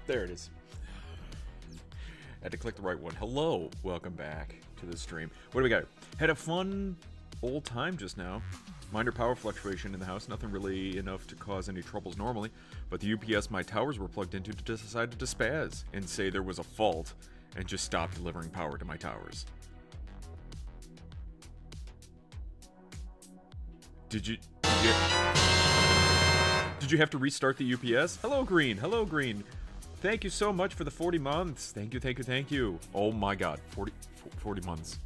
There it is. Had to click the right one. Hello, welcome back to the stream. What do we got? Had a fun old time just now. Minor power fluctuation in the house, nothing really enough to cause any troubles normally, but the UPS my towers were plugged into decided to spaz and say there was a fault and just stop delivering power to my towers. Did you have to restart the UPS? Hello, Green. Hello, Green. Thank you so much for the 40 months. Thank you, thank you, thank you. Oh my god, 40 months.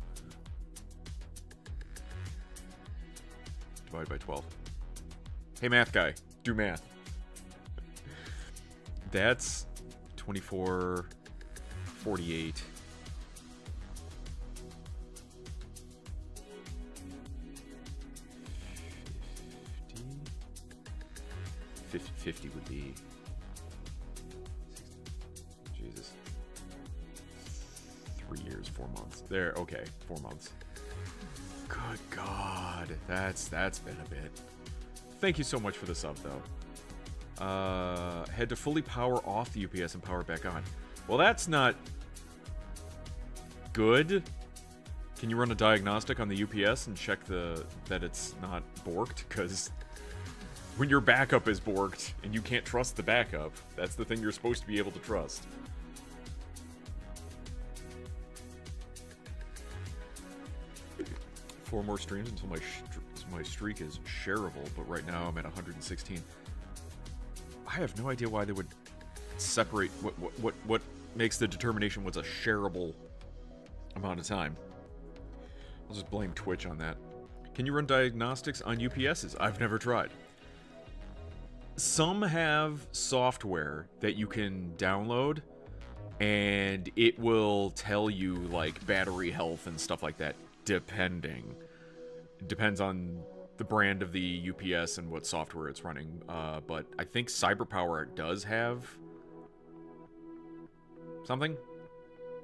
Divided by 12. Hey, math guy, do math. That's 24, 48. 50 would be... Jesus. 3 years, 4 months. There, okay, 4 months. Good God, that's been a bit. Thank you so much for the sub, though. Had to fully power off the UPS and power back on. Well, that's not good. Can you run a diagnostic on the UPS and check that it's not borked? Because when your backup is borked and you can't trust the backup, that's the thing you're supposed to be able to trust. Four more streams until my streak is shareable, but right now I'm at 116. I have no idea why they would separate what makes the determination what's a shareable amount of time. I'll just blame Twitch on that. Can you run diagnostics on UPSs? I've never tried. Some have software that you can download, and it will tell you, like, battery health and stuff like that, depending. It depends on the brand of the UPS and what software it's running, but I think CyberPower does have something.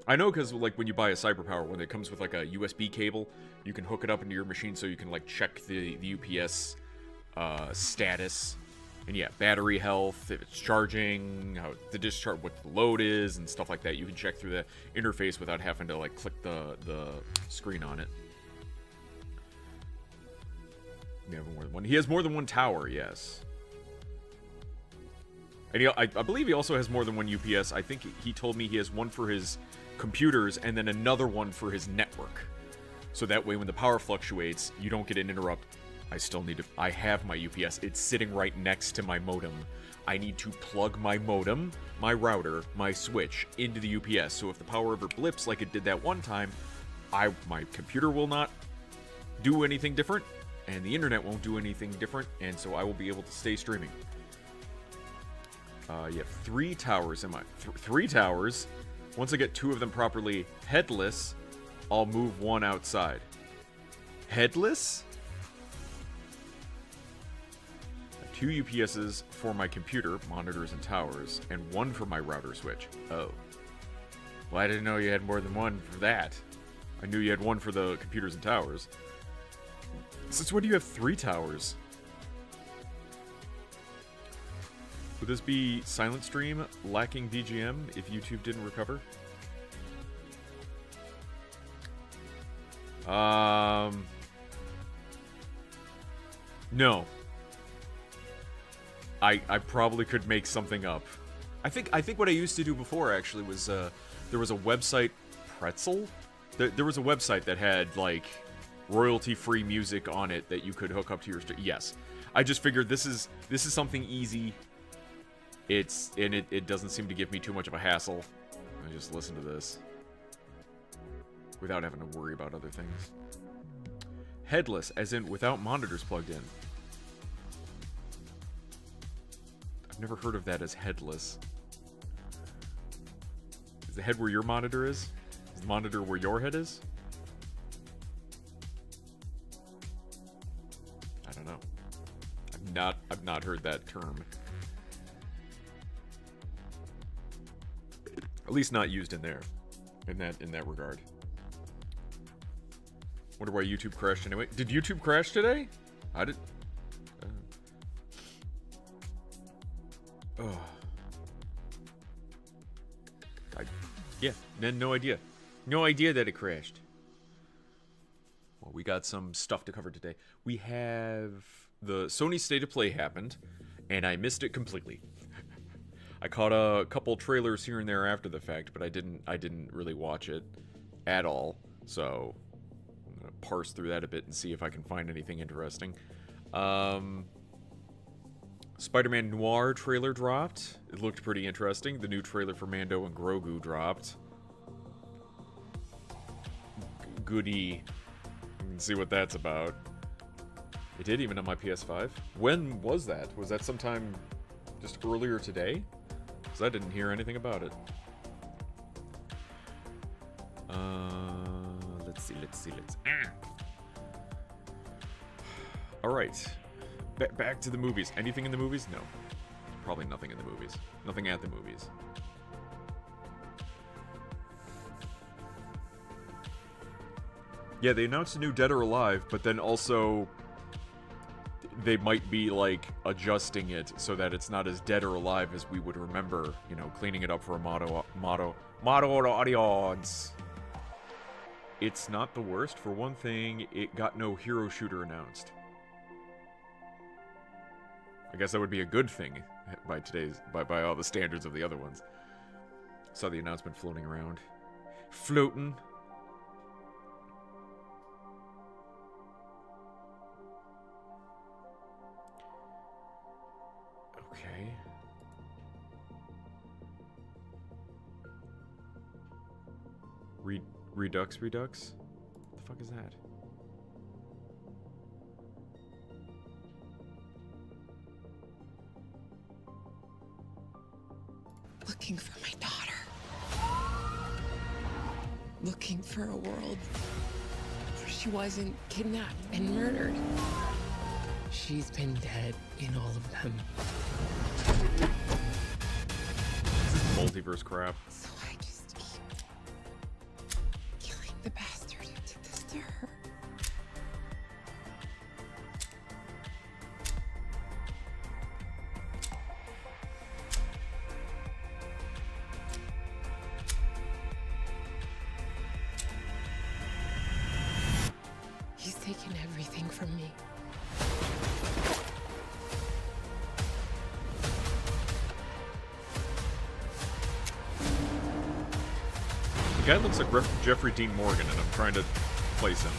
I know because, like, when you buy a CyberPower, when it comes with, like, a USB cable, you can hook it up into your machine so you can, like, check the UPS status. And yeah, battery health, if it's charging, how the discharge, what the load is, and stuff like that. You can check through the interface without having to, like, click the screen on it. You have more than one. He has more than one tower, yes. And I believe he also has more than one UPS. I think he told me he has one for his computers and then another one for his network. So that way when the power fluctuates, you don't get an interrupt. I have my UPS. It's sitting right next to my modem. I need to plug my modem, my router, my switch into the UPS. So if the power ever blips like it did that one time, my computer will not do anything different, and the internet won't do anything different, and so I will be able to stay streaming. You have 3 towers in my... 3 towers? Once I get 2 of them properly headless, I'll move 1 outside. Headless? 2 UPSs for my computer, monitors, and towers, and 1 for my router switch. Oh. Well, I didn't know you had more than 1 for that. I knew you had 1 for the computers and towers. Since when do you have 3 towers? Would this be silent stream, lacking VGM, if YouTube didn't recover? No. I probably could make something up. I think what I used to do before actually was there was a website, Pretzel. There was a website that had like royalty-free music on it that you could hook up to your stream. Yes, I just figured this is something easy. It doesn't seem to give me too much of a hassle. I just listen to this without having to worry about other things. Headless, as in without monitors plugged in. I've never heard of that as headless. Is the head where your monitor is? Is the monitor where your head is? I don't know. I've not heard that term. At least not used in there. In that regard. Wonder why YouTube crashed anyway. Did YouTube crash today? I did. Yeah, no idea. No idea that it crashed. Well, we got some stuff to cover today. We have the Sony State of Play happened, and I missed it completely. I caught a couple trailers here and there after the fact, but I didn't really watch it at all. So I'm gonna parse through that a bit and see if I can find anything interesting. Spider-Man Noir trailer dropped. It looked pretty interesting. The new trailer for Mando and Grogu dropped. Goody. You can see what that's about. It did even on my PS5. When was that? Was that sometime just earlier today? Because I didn't hear anything about it. Let's see. Alright. Back to the movies. Anything in the movies? No. Probably nothing in the movies. Nothing at the movies. Yeah, they announced a new Dead or Alive, but then also they might be, like, adjusting it so that it's not as dead or alive as we would remember, you know, cleaning it up for a motto audience. It's not the worst. For one thing, it got no hero shooter announced. I guess that would be a good thing by all the standards of the other ones. Saw the announcement floating around. Floating. Okay. Redux? What the fuck is that? Looking for my daughter. Looking for a world where she wasn't kidnapped and murdered. She's been dead in all of them. This is multiverse crap. So I just keep killing the bastard who did this to her. He's taken everything from me. The guy looks like Jeffrey Dean Morgan, and I'm trying to place him.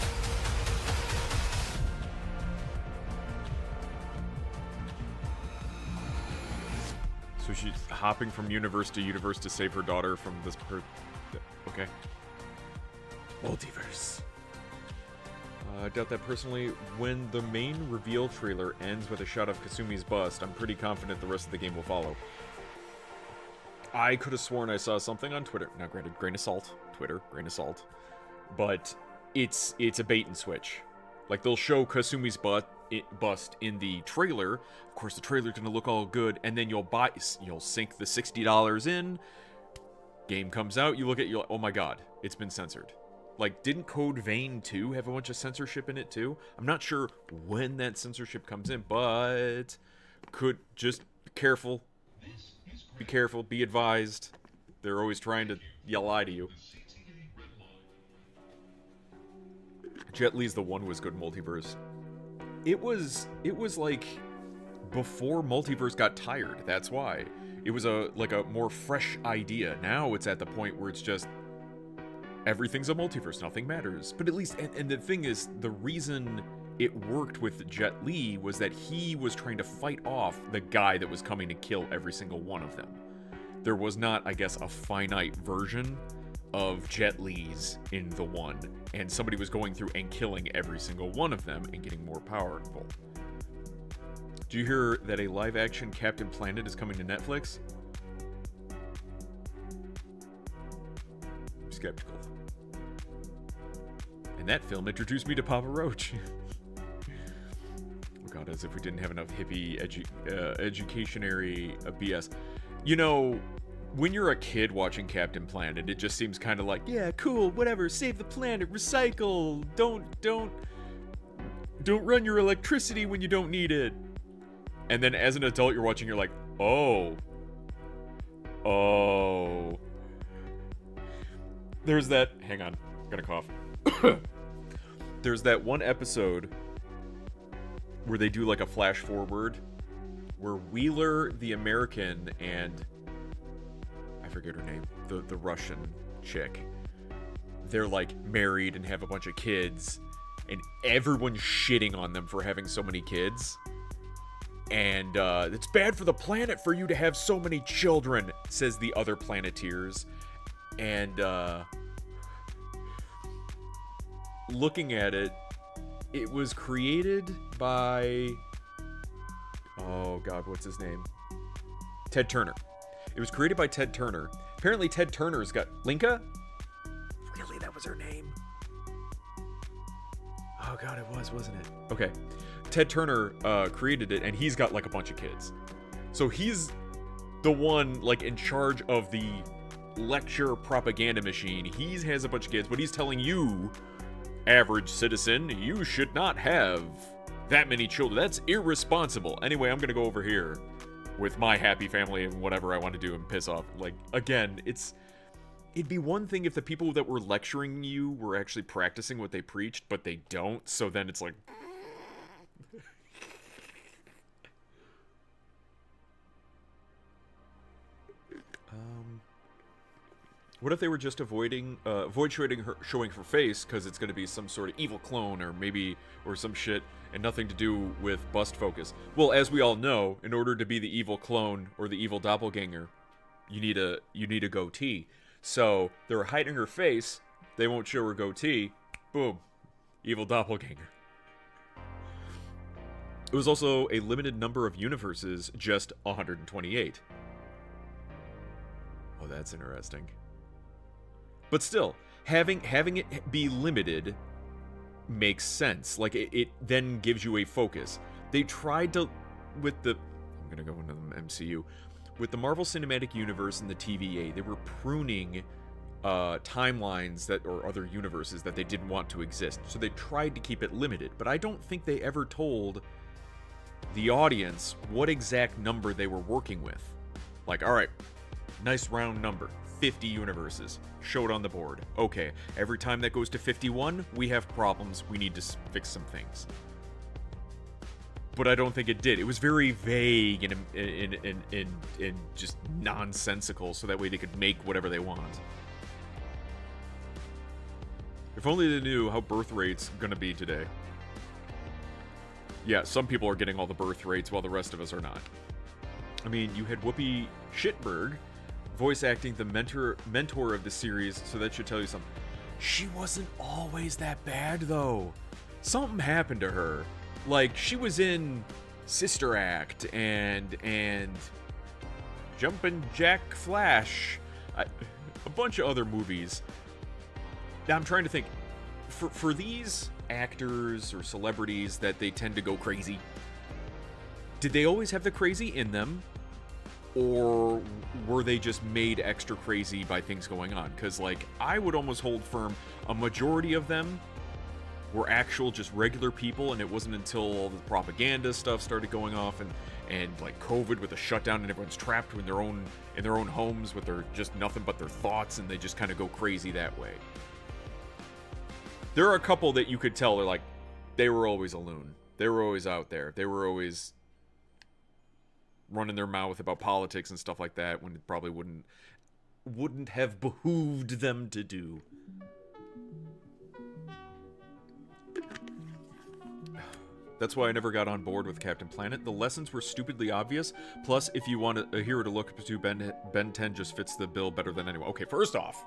So she's hopping from universe to save her daughter from this okay. Multiverse. I doubt that personally. When the main reveal trailer ends with a shot of Kasumi's bust, I'm pretty confident the rest of the game will follow. I could have sworn I saw something on Twitter. Now, granted, grain of salt. Twitter, grain of salt. But it's a bait and switch. Like, they'll show Kasumi's bust in the trailer. Of course, the trailer's gonna look all good, and then you'll sink the $60 in. Game comes out, you look at, you're like, oh my god, it's been censored. Like, didn't Code Vein 2 have a bunch of censorship in it too? I'm not sure when that censorship comes in, but could just be careful. Be careful, be advised. They're always trying to lie to you. Jet Li's The One was good multiverse. It was like before multiverse got tired. That's why. It was like a more fresh idea. Now it's at the point where it's just everything's a multiverse, nothing matters. But at least, and the thing is, the reason it worked with Jet Li was that he was trying to fight off the guy that was coming to kill every single one of them. There was not, I guess, a finite version of Jet Li's in the one, and somebody was going through and killing every single one of them and getting more powerful. Do you hear that a live-action Captain Planet is coming to Netflix? I'm skeptical. And that film introduced me to Papa Roach. Oh god, as if we didn't have enough hippie educationary BS. You know, when you're a kid watching Captain Planet, it just seems kind of like, yeah, cool, whatever, save the planet, recycle, don't run your electricity when you don't need it. And then as an adult, you're watching, you're like, oh. There's that, hang on, I'm gonna cough. There's that one episode where they do like a flash forward where Wheeler, the American, and I forget her name, the Russian chick, they're like married and have a bunch of kids, and everyone's shitting on them for having so many kids. And it's bad for the planet for you to have so many children, says the other Planeteers. And looking at it, it was created by, oh god, what's his name? Ted Turner. It was created by Ted Turner. Apparently Ted Turner's got Linka? Really, that was her name? Oh god, it was, wasn't it? Okay. Ted Turner created it, and he's got like a bunch of kids. So he's the one like in charge of the lecture propaganda machine. He has a bunch of kids, but he's telling you, average citizen, you should not have that many children. That's irresponsible. Anyway, I'm gonna go over here with my happy family and whatever I want to do and piss off. Like, again, it'd be one thing if the people that were lecturing you were actually practicing what they preached, but they don't, so then it's like, what if they were just avoid showing her face because it's going to be some sort of evil clone or some shit and nothing to do with bust focus? Well, as we all know, in order to be the evil clone or the evil doppelganger, you need a goatee. So they're hiding her face. They won't show her goatee. Boom, evil doppelganger. It was also a limited number of universes, just 128. Oh, that's interesting. But still, having it be limited makes sense. Like, it then gives you a focus. They tried to, I'm gonna go into the MCU. With the Marvel Cinematic Universe and the TVA, they were pruning timelines or other universes that they didn't want to exist. So they tried to keep it limited. But I don't think they ever told the audience what exact number they were working with. Like, alright, nice round number. 50 universes. Show it on the board. Okay, every time that goes to 51, we have problems. We need to fix some things. But I don't think it did. It was very vague and just nonsensical, so that way they could make whatever they want. If only they knew how birth rate's gonna be today. Yeah, some people are getting all the birth rates while the rest of us are not. I mean, you had Whoopi Shitberg voice acting the mentor of the series, so that should tell you something. She wasn't always that bad, though. Something happened to her. Like, she was in Sister Act and Jumpin' Jack Flash, a bunch of other movies. Now I'm trying to think, for these actors or celebrities that they tend to go crazy, did they always have the crazy in them? Or were they just made extra crazy by things going on? Because, like, I would almost hold firm a majority of them were actual just regular people, and it wasn't until all the propaganda stuff started going off and like COVID with the shutdown and everyone's trapped in their own homes with their just nothing but their thoughts, and they just kind of go crazy that way. There are a couple that you could tell they're like, they were always a loon. They were always out there. They were always running their mouth about politics and stuff like that when it probably wouldn't have behooved them to do. That's why I never got on board with Captain Planet. The lessons were stupidly obvious. Plus, if you want a hero to look up to, Ben 10 just fits the bill better than anyone. Okay, first off,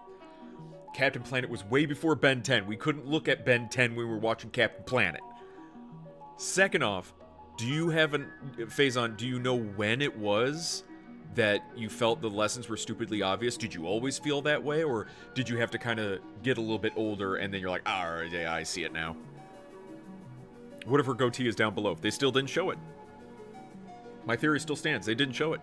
Captain Planet was way before Ben 10. We couldn't look at Ben 10 when we were watching Captain Planet. Second off, do you have Faison, do you know when it was that you felt the lessons were stupidly obvious? Did you always feel that way, or did you have to kind of get a little bit older and then you're like, alright, yeah, I see it now? What if her goatee is down below? They still didn't show it. My theory still stands. They didn't show it.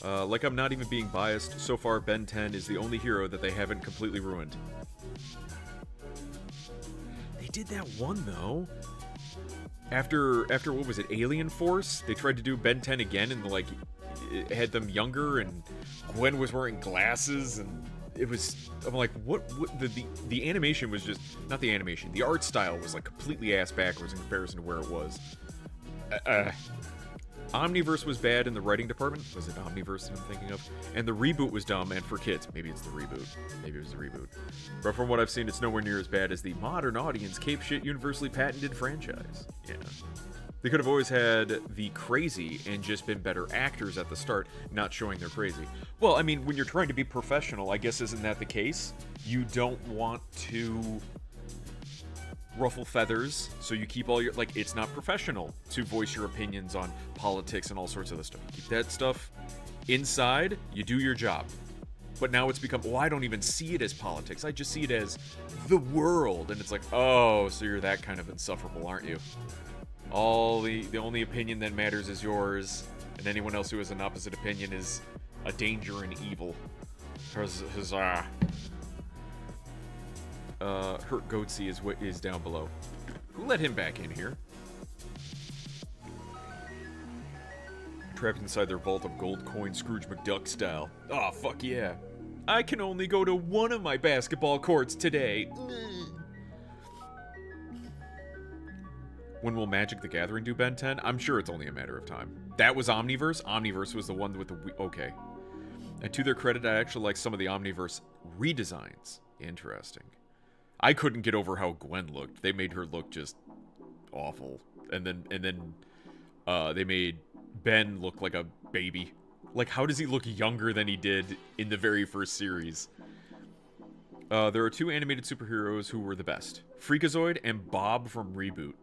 Like I'm not even being biased, so far Ben 10 is the only hero that they haven't completely ruined. They did that one, though. After what was it, Alien Force? They tried to do Ben 10 again, and like, it had them younger, and Gwen was wearing glasses, and it was, I'm like, what the animation was just, not the animation, the art style was like completely ass backwards in comparison to where it was. Omniverse was bad in the writing department. Was it Omniverse that I'm thinking of? And the reboot was dumb and for kids. Maybe it's the reboot. Maybe it was the reboot. But from what I've seen, it's nowhere near as bad as the modern audience cape shit universally patented franchise. Yeah. They could have always had the crazy and just been better actors at the start, not showing they're crazy. Well, I mean, when you're trying to be professional, I guess isn't that the case? You don't want to ruffle feathers, so you keep all your, like, it's not professional to voice your opinions on politics and all sorts of other stuff. Keep that stuff inside, you do your job. But now it's become, well, I don't even see it as politics, I just see it as the world, and it's like, oh, so you're that kind of insufferable, aren't you? The only opinion that matters is yours, and anyone else who has an opposite opinion is a danger and evil. Huzzah. Hurt Goatsy is down below. Who let him back in here? Trapped inside their vault of gold coin, Scrooge McDuck style. Aw, fuck yeah. I can only go to one of my basketball courts today. When will Magic the Gathering do Ben 10? I'm sure it's only a matter of time. That was Omniverse? Omniverse was the one with the... Okay. And to their credit, I actually like some of the Omniverse redesigns. Interesting. I couldn't get over how Gwen looked. They made her look just awful. And then they made Ben look like a baby. Like, how does he look younger than he did in the very first series? There are two animated superheroes who were the best. Freakazoid and Bob from Reboot.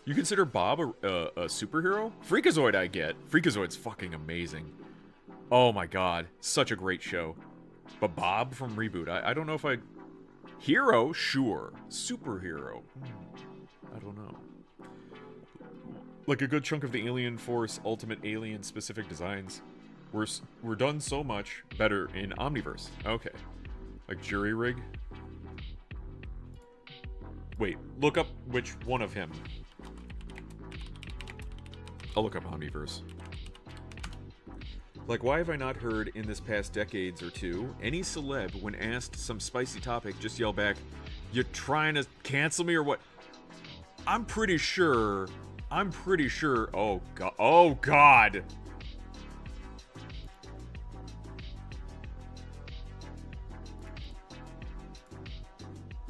You consider Bob a superhero? Freakazoid I get. Freakazoid's fucking amazing. Oh my god. Such a great show. But Bob from Reboot, I don't know if I... Hero? Sure. Superhero? I don't know. Like a good chunk of the Alien Force Ultimate Alien specific designs were done so much better in Omniverse. Okay. Like Jury Rig? Wait, look up which one of him. I'll look up Omniverse. Like, why have I not heard in this past decades or two, any celeb, when asked some spicy topic, just yell back, "You trying to cancel me or what?" I'm pretty sure, oh god.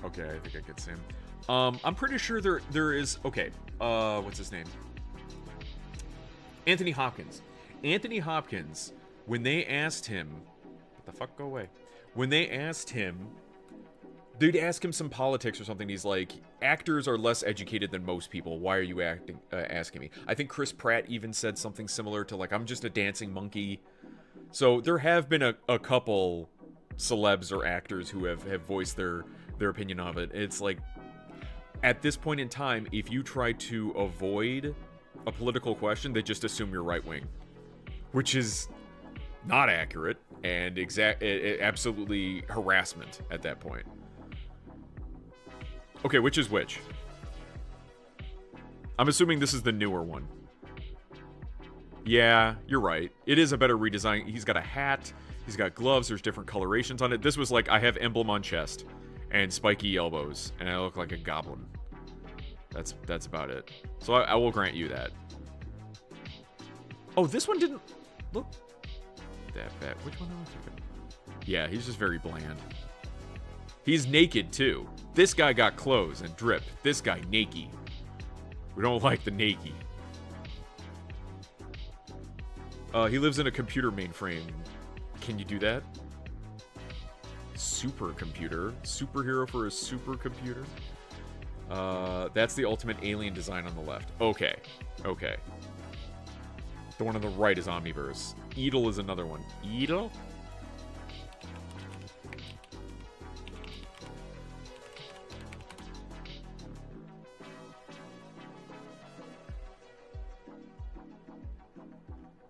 Okay, I think I get Sam. I'm pretty sure there is, okay, what's his name? Anthony Hopkins. Anthony Hopkins, when they asked him, what the fuck, go away. When they asked him, they'd ask him some politics or something, he's like, actors are less educated than most people, why are you asking me? I think Chris Pratt even said something similar to, like, I'm just a dancing monkey. So there have been a couple celebs or actors who have voiced their opinion of it. It's like, at this point in time, if you try to avoid a political question, they just assume you're right-wing. Which is not accurate, and absolutely harassment at that point. Okay, which is which? I'm assuming this is the newer one. Yeah, you're right. It is a better redesign. He's got a hat, he's got gloves, there's different colorations on it. This was like, I have emblem on chest, and spiky elbows, and I look like a goblin. That's about it. So I will grant you that. Oh, this one didn't look that bad. Which one am I thinking? Yeah, he's just very bland. He's naked, too. This guy got clothes and drip. This guy, naked. We don't like the naked. He lives in a computer mainframe. Can you do that? Supercomputer. Superhero for a supercomputer? That's the ultimate alien design on the left. Okay. Okay. The one on the right is Omniverse. Edel is another one. Edel?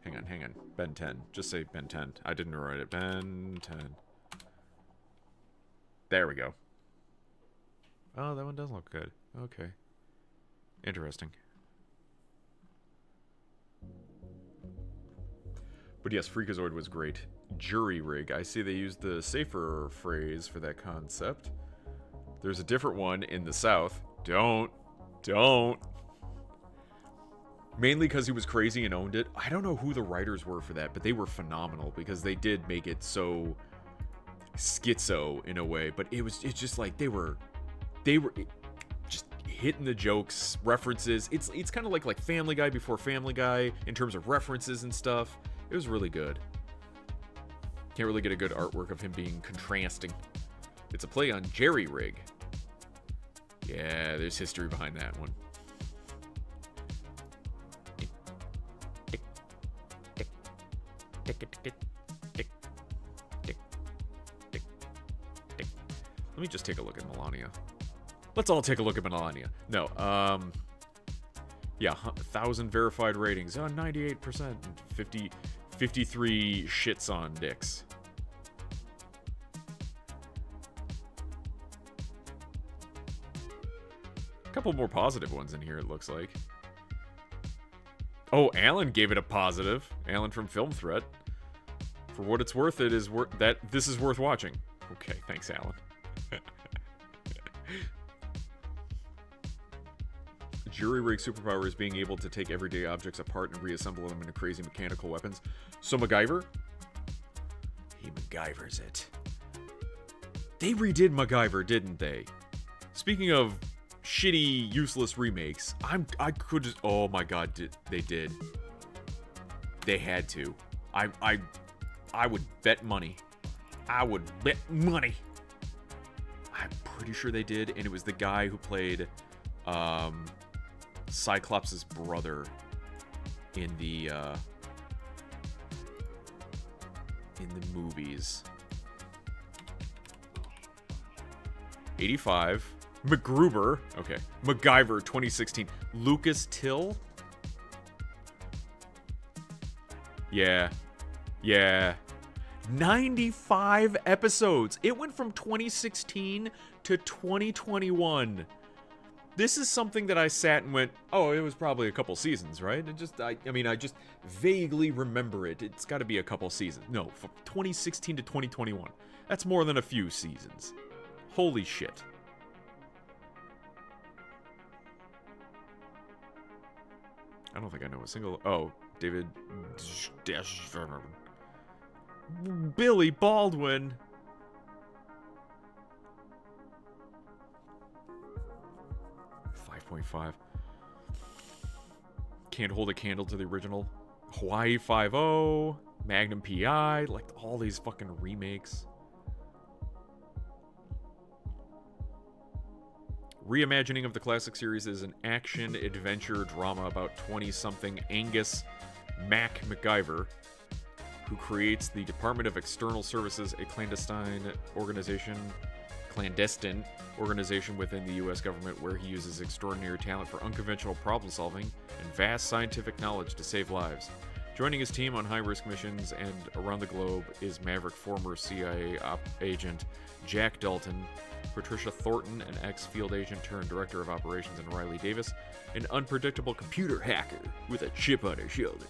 Hang on. Ben 10. Just say Ben 10. I didn't write it. Ben 10. There we go. Oh, that one does look good. Okay. Interesting. But yes, Freakazoid was great. Jury rig. I see they used the safer phrase for that concept. There's a different one in the South. Don't. Mainly because he was crazy and owned it. I don't know who the writers were for that, but they were phenomenal because they did make it so schizo in a way. But it's just like they were just hitting the jokes, references. It's kind of like Family Guy before Family Guy in terms of references and stuff. It was really good. Can't really get a good artwork of him being contrasting. It's a play on Jerry Rig. Yeah, there's history behind that one. Let me just take a look at Melania. Let's all take a look at Melania. No, yeah, 1,000 verified ratings. 98%. 53 shits on dicks. A couple more positive ones in here, it looks like. Oh, Alan gave it a positive. Alan from Film Threat. For what it's worth, this is worth watching. Okay, thanks, Alan. Jury rig superpower is being able to take everyday objects apart and reassemble them into crazy mechanical weapons. So MacGyver? He MacGyvers it. They redid MacGyver, didn't they? Speaking of shitty, useless remakes, I could just... Oh my god, they did. They had to. I would bet money. I would bet money. I'm pretty sure they did, and it was the guy who played Cyclops' brother in the movies. 85. MacGruber. Okay. MacGyver 2016. Lucas Till. Yeah. 95 episodes. It went from 2016 to 2021. This is something that I sat and went, oh, it was probably a couple seasons, right? I just vaguely remember it. It's got to be a couple seasons. No, from 2016 to 2021. That's more than a few seasons. Holy shit. I don't think I know a single... Oh, David... Billy Baldwin. .5. Can't hold a candle to the original. Hawaii 5-0, Magnum PI, like all these fucking remakes. Reimagining of the classic series is an action-adventure drama about 20-something Angus Mac MacGyver, who creates the Department of External Services, a clandestine organization within the U.S. government where he uses extraordinary talent for unconventional problem-solving and vast scientific knowledge to save lives. Joining his team on high-risk missions and around the globe is Maverick former CIA agent Jack Dalton, Patricia Thornton, an ex-field agent turned director of operations, and Riley Davis, an unpredictable computer hacker with a chip on his shoulder.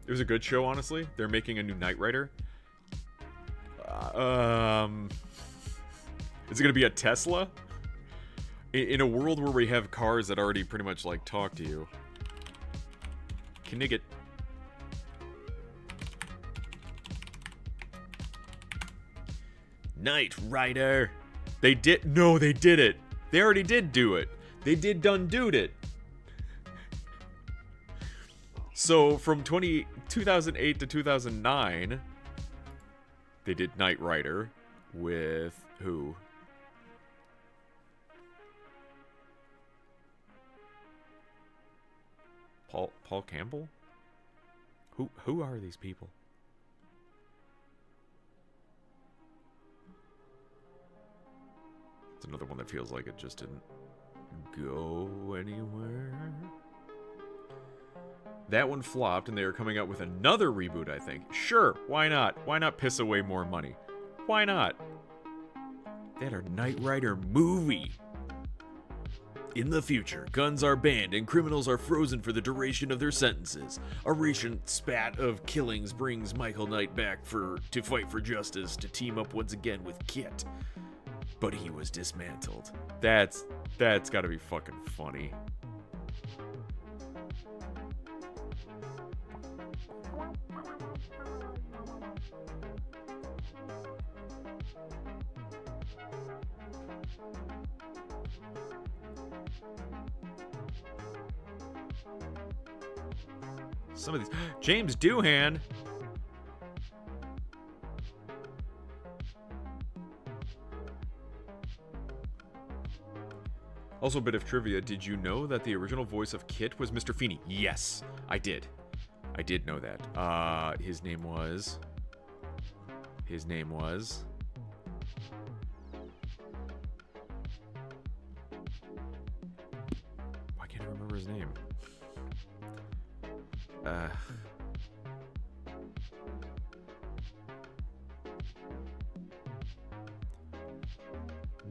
It was a good show, honestly. They're making a new Knight Rider. Is it gonna be a Tesla? In a world where we have cars that already pretty much like talk to you. Knigget. Knight Rider. They did. No, they did it. They already did do it. They did done dude it. So from 2008 to 2009, they did Knight Rider with who? Paul Campbell? Who are these people? It's another one that feels like it just didn't go anywhere. That one flopped, and they are coming out with another reboot, I think. Sure, why not? Why not piss away more money? Why not? They had a Knight Rider movie. In the future, guns are banned and criminals are frozen for the duration of their sentences. A recent spat of killings brings Michael Knight back to fight for justice, to team up once again with Kit. But he was dismantled. That's gotta be fucking funny. Some of these. James Doohan. Also, a bit of trivia. Did you know that the original voice of Kit was Mr. Feeney? Yes, I did. I did know that. His name was. Why can't I remember his name?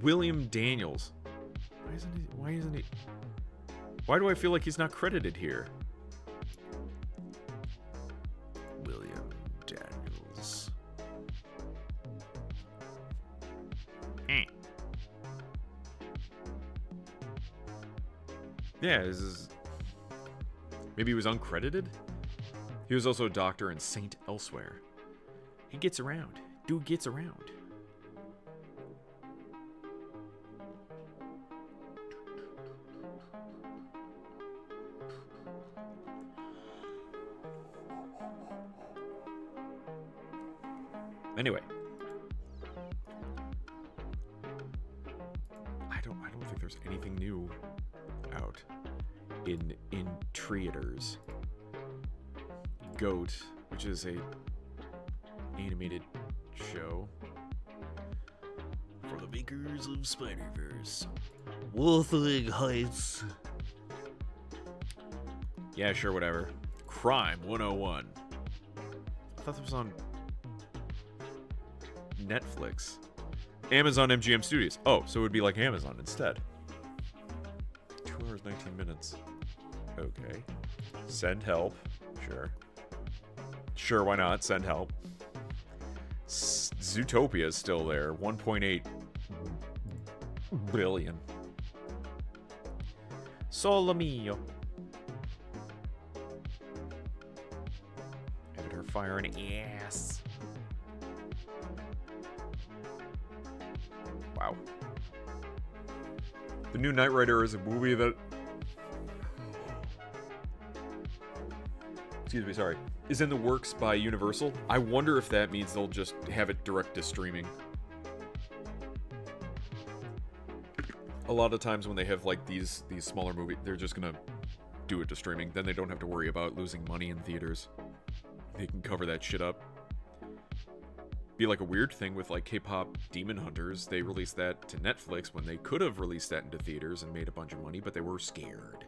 William Daniels. Why isn't he? Why do I feel like he's not credited here? William Daniels. Yeah, this is... Maybe he was uncredited? He was also a doctor in Saint Elsewhere. He gets around. Dude gets around. Anyway. I don't think there's anything new out in theaters. Goat, which is a animated show for the makers of Spider-Verse. Wuthering Heights. Yeah, sure, whatever. Crime 101. I thought this was on Netflix. Amazon MGM Studios. Oh, so it would be like Amazon instead. 2 hours, 19 minutes. Okay. Send help. Sure. Sure, why not? Send help. Zootopia is still there. 1.8 billion. Solo mio. Edit her fire an ass. Wow. The new Knight Rider is a movie that... Excuse me, sorry. Is in the works by Universal. I wonder if that means they'll just have it direct to streaming. A lot of times when they have like these smaller movies, they're just gonna do it to streaming. Then they don't have to worry about losing money in theaters. They can cover that shit up. Be like a weird thing with like K-pop Demon Hunters. They released that to Netflix when they could have released that into theaters and made a bunch of money, but they were scared.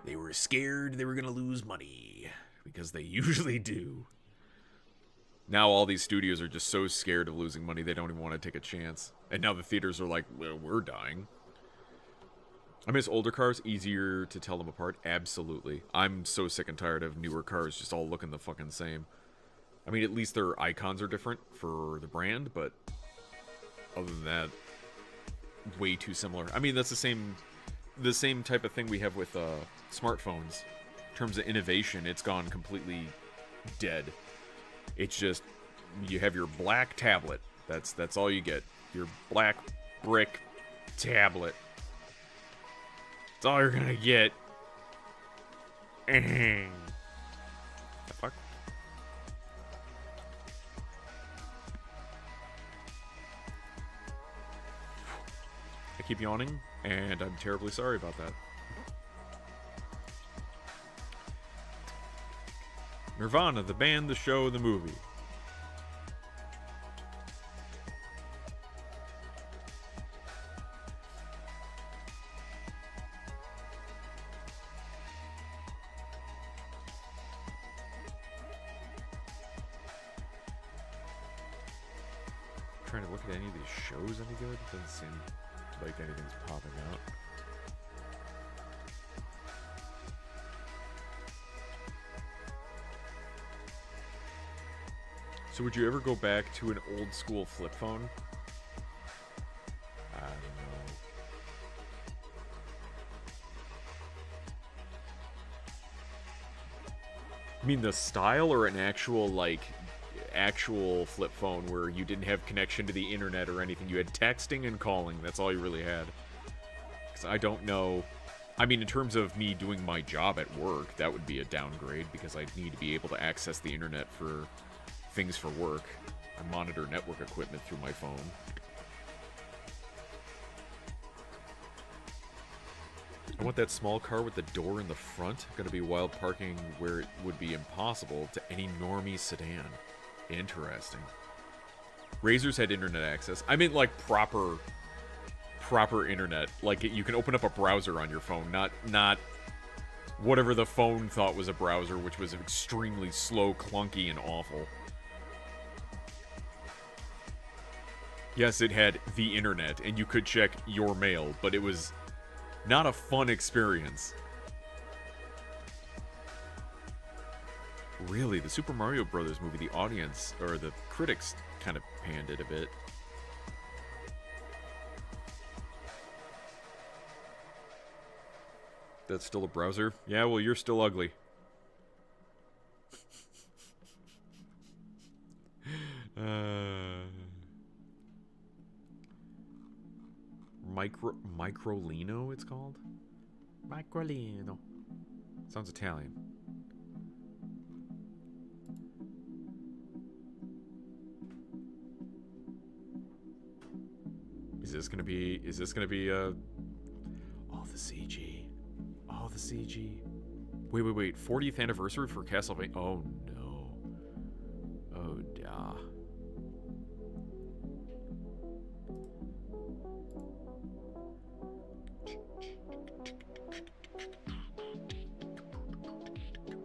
They were scared they were gonna lose money. Because they usually do. Now all these studios are just so scared of losing money, they don't even want to take a chance. And now the theaters are like, well, we're dying. I miss older cars, easier to tell them apart. Absolutely. I'm so sick and tired of newer cars just all looking the fucking same. I mean, at least their icons are different for the brand, but other than that, way too similar. I mean, that's the same type of thing we have with smartphones. In terms of innovation, it's gone completely dead. It's just you have your black tablet. That's all you get. Your black brick tablet. That's all you're gonna get. keep yawning, and I'm terribly sorry about that. Nirvana, the band, the show, the movie. Trying to look at any of these shows any good? Doesn't seem like anything's popping out. So would you ever go back to an old school flip phone? I don't know. I mean the style or an actual, like, actual flip phone where you didn't have connection to the internet or anything. You had texting and calling. That's all you really had. Because I don't know. I mean, in terms of me doing my job at work, that would be a downgrade because I'd need to be able to access the internet for things for work. I monitor network equipment through my phone. I want that small car with the door in the front. Gonna be wild parking where it would be impossible to any normie sedan. Interesting. Razors had internet access. I meant like proper internet. Like you can open up a browser on your phone, not whatever the phone thought was a browser, which was extremely slow, clunky, and awful. Yes, it had the internet, and you could check your mail, but it was not a fun experience. Really, the Super Mario Brothers movie, the audience, or the critics, kind of panned it a bit. That's still a browser? Yeah, well, you're still ugly. Microlino, it's called? Microlino. Sounds Italian. Is this gonna be, oh, the CG. Oh, the CG. Wait. 40th anniversary for Castlevania. Oh, no. Oh, da.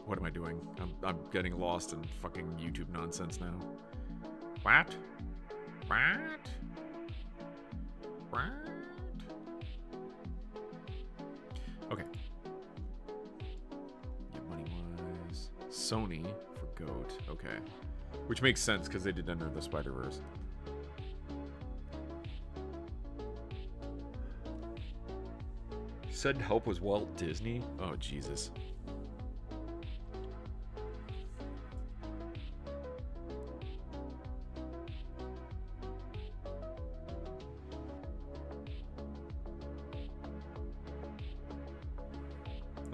What am I doing? I'm getting lost in fucking YouTube nonsense now. What? Okay. Yeah, money-wise. Sony for GOAT. Okay. Which makes sense because they did Enter the Spider-Verse. Said help was Walt Disney? Oh, Jesus.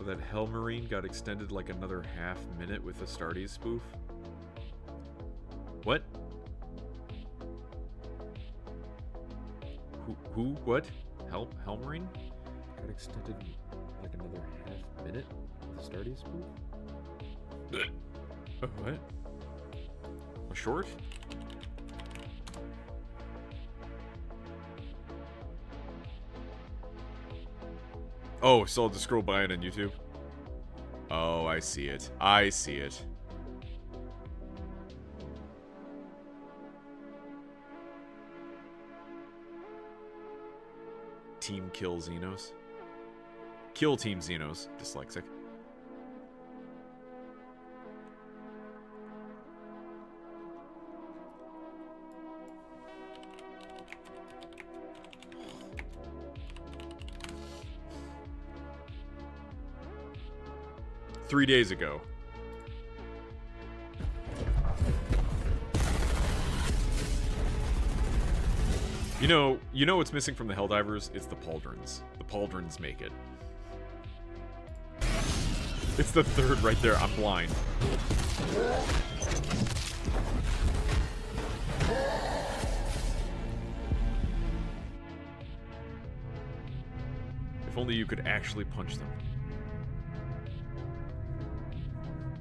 That Hellmarine got extended like another half minute with the Stardies spoof. What? Who? What? Hellmarine? Got extended like another half minute with the Stardies spoof? What? A short? Oh, so I'll just scroll by it on YouTube? Oh, I see it. I see it. Team Kill Xenos. Kill Team Xenos. Dyslexic. Three days ago. You know what's missing from the Helldivers? It's the pauldrons. The pauldrons make it. It's the third right there. I'm blind. If only you could actually punch them.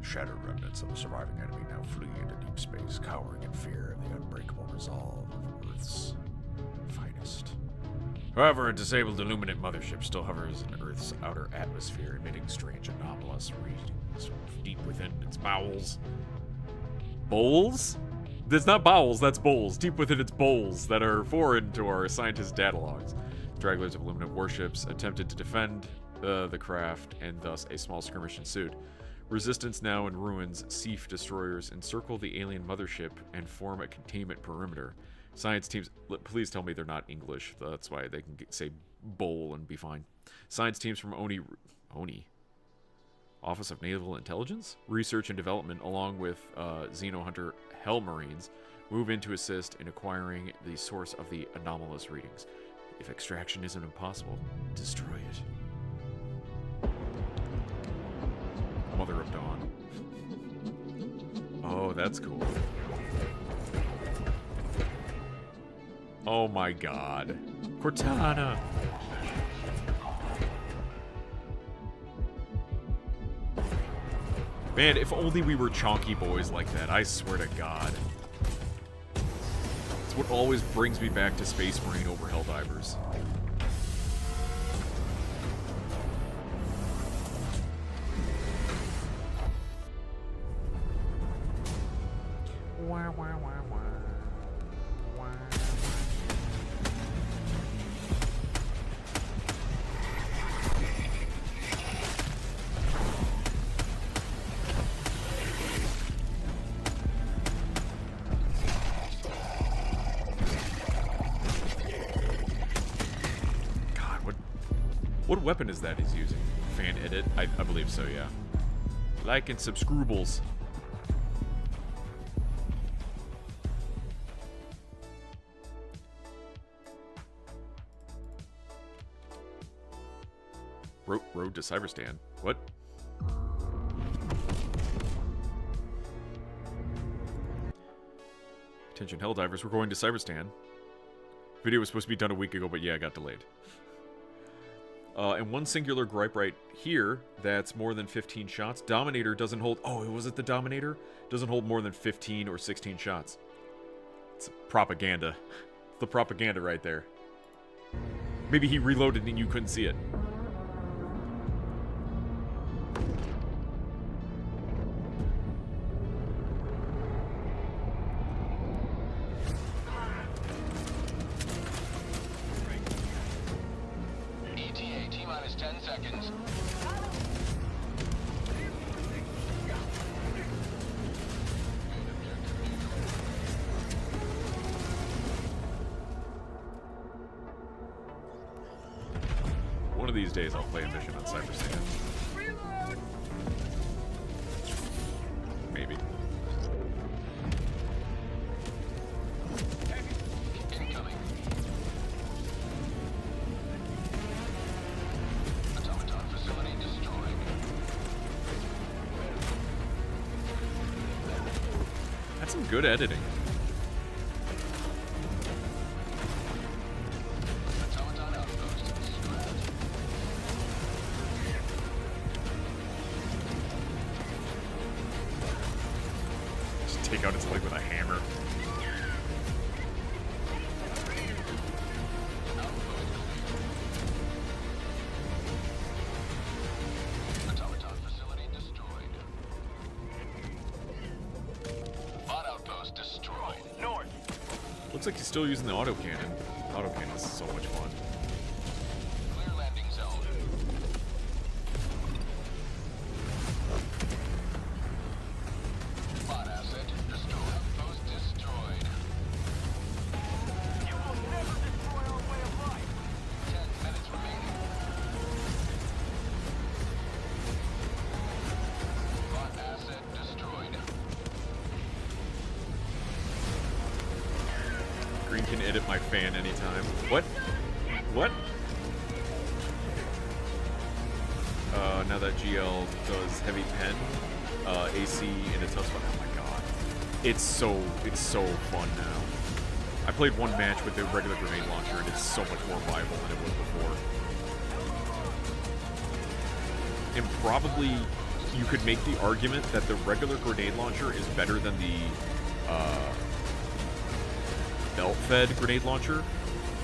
Shattered remnants of the surviving enemy now flee into deep space, cowering in fear of the unbreakable resolve of Earth's finest. However, a disabled Illuminate mothership still hovers in Earth's outer atmosphere, emitting strange anomalous readings deep within its bowels. Bowls? That's not bowels, that's bowls. Deep within its bowls that are foreign to our scientist data logs. Stragglers of Illuminate warships attempted to defend the craft, and thus a small skirmish ensued. Resistance now in ruins, Seaf destroyers encircle the alien mothership and form a containment perimeter. Science teams, please tell me they're not English. That's why they can say bowl and be fine. Science teams from Oni, Office of Naval Intelligence, Research and Development, along with Xenohunter Hell Marines, move in to assist in acquiring the source of the anomalous readings. If extraction isn't impossible, destroy it. Mother of Dawn. Oh, that's cool. Oh my god. Cortana! Man, if only we were chonky boys like that, I swear to god. It's what always brings me back to Space Marine over Helldivers. What weapon is that he's using? Fan edit? I believe so, yeah. Like and subscribbles. Road to Cyberstan. What? Attention Helldivers, we're going to Cyberstan. Video was supposed to be done a week ago, but yeah, it got delayed. And one singular gripe right here, that's more than 15 shots. Dominator doesn't hold... Oh, was it the Dominator? Doesn't hold more than 15 or 16 shots. It's propaganda. It's the propaganda right there. Maybe he reloaded and you couldn't see it. One of these days I'll play a mission on Cyberstan. Maybe. Incoming. Automaton facility destroyed. That's some good editing. Take out its leg with a hammer. Automaton facility destroyed. Bot outpost destroyed. North. Looks like he's still using the autocannon. Autocannon is so much fun. Clear landing zone. Bot asset destroyed. Outpost destroyed. You will never destroy our way of life. 10 minutes remaining. Bot asset destroyed. Green can edit my fan anytime. What? What? Now that GL does heavy pen, AC in a tough spot. Oh my god. It's so fun now. I played one match with the regular grenade launcher and it's so much more viable than it was before. and probably you could make the argument that the regular grenade launcher is better than the belt-fed grenade launcher,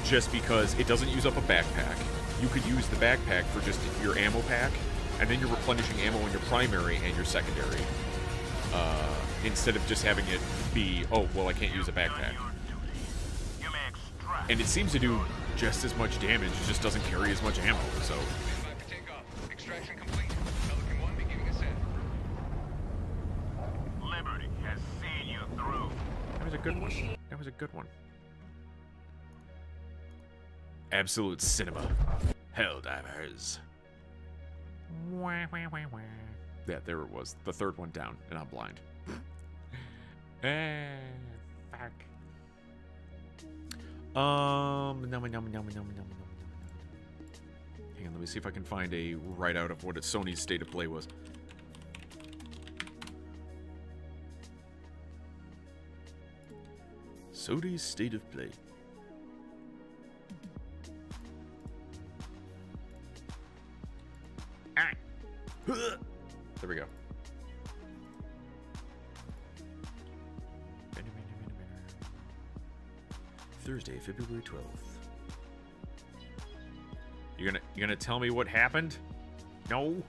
just because it doesn't use up a backpack. You could use the backpack for just your ammo pack, and then you're replenishing ammo in your primary and your secondary, instead of just having it be, oh, well, I can't use a backpack. And it seems to do just as much damage, it just doesn't carry as much ammo, so... Extraction complete. Pelican 1 beginning ascent. Liberty has seen you through. That was a good one. That was a good one. Absolute cinema. Helldivers. Yeah, there it was. The third one down, and I'm blind. Fuck. Hang on, let me see if I can find a write-out of what Sony's state of play was. Sony's state of play. Ah. There we go. Thursday, February 12th. You gonna tell me what happened? No? Do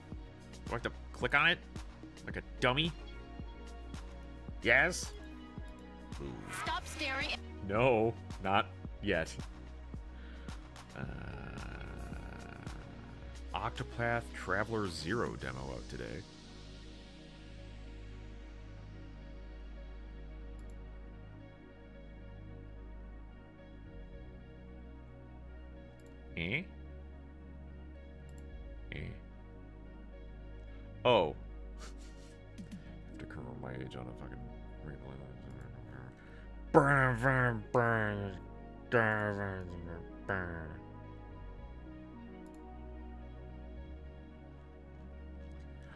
I have to click on it? Like a dummy? Yes? Stop staring. No, not yet. Octopath Traveler 0 demo out today. Eh? Eh. Oh. Have to confirm my age on a fucking replay.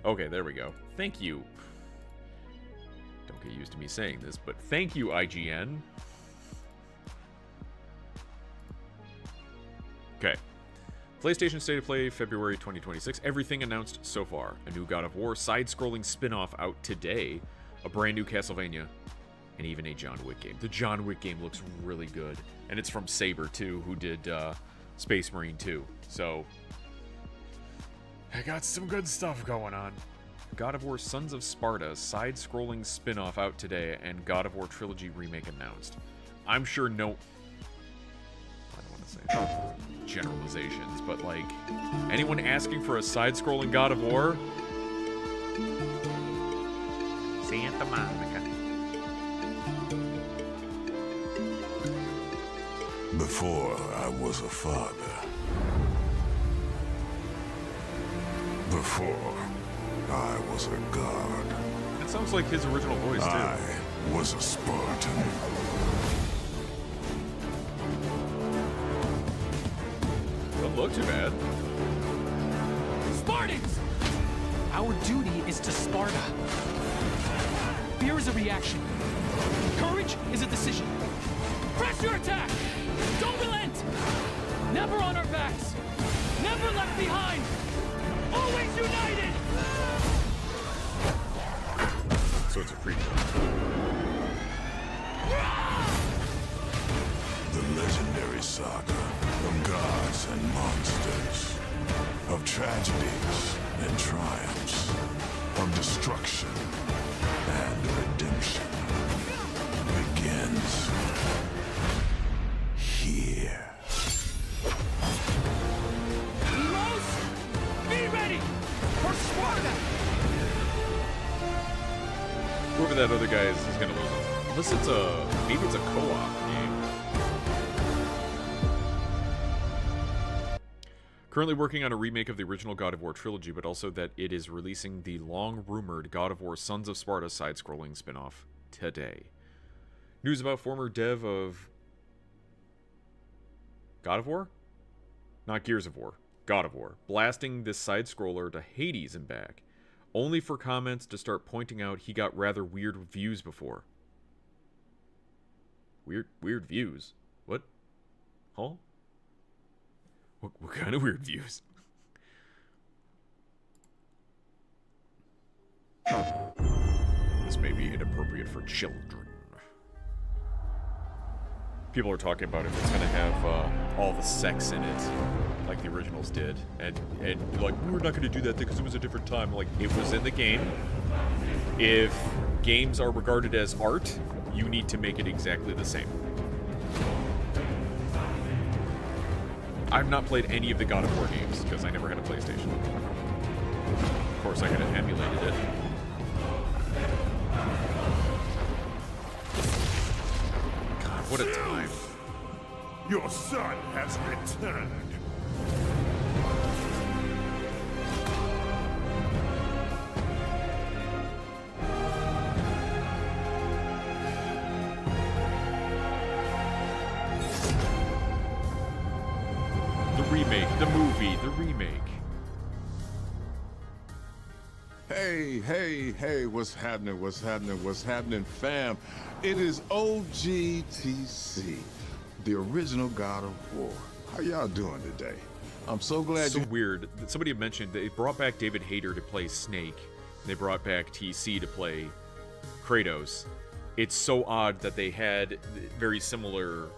Okay, there we go. Thank you. Don't get used to me saying this, but thank you, IGN. Okay. PlayStation State of Play, February 2026. Everything announced so far. A new God of War side-scrolling spin-off out today. A brand new Castlevania. And even a John Wick game. The John Wick game looks really good. And it's from Saber, too, who did Space Marine 2. So, I got some good stuff going on. God of War Sons of Sparta side-scrolling spin-off out today. And God of War Trilogy remake announced. I'm sure no... I don't want to say generalizations, but like, anyone asking for a side-scrolling God of War? Santa Monica. Before I was a father. Before I was a god. It sounds like his original voice, too. I was a Spartan. Doesn't look too bad. Spartans! Our duty is to Sparta. Fear is a reaction. Courage is a decision. Press your attack! Don't relent! Never on our backs! Never left behind! Always united! So it's a prequel. The legendary saga of gods and monsters, of tragedies and triumphs, of destruction and redemption begins here. Heroes, be ready for Sparta! Whoever that other guy is gonna lose it. Unless it's maybe it's a co-op game. Currently working on a remake of the original God of War trilogy, but also that it is releasing the long-rumored God of War Sons of Sparta side-scrolling spin-off today. News about former dev of God of War? Not Gears of War. God of War. Blasting this side-scroller to Hades and back. Only for comments to start pointing out he got rather weird views before. Weird views? What? Huh? What kind of weird views? This may be inappropriate for children. People are talking about if it's going to have all the sex in it, like the originals did, and like, we're not going to do that because it was a different time. Like, it was in the game. If games are regarded as art, you need to make it exactly the same. I've not played any of the God of War games because I never had a PlayStation. Of course, I could have emulated it. God, what a time. Your son has returned. The remake, the movie, the remake. Hey, what's happening, fam? It is OGTC, the original God of War. How y'all doing today? I'm so glad So weird. Somebody had mentioned they brought back David Hayter to play Snake. They brought back TC to play Kratos. It's so odd that they had very similar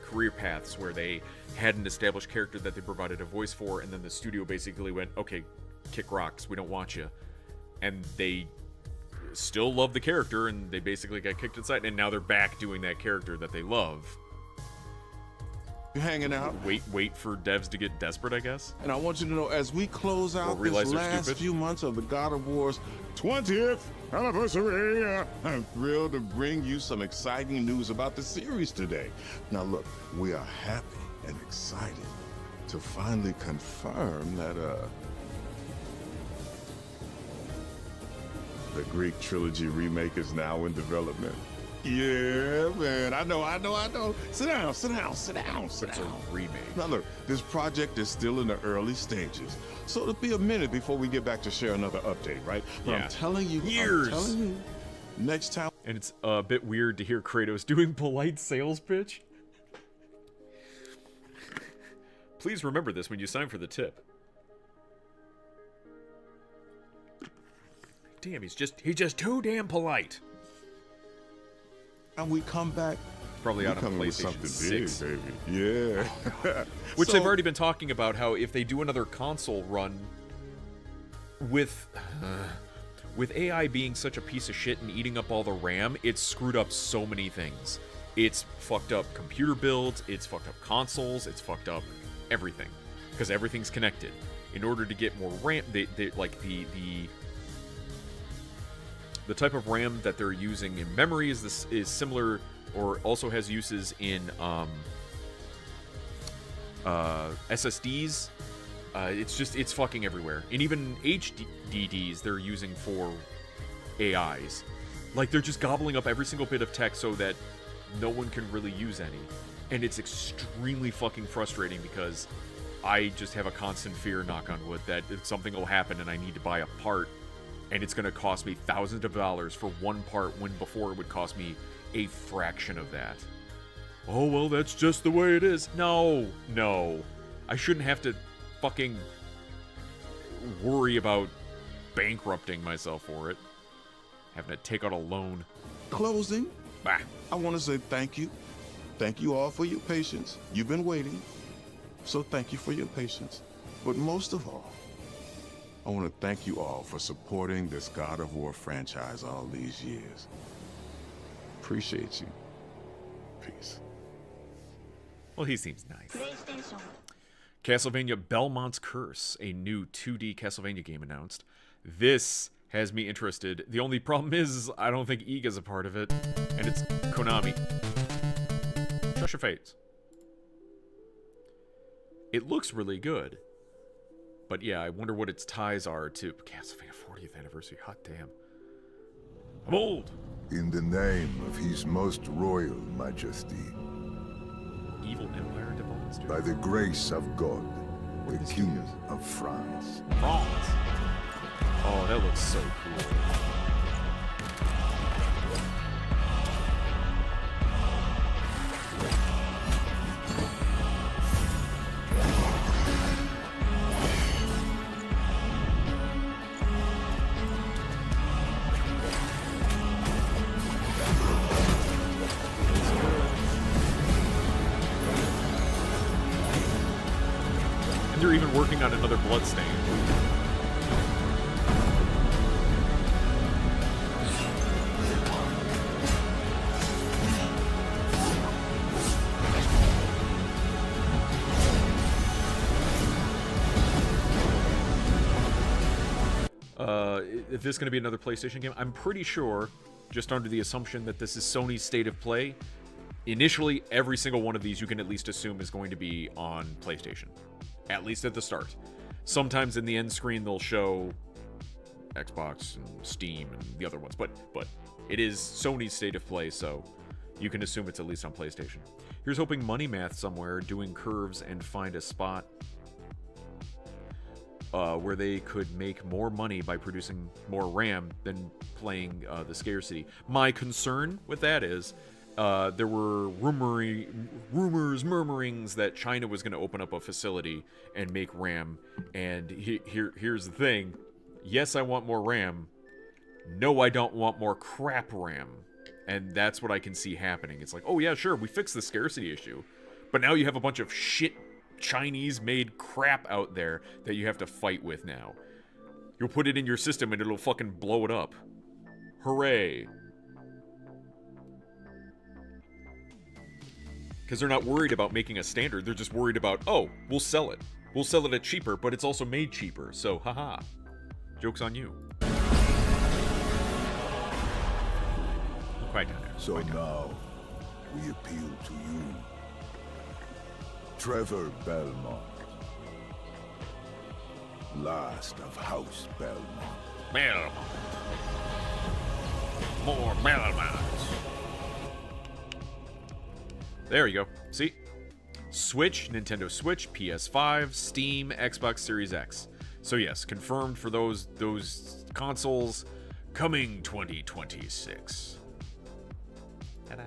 career paths where they had an established character that they provided a voice for, and then the studio basically went, okay, kick rocks, we don't want you. And they still love the character, and they basically got kicked aside, and now they're back doing that character that they love. you're hanging out. Wait for devs to get desperate, I guess. And I want you to know, as we close out realize this they're last stupid. few months of the God of War's 20th anniversary, I'm thrilled to bring you some exciting news about the series today. Now look, we are happy and excited to finally confirm that the Greek trilogy remake is now in development. Yeah, man, I know. Sit down. It's a remake. Now look, this project is still in the early stages, so it'll be a minute before we get back to share another update, right? But Yeah. I'm telling you, Years. next time. And it's a bit weird to hear Kratos doing polite sales pitch. Please remember this when you sign for the tip. Damn, he's just too damn polite. And we come back, Probably we're out on coming with PlayStation something 6. big, baby. Yeah. Which So- they've already been talking about, how if they do another console run with AI being such a piece of shit and eating up all the RAM, it's screwed up so many things. It's fucked up computer builds, it's fucked up consoles, it's fucked up everything. Because everything's connected. In order to get more RAM, they like the type of RAM that they're using in memory is similar, or also has uses in SSDs. It's fucking everywhere. And even HDDs they're using for AIs. Like, they're just gobbling up every single bit of tech so that no one can really use any. And it's extremely fucking frustrating because I just have a constant fear, knock on wood, that if something will happen and I need to buy a part, and it's going to cost me thousands of dollars for one part when before it would cost me a fraction of that. Oh, well, that's just the way it is. No. I shouldn't have to fucking worry about bankrupting myself for it. Having to take out a loan. Closing, Bah. I want to say thank you. Thank you all for your patience. You've been waiting, so thank you for your patience. But most of all, I want to thank you all for supporting this God of War franchise all these years. Appreciate you. Peace. Well, he seems nice. Castlevania Belmont's Curse, a new 2D Castlevania game announced. This has me interested. The only problem is I don't think Iga's a part of it, and it's Konami. Trust your face. It looks really good. But yeah, I wonder what its ties are to Castlevania 40th anniversary. Hot damn. I'm old. In the name of His Most Royal Majesty, Evil Empire Demonster. by the grace of God, What the is King this? of France. France. Oh, that looks so cool. They're even working on another Bloodstain. If this is going to be another PlayStation game, I'm pretty sure, just under the assumption that this is Sony's State of Play, initially every single one of these you can at least assume is going to be on PlayStation. At least at the start. Sometimes in the end screen they'll show Xbox and Steam and the other ones, but it is Sony's State of Play, so you can assume it's at least on PlayStation. Here's hoping Money Math somewhere doing curves and find a spot where they could make more money by producing more RAM than playing the scarcity. My concern with that is there were murmurings that China was going to open up a facility and make RAM. And here's the thing. Yes, I want more RAM. No, I don't want more crap RAM. And that's what I can see happening. It's like, oh yeah, sure, we fixed the scarcity issue. But now you have a bunch of shit Chinese-made crap out there that you have to fight with now. You'll put it in your system and it'll fucking blow it up. Hooray. Because they're not worried about making a standard. They're just worried about, oh, we'll sell it. We'll sell it at cheaper, but it's also made cheaper. So, haha. Joke's on you. Quite down there. So now, we appeal to you. Trevor Belmont. Last of House Belmont. Belmont. More Belmonts. There you go. See? Switch, Nintendo Switch, PS5, Steam, Xbox Series X. So yes, confirmed for those consoles coming 2026. Ta-da.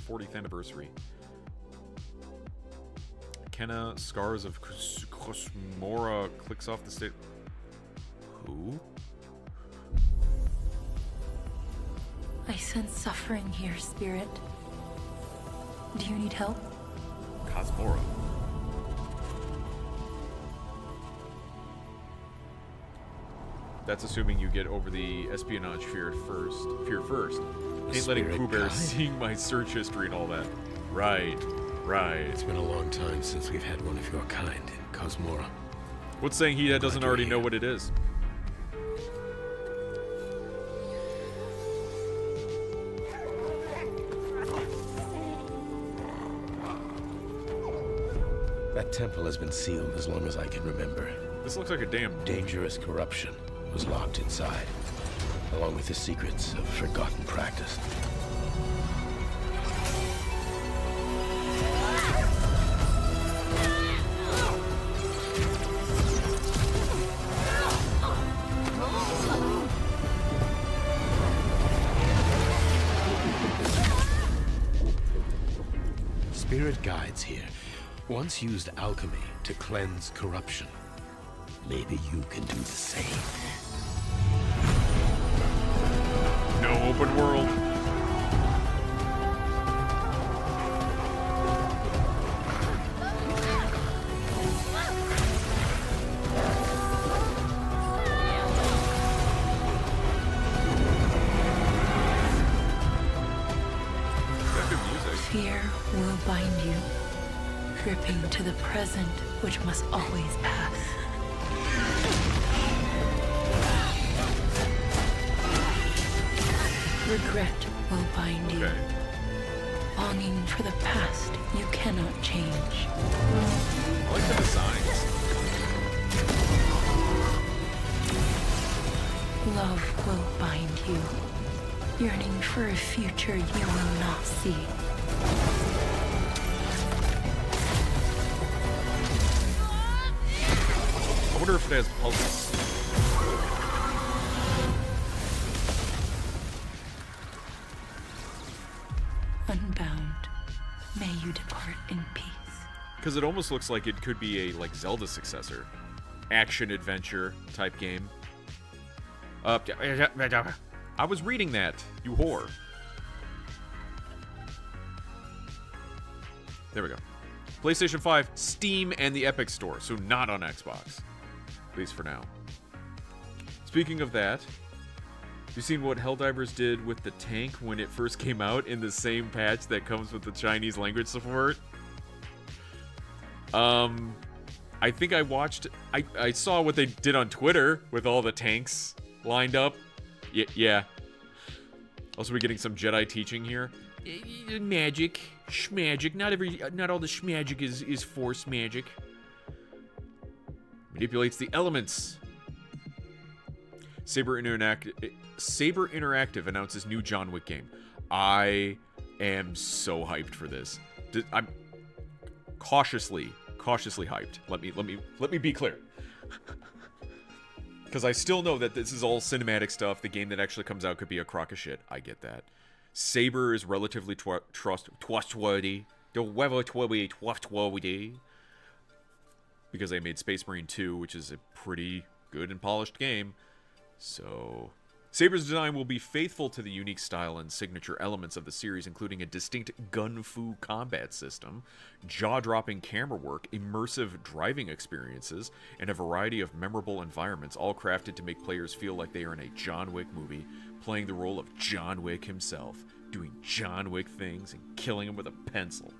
40th anniversary. Kenna Scars of Cosmora clicks off the state. Who? I sense suffering here, Spirit. Do you need help? Cosmora. That's assuming you get over the espionage fear first. Ain't letting Pooh Bear seeing my search history and all that. Right. It's been a long time since we've had one of your kind in Cosmora. What's saying he doesn't already know what it is? That temple has been sealed as long as I can remember. This looks like a damn dangerous corruption was locked inside, along with the secrets of forgotten practice. Spirit guides here once used alchemy to cleanse corruption. Maybe you can do the same. No open world. Fear will bind you, gripping to the present, which must always pass. Regret will bind you, longing for the past you cannot change. I like the designs. Love will bind you, yearning for a future you will not see. I wonder if it has pulses. Unbound, may you depart in peace. Because it almost looks like it could be a Zelda successor, action adventure type game. I was reading that, you whore. There we go. PlayStation 5, Steam, and the Epic Store, so not on Xbox. At least for now. Speaking of that, you seen what Helldivers did with the tank when it first came out in the same patch that comes with the Chinese language support? I think I watched... I saw what they did on Twitter with all the tanks lined up. Yeah. Also, we're getting some Jedi teaching here. Magic. Schmagic. Not all the schmagic is force magic. Manipulates the elements. Saber Interactive announces new John Wick game. I am so hyped for this. I'm cautiously hyped. Let me be clear. Because I still know that this is all cinematic stuff. The game that actually comes out could be a crock of shit. I get that. Saber is relatively trustworthy. Because they made Space Marine 2, which is a pretty good and polished game. So, Saber's design will be faithful to the unique style and signature elements of the series, including a distinct gun-fu combat system, jaw-dropping camera work, immersive driving experiences, and a variety of memorable environments, all crafted to make players feel like they are in a John Wick movie, playing the role of John Wick himself, doing John Wick things and killing him with a pencil.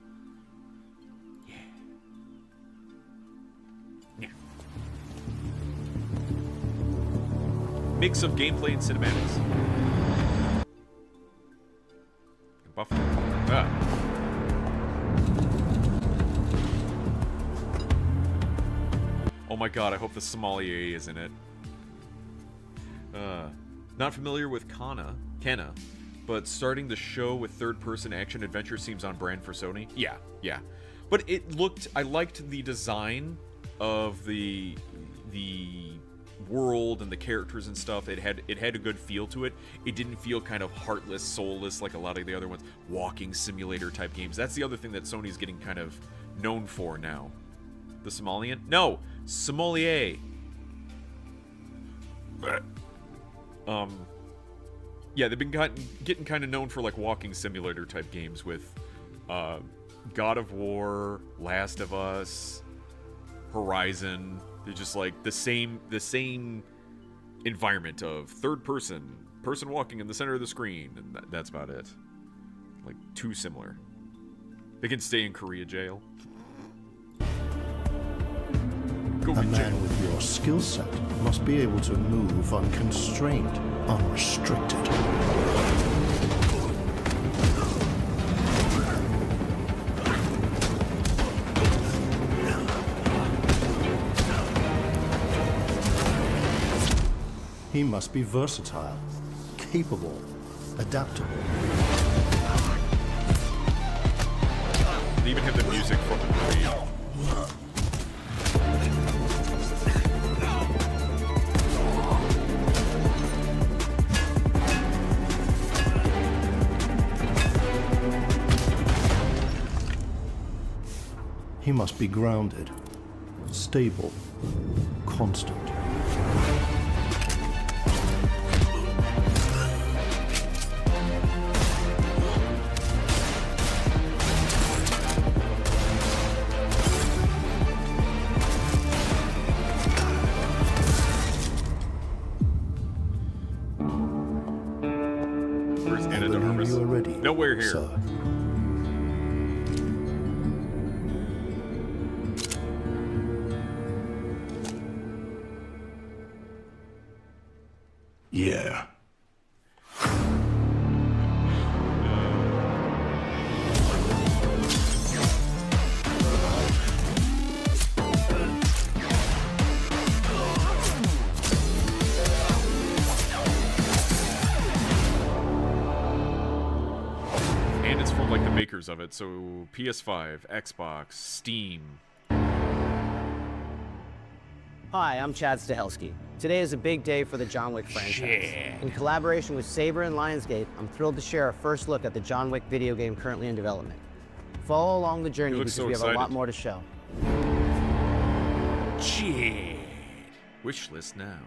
Mix of gameplay and cinematics. Buff. Oh my god, I hope the sommelier is in it. Not familiar with Kenna, but starting the show with third-person action-adventure seems on brand for Sony. Yeah. But I liked the design of the world and the characters and stuff. It had a good feel to it. It didn't feel kind of heartless, soulless like a lot of the other ones. Walking simulator type games. That's the other thing that Sony's getting kind of known for now. The Somalian? No! Sommelier! Yeah, they've been getting kind of known for like walking simulator type games with God of War, Last of Us, Horizon. They're just like the same environment of third person walking in the center of the screen, and that's about it. Like, too similar. They can stay in Korea jail. A man with your skill set must be able to move unconstrained, unrestricted. He must be versatile, capable, adaptable. They even have the music from the movie. He must be grounded, stable, constant. Nowhere here. Sir. Yeah. Of it, so PS5, Xbox, Steam. Hi, I'm Chad Stahelski. Today is a big day for the John Wick franchise. In collaboration with Saber and Lionsgate, I'm thrilled to share a first look at the John Wick video game currently in development. Follow along the journey because we have a lot more to show. Chad. Wish list now.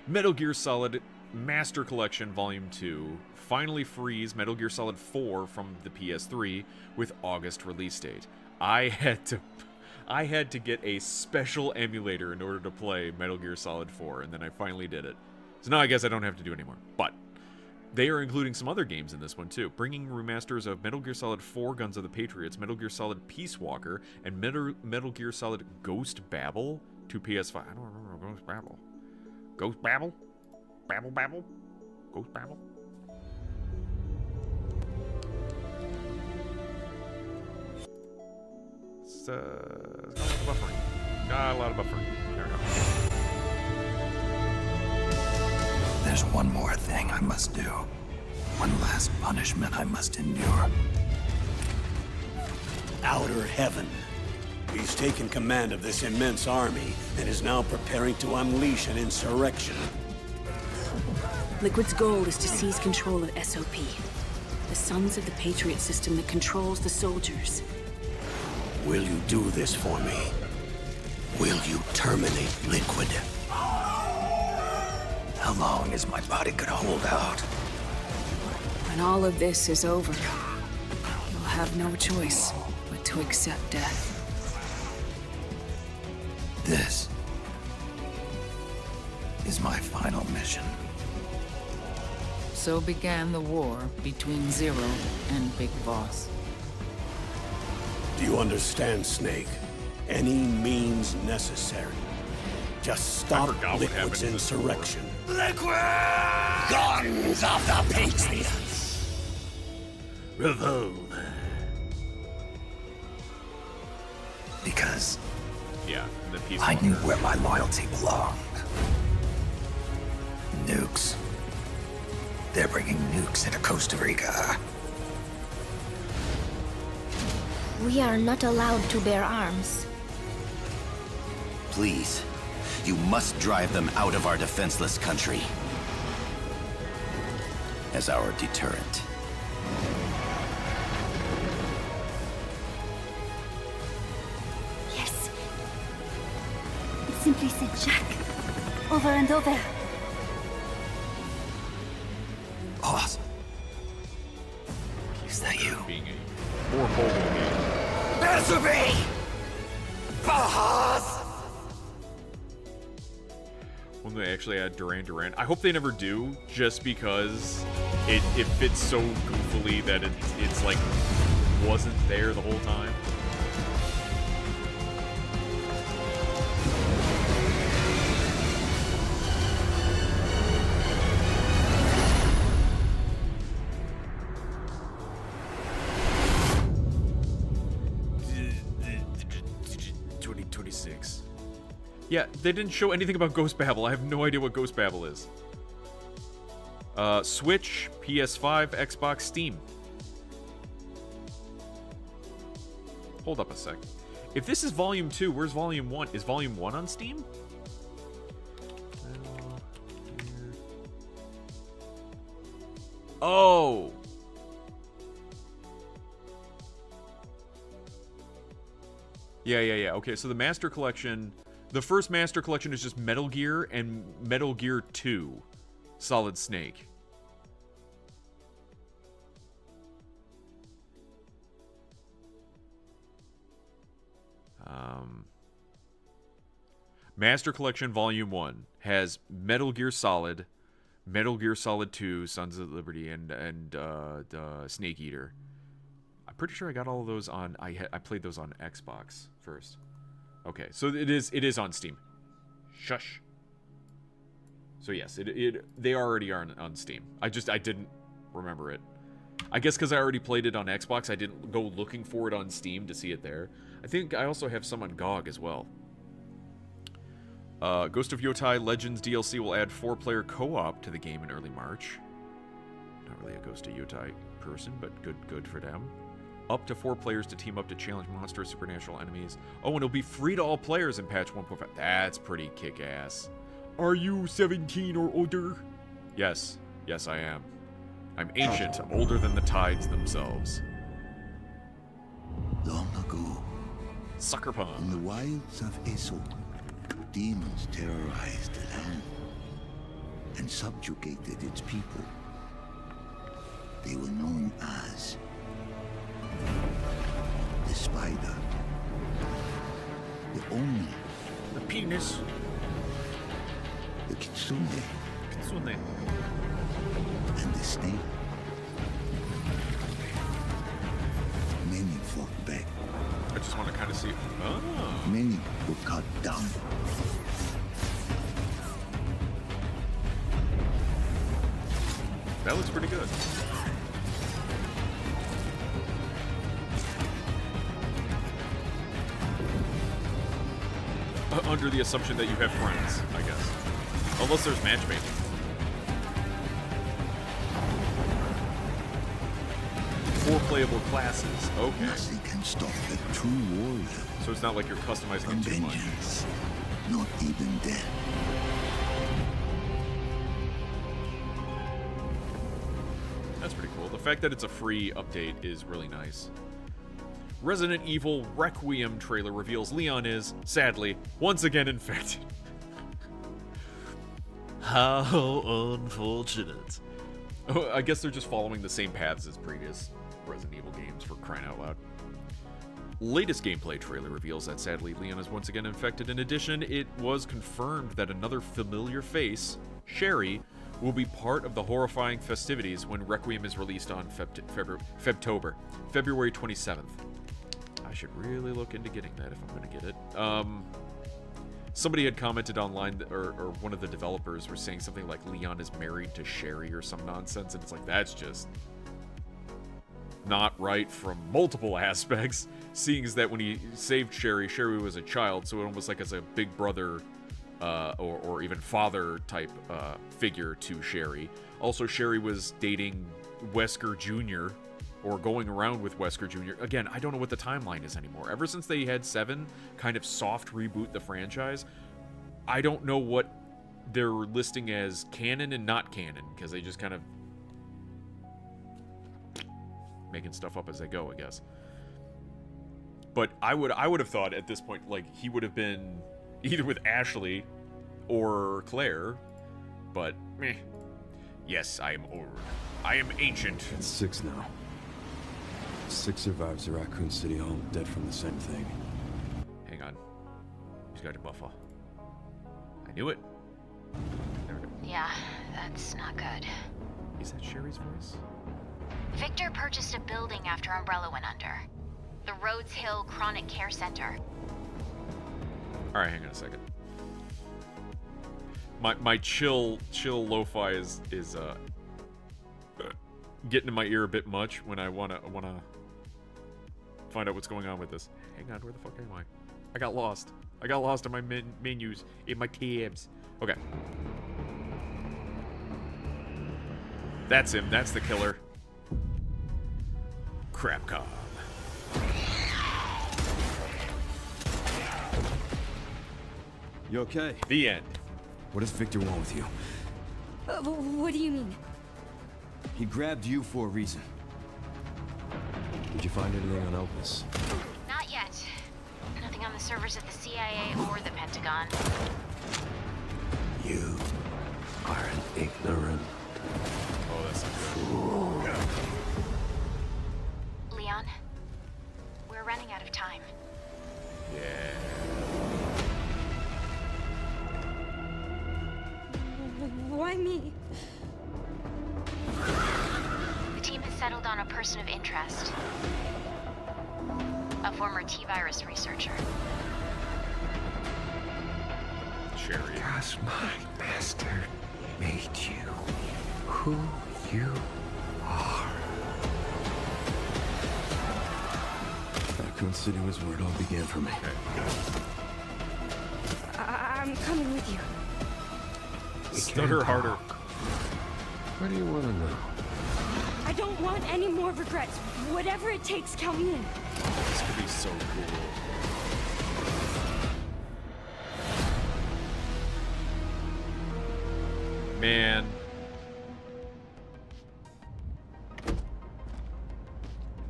Metal Gear Solid Master Collection Volume 2 finally frees Metal Gear Solid 4 from the PS3 with August release date. I had to get a special emulator in order to play Metal Gear Solid 4, and then I finally did it. So now I guess I don't have to do it anymore. But they are including some other games in this one too, bringing remasters of Metal Gear Solid 4 Guns of the Patriots, Metal Gear Solid Peace Walker, and Metal Gear Solid Ghost Babel to PS5. I don't remember Ghost Babel. Ghost Babel? Babel? Ghost Babel? It's got a lot of buffering. Got a lot of buffering. There we go. There's one more thing I must do. One last punishment I must endure. Outer Heaven. He's taken command of this immense army and is now preparing to unleash an insurrection. Liquid's goal is to seize control of SOP, the Sons of the Patriot system that controls the soldiers. Will you do this for me? Will you terminate Liquid? How long is my body gonna hold out? When all of this is over, you'll have no choice but to accept death. This is my final mission. So began the war between Zero and Big Boss. Do you understand, Snake? Any means necessary. Just stop Liquid's insurrection. Liquid! Guns of the Patriots! Revolver. Because yeah, the Peace I Walker. knew where my loyalty belonged. Nukes. They're bringing nukes into Costa Rica. We are not allowed to bear arms. Please, you must drive them out of our defenseless country. As our deterrent. Yes. It simply said Jack. Over and over. Boss. Is that you? Being a more bold game. Answer me! Boss! When they actually add Duran Duran, I hope they never do, just because it fits so goofily that it's like wasn't there the whole time. Yeah, they didn't show anything about Ghost Babel. I have no idea what Ghost Babel is. Switch, PS5, Xbox, Steam. Hold up a sec. If this is Volume 2, where's Volume 1? Is Volume 1 on Steam? Oh! Yeah. Okay, so the Master Collection... The first Master Collection is just Metal Gear and Metal Gear 2, Solid Snake. Master Collection Volume 1 has Metal Gear Solid 2, Sons of Liberty, and Snake Eater. I'm pretty sure I got all of those on... I played those on Xbox first. Okay, so it is on Steam. Shush. So yes, they already are on Steam. I didn't remember it. I guess because I already played it on Xbox, I didn't go looking for it on Steam to see it there. I think I also have some on GOG as well. Ghost of Yotai Legends DLC will add 4-player co-op to the game in early March. Not really a Ghost of Yotai person, but good for them. Up to 4 players to team up to challenge monstrous supernatural enemies. Oh, and it'll be free to all players in patch 1.5. That's pretty kick-ass. Are you 17 or older? Yes, I am. I'm ancient, older than the tides themselves. Long ago, Sucker Punch. in the wilds of Eso, demons terrorized the land and subjugated its people. They were known as the Spider. The Oni. The penis. The Kitsune. Kitsune. And the snake. Many fought back. I just want to kind of see. Oh. Many were cut down. That looks pretty good. Under the assumption that you have friends, I guess. Unless there's matchmaking. 4 playable classes. Okay. Nothing can stop the true warrior. So it's not like you're customizing From it too much. vengeance, not even death. That's pretty cool. The fact that it's a free update is really nice. Resident Evil Requiem trailer reveals Leon is, sadly, once again infected. How unfortunate. Oh, I guess they're just following the same paths as previous Resident Evil games, for crying out loud. Latest gameplay trailer reveals that sadly Leon is once again infected. In addition, it was confirmed that another familiar face, Sherry, will be part of the horrifying festivities when Requiem is released on Febtober, February 27th. I should really look into getting that if I'm going to get it. Somebody had commented online, or one of the developers were saying something like Leon is married to Sherry or some nonsense, and it's like, that's just not right from multiple aspects, seeing as that when he saved Sherry, Sherry was a child, so it almost like as a big brother or even father type figure to Sherry. Also, Sherry was dating Wesker Jr., or going around with Wesker Jr. Again, I don't know what the timeline is anymore. Ever since they had 7 kind of soft reboot the franchise, I don't know what they're listing as canon and not canon, because they just kind of making stuff up as they go, I guess. But I would have thought at this point, like, he would have been either with Ashley or Claire, but meh. Yes, I am old. I am ancient. It's 6 now. 6 survivors of Raccoon City, all dead from the same thing. Hang on. He's got a buffer. I knew it. There we go. Yeah, that's not good. Is that Sherry's voice? Victor purchased a building after Umbrella went under. The Rhodes Hill Chronic Care Center. Alright, hang on a second. My chill lo-fi is getting in my ear a bit much when I wanna find out what's going on with this. Hang on, where the fuck am I? I got lost. I got lost in my menus, in my tabs. Okay. That's him. That's the killer. Crapcom. You okay? The end. What does Victor want with you? What do you mean? He grabbed you for a reason. Did you find anything on Elpis? Not yet. Nothing on the servers at the CIA or the Pentagon. You are an ignorant Oh, that's fool. Leon, we're running out of time. Yeah. Why me? The team has settled on a person of interest. A former T-virus researcher. Sherry. Because my master made you who you are. Raccoon City was where it all began for me. I'm coming with you. Stutter harder. What do you want to know? I don't want any more regrets. Whatever it takes, count me in. This could be so cool. Man.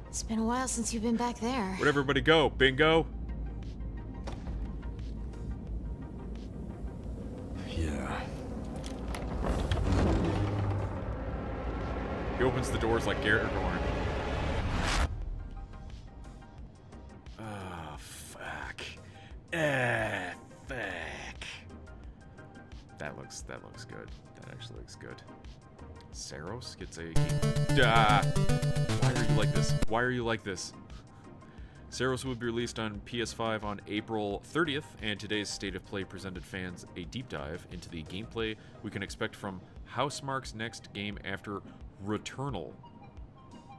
It's been a while since you've been back there. Where'd everybody go? Bingo? Yeah. He opens the doors like Garrett Gorn. Ah, fuck. That looks good. That actually looks good. Saros gets a... Why are you like this? Why are you like this? Saros will be released on PS5 on April 30th, and today's State of Play presented fans a deep dive into the gameplay we can expect from Housemarque's next game after Returnal.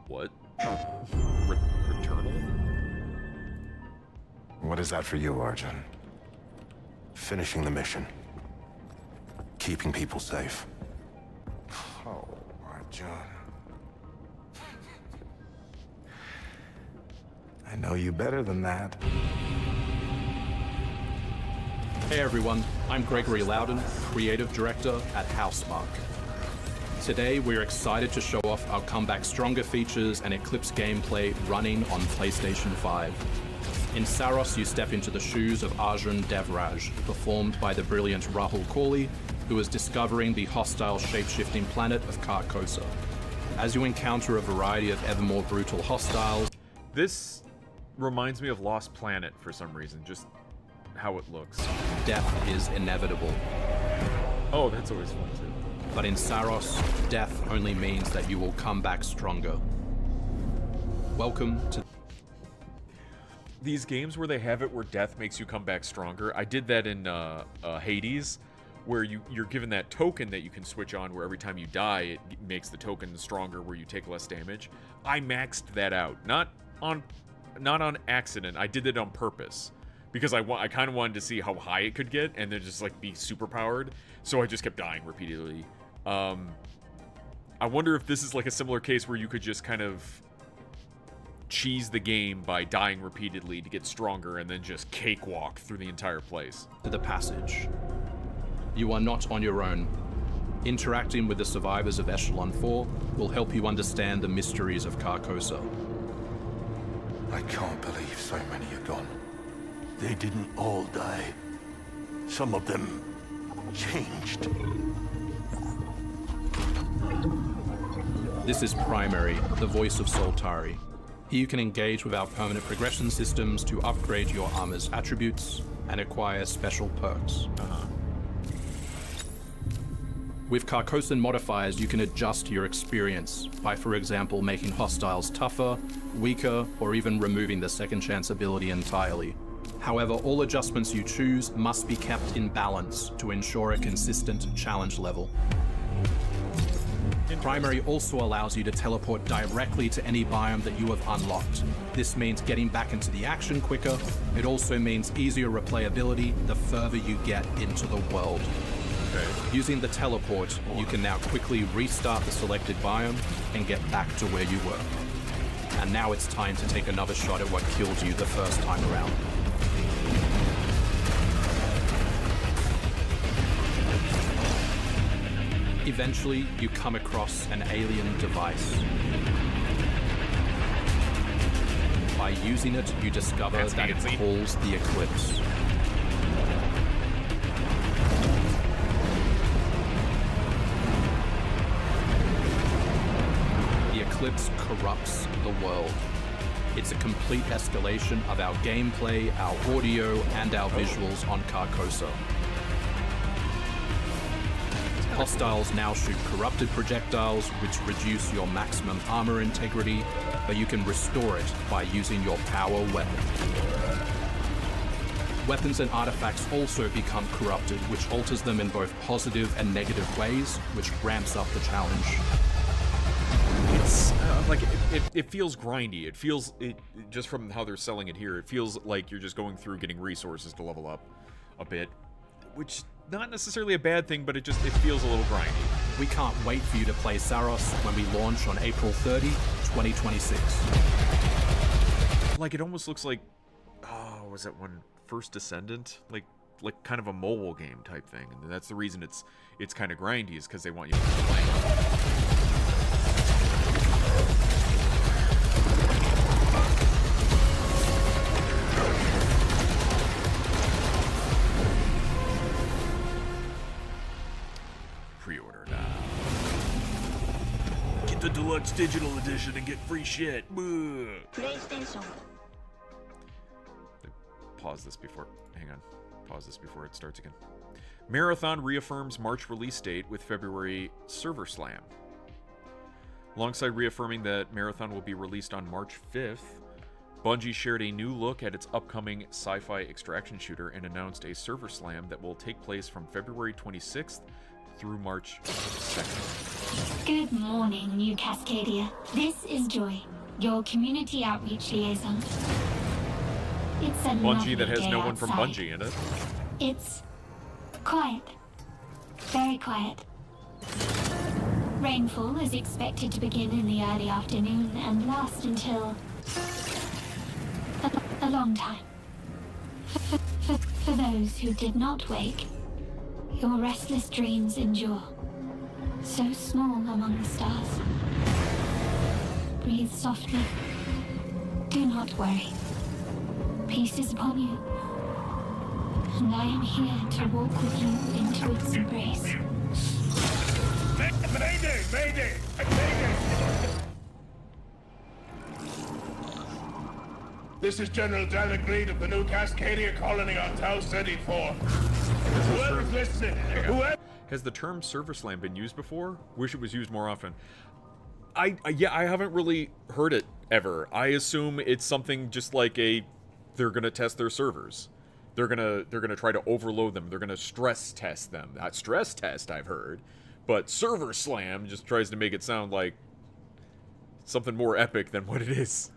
What? Returnal? What is that for you, Arjun? Finishing the mission. Keeping people safe. Oh, Arjun. I know you better than that. Hey everyone, I'm Gregory Loudon, Creative Director at Housemarque. Today we're excited to show off our Comeback Stronger features and Eclipse gameplay running on PlayStation 5. In Saros, you step into the shoes of Arjun Devraj, performed by the brilliant Rahul Kohli, who is discovering the hostile shape-shifting planet of Carcosa. As you encounter a variety of ever more brutal hostiles... This reminds me of Lost Planet for some reason, just how it looks. Death is inevitable. Oh, that's always fun too. But in Saros, death only means that you will come back stronger. Welcome to... These games where they have it where death makes you come back stronger. I did that in Hades, where you're given that token that you can switch on where every time you die, it makes the token stronger where you take less damage. I maxed that out. Not on accident. I did it on purpose. Because I kind of wanted to see how high it could get and then just like be super powered. So I just kept dying repeatedly. I wonder if this is like a similar case where you could just kind of cheese the game by dying repeatedly to get stronger and then just cakewalk through the entire place. To the passage. You are not on your own. Interacting with the survivors of Echelon 4 will help you understand the mysteries of Carcosa. I can't believe so many are gone. They didn't all die. Some of them changed. This is Primary, the voice of Soltari. Here you can engage with our permanent progression systems to upgrade your armor's attributes and acquire special perks. With Carcosan modifiers, you can adjust your experience by, for example, making hostiles tougher, weaker, or even removing the second chance ability entirely. However, all adjustments you choose must be kept in balance to ensure a consistent challenge level. Primary also allows you to teleport directly to any biome that you have unlocked. This means getting back into the action quicker. It also means easier replayability the further you get into the world. Using the teleport, you can now quickly restart the selected biome and get back to where you were. And now it's time to take another shot at what killed you the first time around. Eventually, you come across an alien device. By using it, you discover that it calls the Eclipse. The Eclipse corrupts the world. It's a complete escalation of our gameplay, our audio, and our visuals on Carcosa. Hostiles now shoot corrupted projectiles, which reduce your maximum armor integrity, but you can restore it by using your power weapon. Weapons and artifacts also become corrupted, which alters them in both positive and negative ways, which ramps up the challenge. It's like it feels grindy. It feels just from how they're selling it here. It feels like you're just going through getting resources to level up a bit, which not necessarily a bad thing, but it feels a little grindy. We can't wait for you to play Saros when we launch on April 30, 2026. Like it almost looks like, oh, was that one First Descendant? Like kind of a mobile game type thing, and that's the reason it's kind of grindy, is because they want you to keep playing. Pre-order now. Get the deluxe digital edition and get free shit. PlayStation. Pause this before. Hang on. pause this before it starts again. Marathon reaffirms March release date with February Server Slam. Alongside reaffirming that Marathon will be released on March 5th, Bungie shared a new look at its upcoming sci-fi extraction shooter and announced a Server Slam that will take place from February 26th through March 2nd. Good morning, New Cascadia. This is Joy, your community outreach liaison. It's a Bungie that has lovely no day one from outside. Bungie in it. It's quiet. Very quiet. Rainfall is expected to begin in the early afternoon and last until a long time. For those who did not wake, your restless dreams endure. So small among the stars. Breathe softly. Do not worry. Peace is upon you. And I am here to walk with you into its embrace. Mayday! Mayday! Mayday! This is General David Reed of the New Cascadia Colony on Tau 34. Whoever's listening, whoever... Has the term Server Slam been used before? Wish it was used more often. I haven't really heard it ever. I assume it's something just like they're gonna test their servers. They're gonna try to overload them. They're gonna stress test them. Not stress test, I've heard. But Server Slam just tries to make it sound like something more epic than what it is.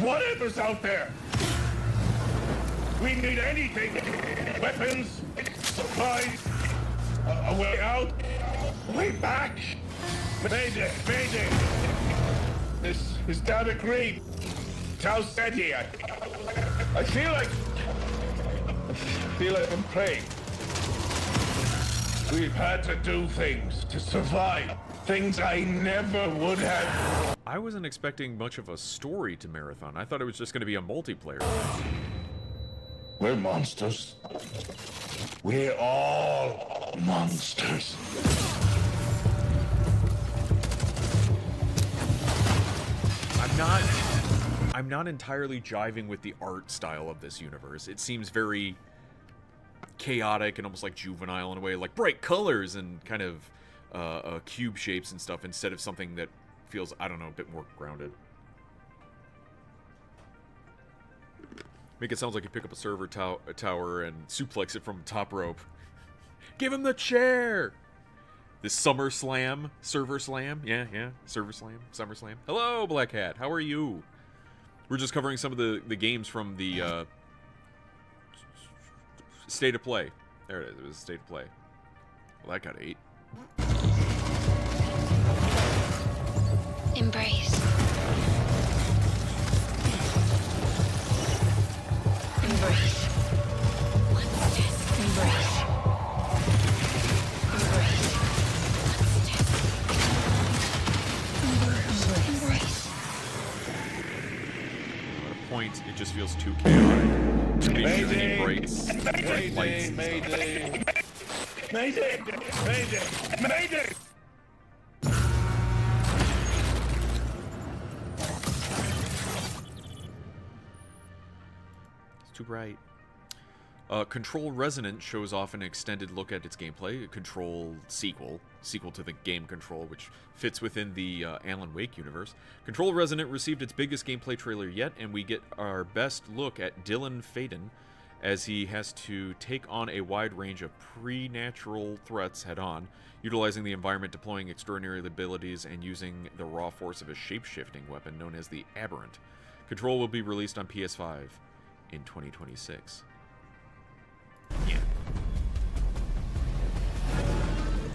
Whatever's out there. We need anything. Weapons, supplies, a way out, a way back. Mayday, mayday. This is David Reed. Tau Ceti. I feel like I'm praying. We've had to do things to survive. Things I never would have. I wasn't expecting much of a story to Marathon. I thought it was just going to be a multiplayer. We're monsters. We're all monsters. I'm not entirely jiving with the art style of this universe. It seems very chaotic and almost like juvenile in a way, like bright colors and kind of cube shapes and stuff instead of something that feels, I don't know, a bit more grounded. Make it sound like you pick up a server tower and suplex it from top rope. Give him the chair! This Server Slam? Yeah, Server Slam, Summer Slam. Hello, Black Hat, how are you? We're just covering some of the games from the State of Play. There it is, it was State of Play. Well, that got 8. Embrace. Embrace. One step. Embrace. Embrace. One step. Embrace. At a point, it just feels too chaotic. Too many shiny brights, bright lights and stuff. Mayday! Mayday! Mayday! It's too bright. Control Resonant shows off an extended look at its gameplay. A Control sequel to the game Control, which fits within the Alan Wake universe. Control Resonant received its biggest gameplay trailer yet, and we get our best look at Dylan Faden as he has to take on a wide range of preternatural threats head-on, utilizing the environment, deploying extraordinary abilities, and using the raw force of a shape-shifting weapon known as the Aberrant. Control will be released on PS5 in 2026. Yeah.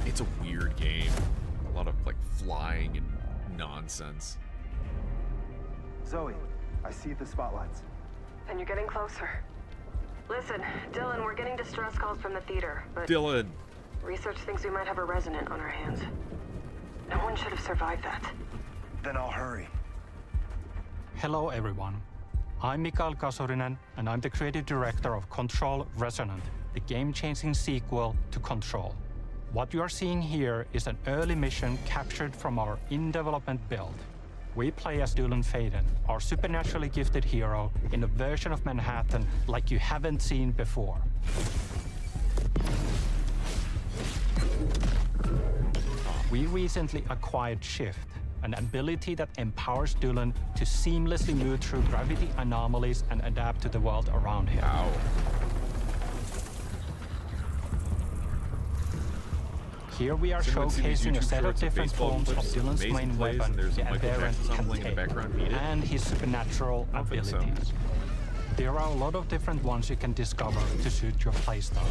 It's a weird game. A lot of, like, flying and nonsense. Zoe, I see the spotlights. And you're getting closer. Listen, Dylan, we're getting distress calls from the theater, but... Dylan! Research thinks we might have a Resonant on our hands. No one should have survived that. Then I'll hurry. Hello, everyone. I'm Mikael Kasurinen, and I'm the creative director of Control Resonant, the game-changing sequel to Control. What you are seeing here is an early mission captured from our in-development build. We play as Dylan Faden, our supernaturally gifted hero, in a version of Manhattan like you haven't seen before. We recently acquired Shift, an ability that empowers Dylan to seamlessly move through gravity anomalies and adapt to the world around him. Wow. Here we are showcasing a set of different forms of Dylan's main weapon, the Aberrant Container, and his supernatural abilities. There are a lot of different ones you can discover to suit your playstyle.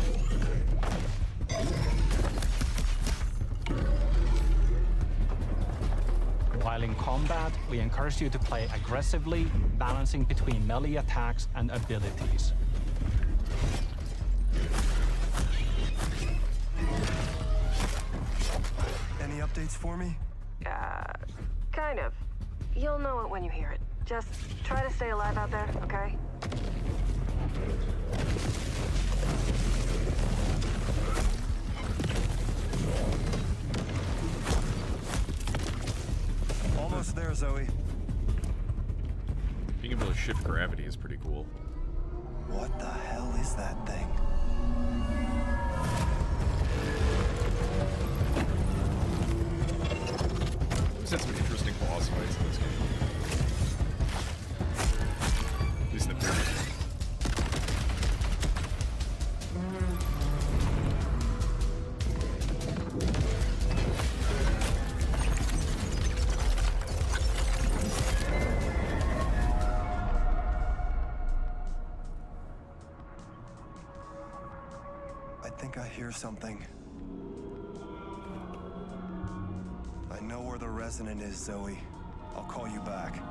While in combat, we encourage you to play aggressively, balancing between melee attacks and abilities. Any updates for me? Kind of. You'll know it when you hear it. Just try to stay alive out there, okay? Almost there, Zoe. Being able to shift gravity is pretty cool. What the hell is that thing? We've had some interesting boss fights in this game. At least in the previous one. I think I hear something. I know where the resonant is, Zoe. I'll call you back.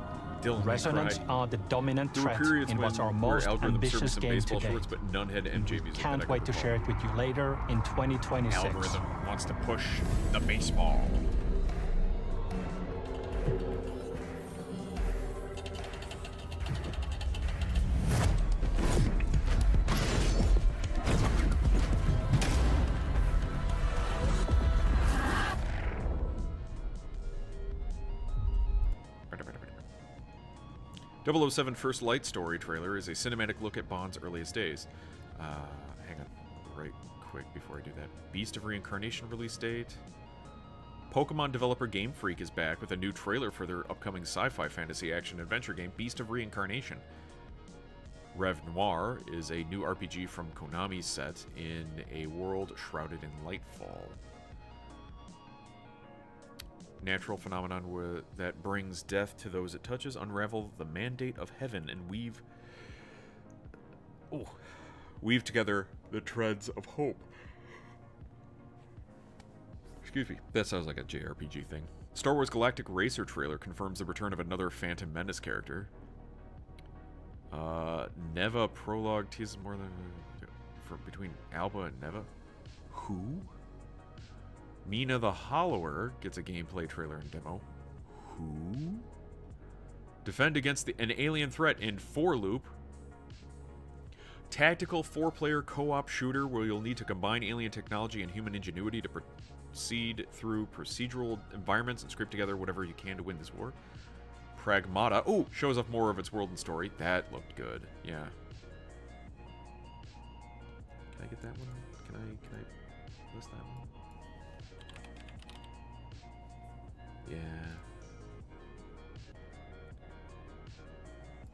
Resonants are the dominant threat in what's our most ambitious game to date. But none had MJ music. Can't wait to share it with you later in 2026. Algorithm wants to push the baseball. .007 First Light story trailer is a cinematic look at Bond's earliest days. Hang on, right quick before I do that. Beast of Reincarnation release date. Pokemon developer Game Freak is back with a new trailer for their upcoming sci-fi fantasy action adventure game, Beast of Reincarnation. Rev Noir is a new RPG from Konami set in a world shrouded in lightfall. Natural phenomenon that brings death to those it touches, unravel the mandate of heaven, and weave together the threads of hope. Excuse me. That sounds like a JRPG thing. Star Wars Galactic Racer trailer confirms the return of another Phantom Menace character. Neva prologue teases more than between Alba and Neva. Who? Mina the Hollower gets a gameplay trailer and demo. Who? Defend against an alien threat in 4-Loop. Tactical 4-player co-op shooter where you'll need to combine alien technology and human ingenuity to proceed through procedural environments and script together whatever you can to win this war. Pragmata. Oh, shows off more of its world and story. That looked good. Yeah. Can I get that one? Can I list that one? Yeah.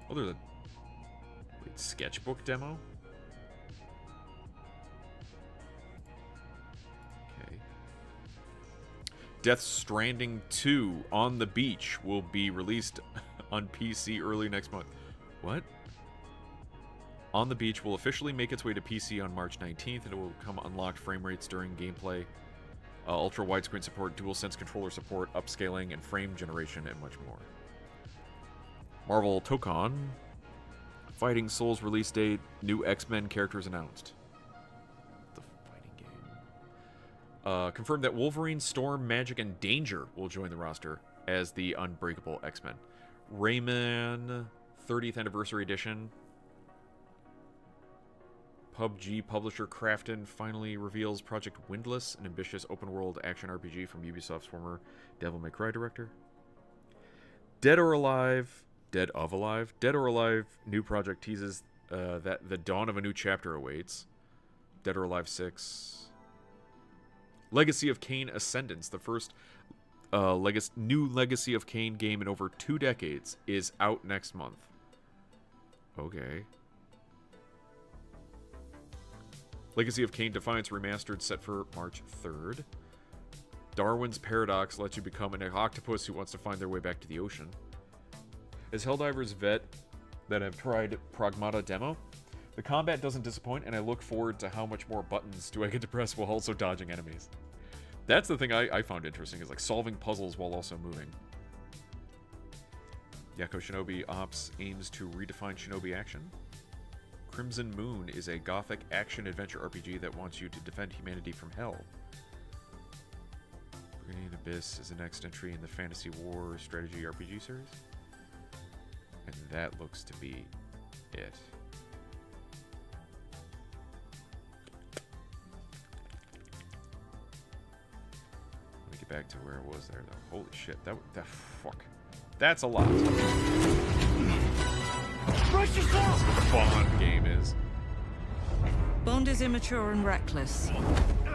Oh, there's a sketchbook demo? Okay. Death Stranding 2 on the Beach will be released on PC early next month. What? On the Beach will officially make its way to PC on March 19th, and it will come unlocked frame rates during gameplay. Ultra widescreen support, DualSense controller support, upscaling, and frame generation, and much more. Marvel Tokon. Fighting Souls release date. New X-Men characters announced. The fighting game. Confirmed that Wolverine, Storm, Magic, and Danger will join the roster as the Unbreakable X-Men. Rayman 30th Anniversary Edition. PUBG publisher Krafton finally reveals Project Windless, an ambitious open-world action RPG from Ubisoft's former Devil May Cry director. Dead or Alive new project teases that the dawn of a new chapter awaits. Dead or Alive 6. Legacy of Kain Ascendance, the first new Legacy of Kain game in over 2 decades, is out next month. Okay. Legacy of Kain Defiance Remastered set for March 3rd. Darwin's Paradox lets you become an octopus who wants to find their way back to the ocean. As Helldivers vet that have tried Pragmata demo, the combat doesn't disappoint, and I look forward to how much more buttons do I get to press while also dodging enemies. That's the thing I found interesting, is like solving puzzles while also moving. Yakko Shinobi Ops aims to redefine shinobi action. Crimson Moon is a gothic action-adventure RPG that wants you to defend humanity from hell. Green Abyss is the next entry in the Fantasy War strategy RPG series. And that looks to be it. Let me get back to where it was there, though. Holy shit, that fuck. That's a lot. Brace yourself! That's what the Bond game is. Bond is immature and reckless.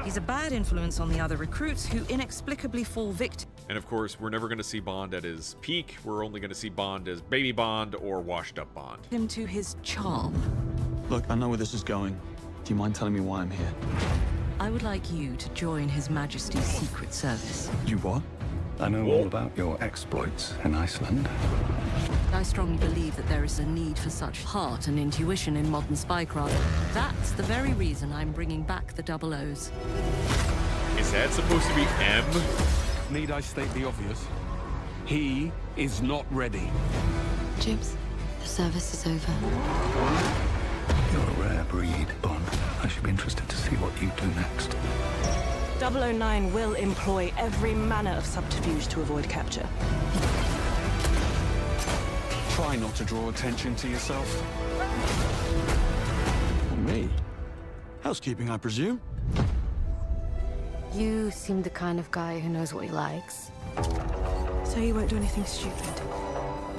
He's a bad influence on the other recruits who inexplicably fall victim. And of course, we're never going to see Bond at his peak. We're only going to see Bond as baby Bond or washed up Bond. Him to his charm. Look, I know where this is going. Do you mind telling me why I'm here? I would like you to join His Majesty's Secret Service. You what? I know all about your exploits in Iceland. I strongly believe that there is a need for such heart and intuition in modern spycraft. That's the very reason I'm bringing back the Double O's. Is that supposed to be M? Need I state the obvious? He is not ready. Jibs, the service is over. You're a rare breed, Bond. I should be interested to see what you do next. 009 will employ every manner of subterfuge to avoid capture. Try not to draw attention to yourself. Me? Housekeeping, I presume? You seem the kind of guy who knows what he likes. So you won't do anything stupid?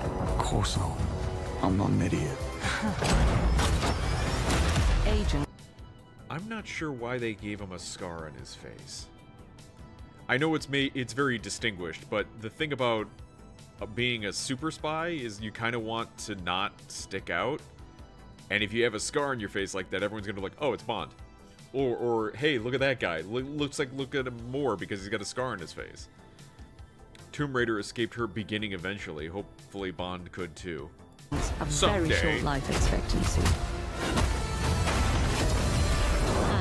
Of course not. I'm not an idiot. Agent. I'm not sure why they gave him a scar on his face. I know it's very distinguished, but the thing about being a super spy is you kind of want to not stick out. And if you have a scar on your face like that, everyone's gonna be like, oh, it's Bond. Or hey, look at that guy. Look at him more because he's got a scar on his face. Tomb Raider escaped her beginning eventually. Hopefully Bond could too. A someday. very short life expectancy.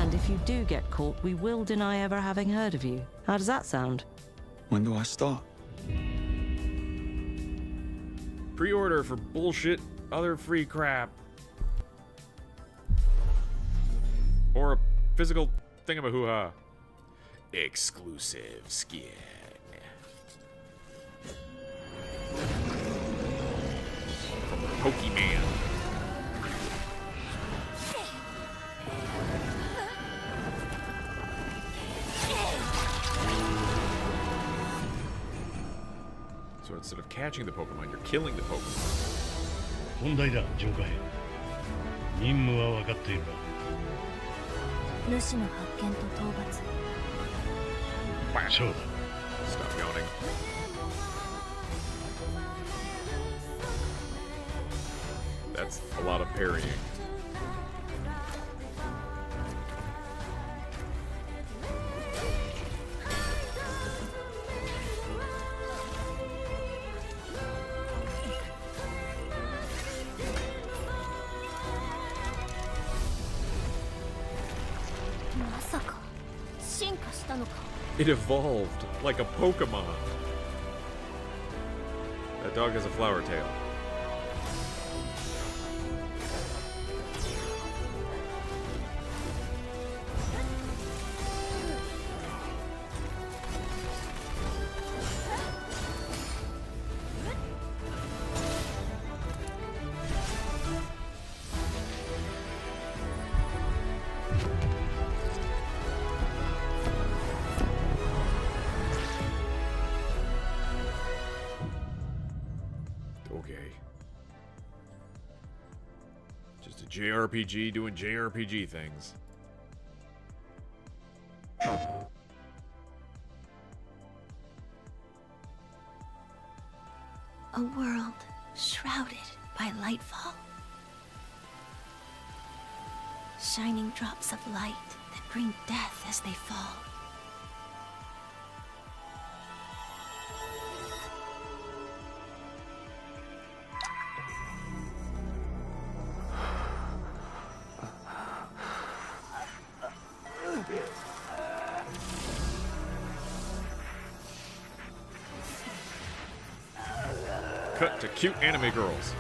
And if you do get caught, we will deny ever having heard of you. How does that sound? When do I start? Pre-order for bullshit, other free crap. Or a physical thingamahoo-ha. Exclusive skin. From Pokemon. So instead of catching the Pokemon, you're killing the Pokemon. 問題だ、上官。任務は分かっている。主の発見と討伐。そうだ。 Stop yawning. That's a lot of parrying. It evolved like a Pokemon. That dog has a flower tail. JRPG doing JRPG things. A world shrouded by lightfall. Shining drops of light that bring death as they fall. Cut to cute anime girls.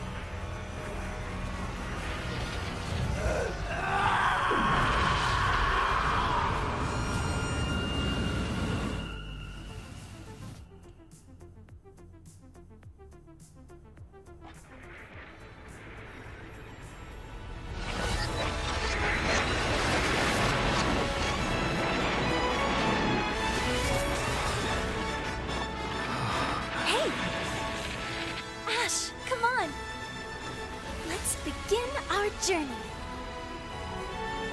Hey! Ash, come on! Let's begin our journey.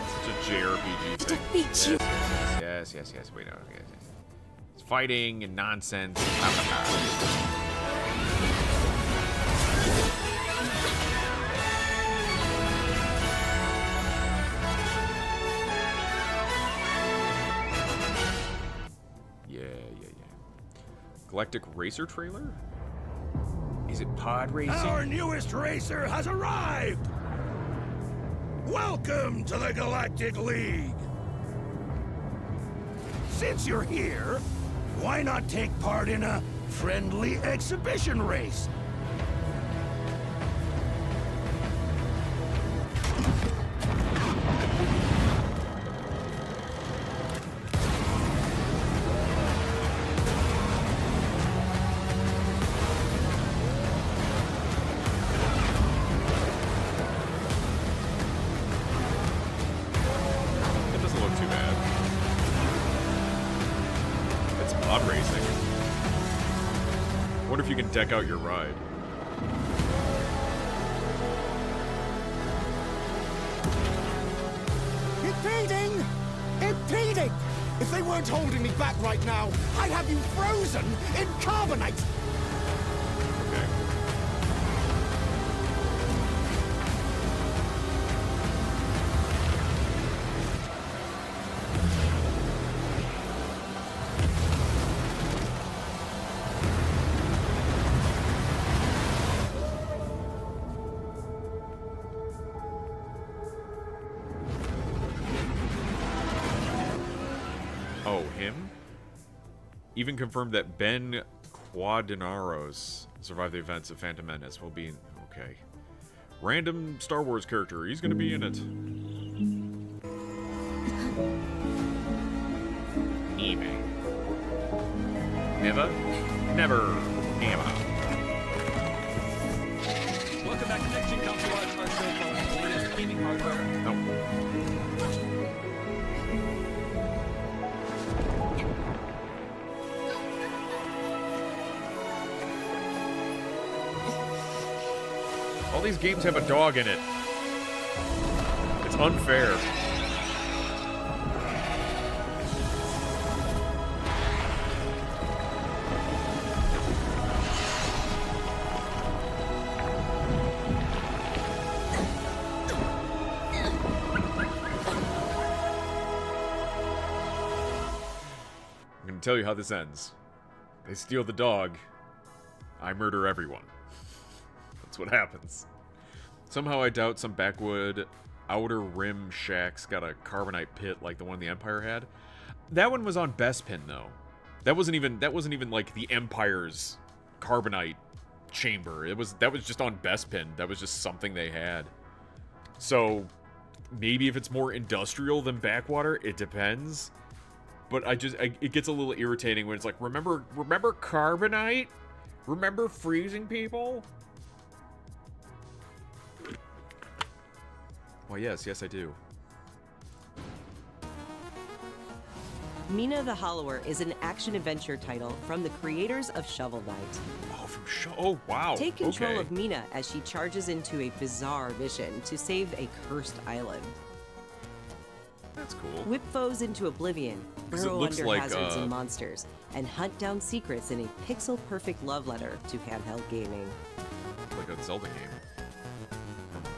Such a JRPG thing. Defeat you. Yes. Wait, no. Yes. It's fighting and nonsense. Yeah. Galactic Racer trailer? Is it pod racing? Our newest racer has arrived! Welcome to the Galactic League! Since you're here, why not take part in a friendly exhibition race? It doesn't look too bad. It's pod racing. Wonder if you can deck out your ride. Impeding! Impeding! If they weren't holding me back right now, I'd have you frozen in carbonite! Oh, him? Even confirmed that Ben Quadinaros survived the events of Phantom Menace. Will be okay. Random Star Wars character. He's gonna be in it. Eme. Never. Welcome back to Next Gen Console Live Smart Cell Phone, the latest gaming hardware. All these games have a dog in it. It's unfair. I'm gonna tell you how this ends. They steal the dog. I murder everyone. That's what happens. Somehow I doubt some backwood outer rim shack's got a carbonite pit like the one the Empire had. That one was on Bespin though. That wasn't even like the Empire's carbonite chamber. That was just on Bespin. That was just something they had. So maybe if it's more industrial than backwater, it depends. But it gets a little irritating when it's like, remember carbonite? Remember freezing people? Well, yes, I do. Mina the Hollower is an action-adventure title from the creators of Shovel Knight. Oh, wow. Take control okay. of Mina as she charges into a bizarre mission to save a cursed island. That's cool. Whip foes into oblivion, burrow under like, hazards and monsters, and hunt down secrets in a pixel-perfect love letter to handheld gaming. Like a Zelda game.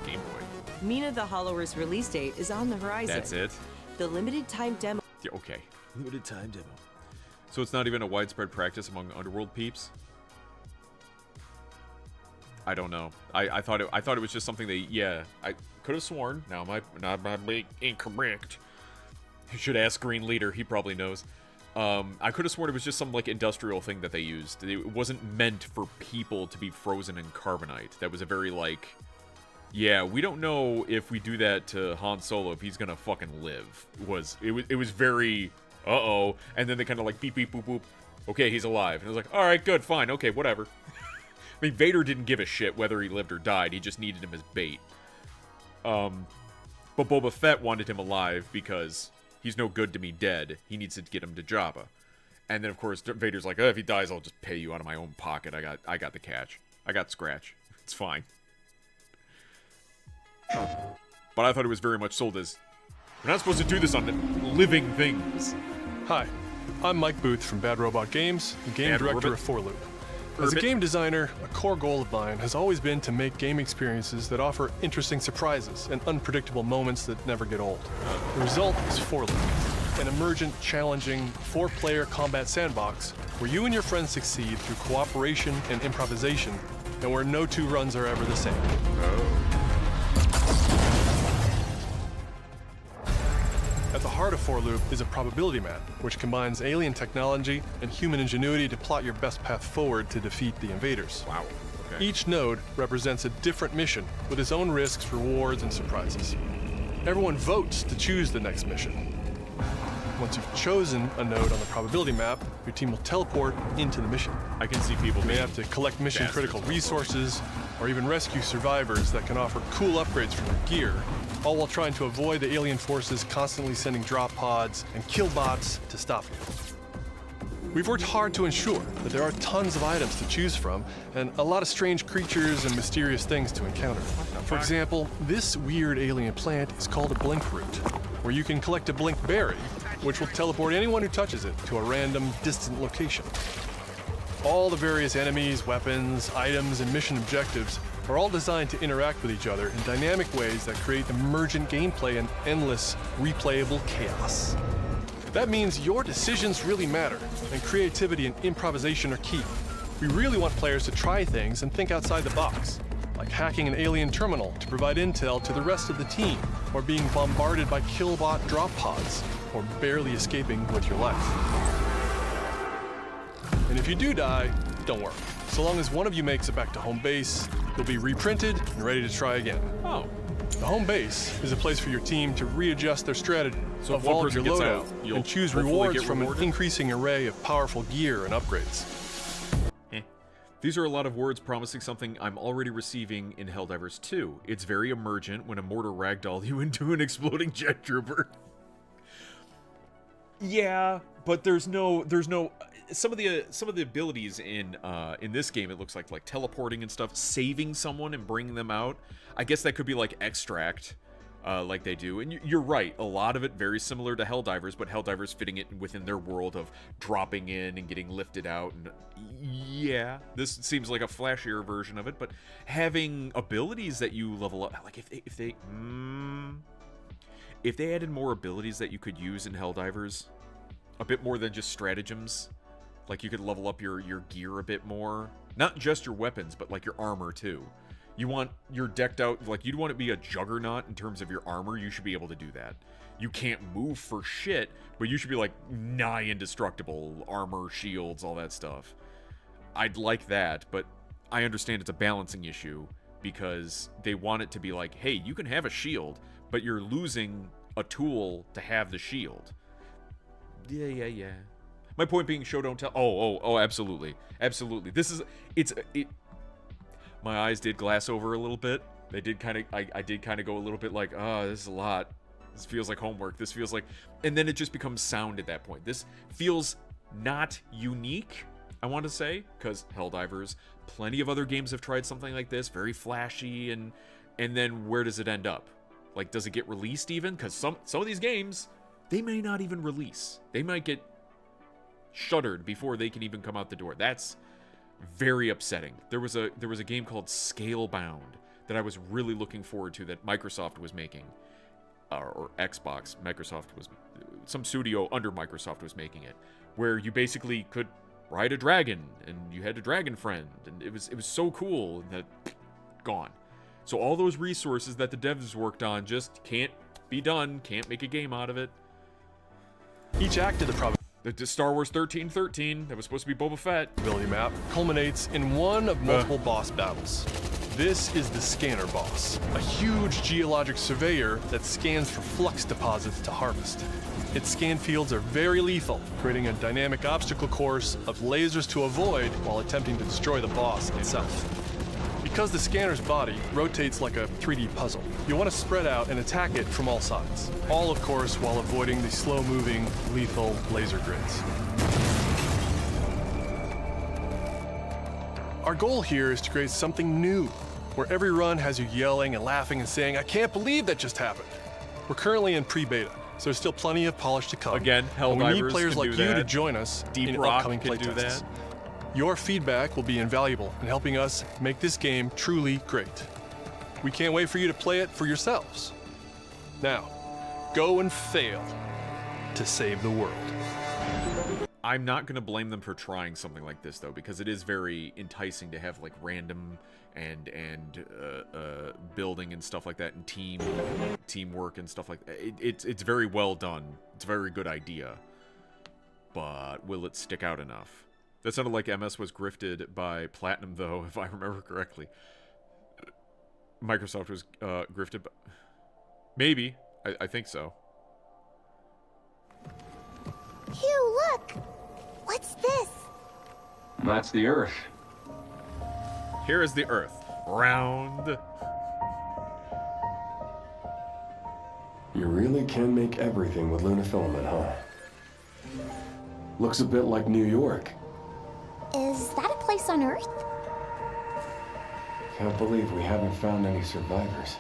Game Boy. Mina the Hollower's release date is on the horizon. That's it? The limited-time demo... Yeah, okay. Limited time demo. So it's not even a widespread practice among Underworld peeps? I don't know. I thought it was just something they... Yeah, I could have sworn. Now my being incorrect. You should ask Green Leader. He probably knows. I could have sworn it was just some, like, industrial thing that they used. It wasn't meant for people to be frozen in carbonite. That was a very, like... Yeah, we don't know if we do that to Han Solo, if he's gonna fucking live. It was very... Uh-oh. And then they kind of, like, beep, beep, boop, boop. Okay, he's alive. And it was like, alright, good, fine, okay, whatever. I mean, Vader didn't give a shit whether he lived or died. He just needed him as bait. But Boba Fett wanted him alive because... He's no good to me dead. He needs to get him to Jabba. And then, of course, Vader's like, oh, if he dies, I'll just pay you out of my own pocket. I got the cash. I got scratch. It's fine. But I thought it was very much sold as, we're not supposed to do this on living things. Hi, I'm Mike Booth from Bad Robot Games, the game director of 4 Loop. As a game designer, a core goal of mine has always been to make game experiences that offer interesting surprises and unpredictable moments that never get old. The result is 4 Loop, an emergent, challenging, 4-player combat sandbox where you and your friends succeed through cooperation and improvisation, and where no 2 runs are ever the same. At the heart of 4 Loop is a probability map, which combines alien technology and human ingenuity to plot your best path forward to defeat the invaders. Wow. Okay. Each node represents a different mission with its own risks, rewards, and surprises. Everyone votes to choose the next mission. Once you've chosen a node on the probability map, your team will teleport into the mission. I can see people You may have to collect mission-critical resources, or even rescue survivors that can offer cool upgrades for your gear, all while trying to avoid the alien forces constantly sending drop pods and kill bots to stop you. We've worked hard to ensure that there are tons of items to choose from and a lot of strange creatures and mysterious things to encounter. For example, this weird alien plant is called a blink root, where you can collect a blink berry, which will teleport anyone who touches it to a random, distant location. All the various enemies, weapons, items, and mission objectives are all designed to interact with each other in dynamic ways that create emergent gameplay and endless, replayable chaos. That means your decisions really matter, and creativity and improvisation are key. We really want players to try things and think outside the box, like hacking an alien terminal to provide intel to the rest of the team, or being bombarded by killbot drop pods, or barely escaping with your life. And if you do die, don't worry. So long as one of you makes it back to home base, you'll be reprinted and ready to try again. Oh. The home base is a place for your team to readjust their strategy, So if one evolve your person gets loadout, out, you'll and choose hopefully rewards get from rewarded? an increasing array of powerful gear and upgrades. These are a lot of words promising something I'm already receiving in Helldivers 2. It's very emergent when a mortar ragdoll you into an exploding jet trooper. Yeah, but there's no some of the abilities in this game, it looks like teleporting and stuff, saving someone and bringing them out. I guess that could be like extract, like they do. And you're right, a lot of it very similar to Helldivers, but Helldivers fitting it within their world of dropping in and getting lifted out. And yeah, this seems like a flashier version of it, but having abilities that you level up, like if they added more abilities that you could use in Helldivers, a bit more than just stratagems, like you could level up your gear a bit more, not just your weapons, but like your armor too. You want your decked out, like you'd want to be a juggernaut in terms of your armor, you should be able to do that. You can't move for shit, but you should be like nigh indestructible, armor, shields, all that stuff. I'd like that, but I understand it's a balancing issue because they want it to be like, hey, you can have a shield, but you're losing a tool to have the shield. Yeah. My point being, show don't tell. Oh, absolutely. My eyes did glass over a little bit. They did kind of, I did kind of go a little bit like, oh, this is a lot. This feels like homework. This feels like... And then it just becomes sound at that point. This feels not unique, I want to say, because Helldivers, plenty of other games have tried something like this, very flashy, and then where does it end up? Like, does it get released even? Because some of these games, they may not even release. They might get shuttered before they can even come out the door. That's very upsetting. There was a game called Scalebound that I was really looking forward to that Microsoft was making, or Xbox. Microsoft was, some studio under Microsoft was making it, where you basically could ride a dragon and you had a dragon friend, and it was so cool that gone. So all those resources that the devs worked on just can't be done, can't make a game out of it. Each act of the Star Wars 1313 that was supposed to be Boba Fett ability map culminates in one of multiple boss battles. This is the Scanner Boss, a huge geologic surveyor that scans for flux deposits to harvest. Its scan fields are very lethal, creating a dynamic obstacle course of lasers to avoid while attempting to destroy the boss itself. Because the scanner's body rotates like a 3D puzzle, you want to spread out and attack it from all sides. All, of course, while avoiding the slow-moving, lethal laser grids. Our goal here is to create something new, where every run has you yelling and laughing and saying, "I can't believe that just happened." We're currently in pre-beta, so there's still plenty of polish to come. Again, Helldivers and we need players can like do you that. to join us Deep in Rock upcoming can do playtests. that. Your feedback will be invaluable in helping us make this game truly great. We can't wait for you to play it for yourselves. Now, go and fail to save the world. I'm not going to blame them for trying something like this, though, because it is very enticing to have like random and building and stuff like that, and teamwork and stuff like that. It's very well done. It's a very good idea. But will it stick out enough? That sounded like MS was grifted by Platinum, though, if I remember correctly. Microsoft was grifted by... Maybe. I think so. Hugh, look! What's this? That's the Earth. Here is the Earth. Round. You really can make everything with lunafilament, huh? Looks a bit like New York. Is that a place on Earth? Can't believe we haven't found any survivors.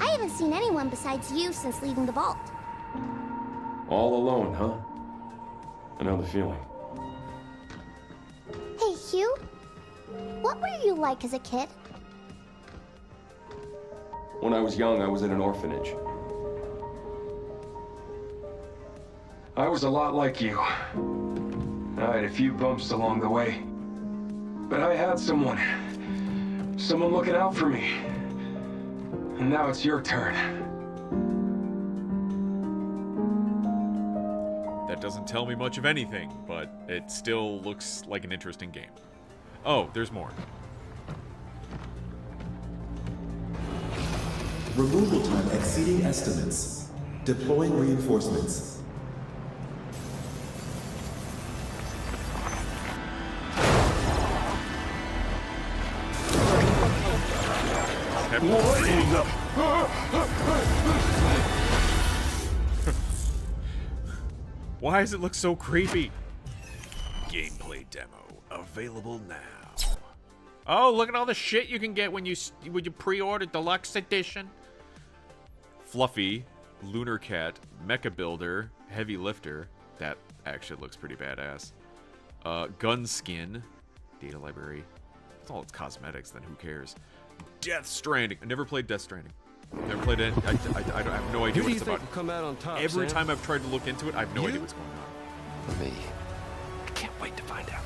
I haven't seen anyone besides you since leaving the vault. All alone, huh? I know the feeling. Hey, Hugh. What were you like as a kid? When I was young, I was in an orphanage. I was a lot like you. I had a few bumps along the way. But I had someone looking out for me. And now it's your turn. That doesn't tell me much of anything, but it still looks like an interesting game. Oh, there's more. Removal time exceeding estimates. Deploying reinforcements. Why does it look so creepy? Gameplay demo available now. Oh, look at all the shit you can get when you pre-order Deluxe Edition. Fluffy, Lunar Cat, Mecha Builder, Heavy Lifter. That actually looks pretty badass. Gun Skin, Data Library. It's all its cosmetics, then who cares? Death Stranding. I never played Death Stranding. Never played it. I have no idea what it's about. Come out on top, Every Sam? time I've tried to look into it, I have no idea what's going on. For me. I can't wait to find out.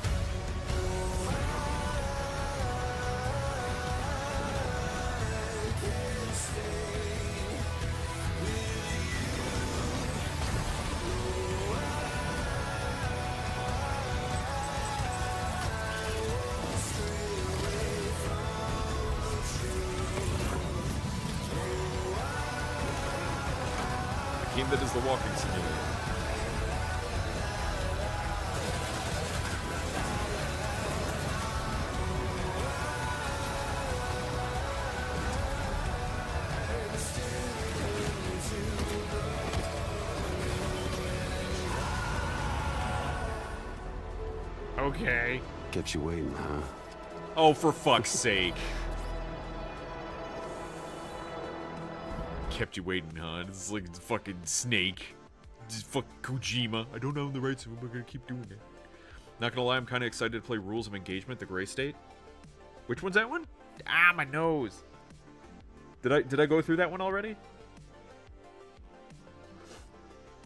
A game that is the walking simulator. Okay. Kept you waiting, huh? Oh, for fuck's sake. Kept you waiting, huh? This is like fucking Snake. Just fuck Kojima. I don't own the rights to it, but I'm gonna keep doing it. Not gonna lie, I'm kind of excited to play Rules of Engagement, the Gray State. Which one's that one? Ah, my nose. Did I go through that one already?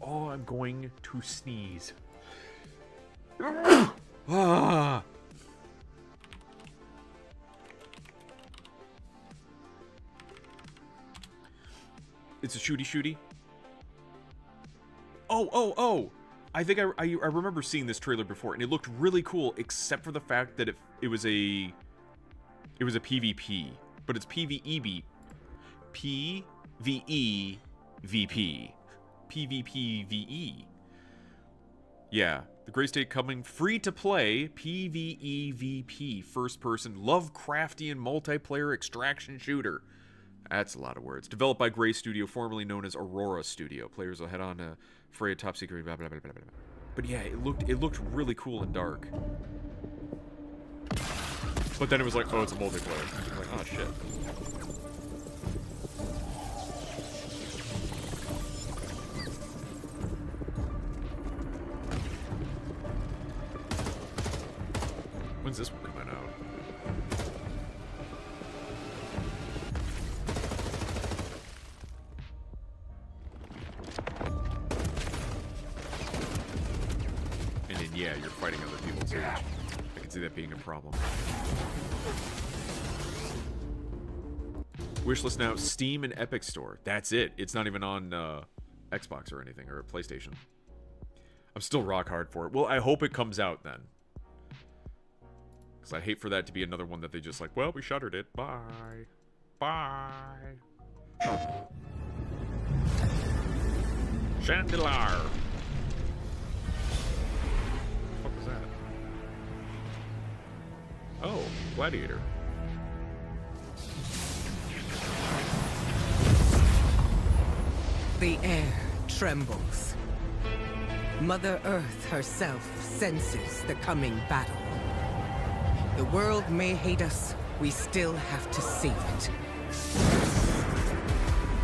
Oh, I'm going to sneeze. Ah. It's a shooty. Oh. I think I remember seeing this trailer before, and it looked really cool, except for the fact that it was a PvP, but it's PvEV. PvEVP. PvPVE. Yeah, the Gray State coming free to play PvEVP, first person Lovecraftian multiplayer extraction shooter. That's a lot of words. Developed by Gray Studio, formerly known as Aurora Studio. Players will head on to Freya top secret blah blah blah blah blah. But yeah, it looked really cool and dark. But then it was like, oh, it's a multiplayer. I'm like, oh shit. When's this one coming out? And then, yeah, you're fighting other people too. I can see that being a problem. Wishlist now, Steam and Epic Store. That's it. It's not even on Xbox or anything, or PlayStation. I'm still rock hard for it. Well, I hope it comes out then. Because I hate for that to be another one that they just like, well, we shuttered it. Bye. Bye. Chandelier. What was that? Oh, Gladiator. The air trembles. Mother Earth herself senses the coming battle. The world may hate us, we still have to save it.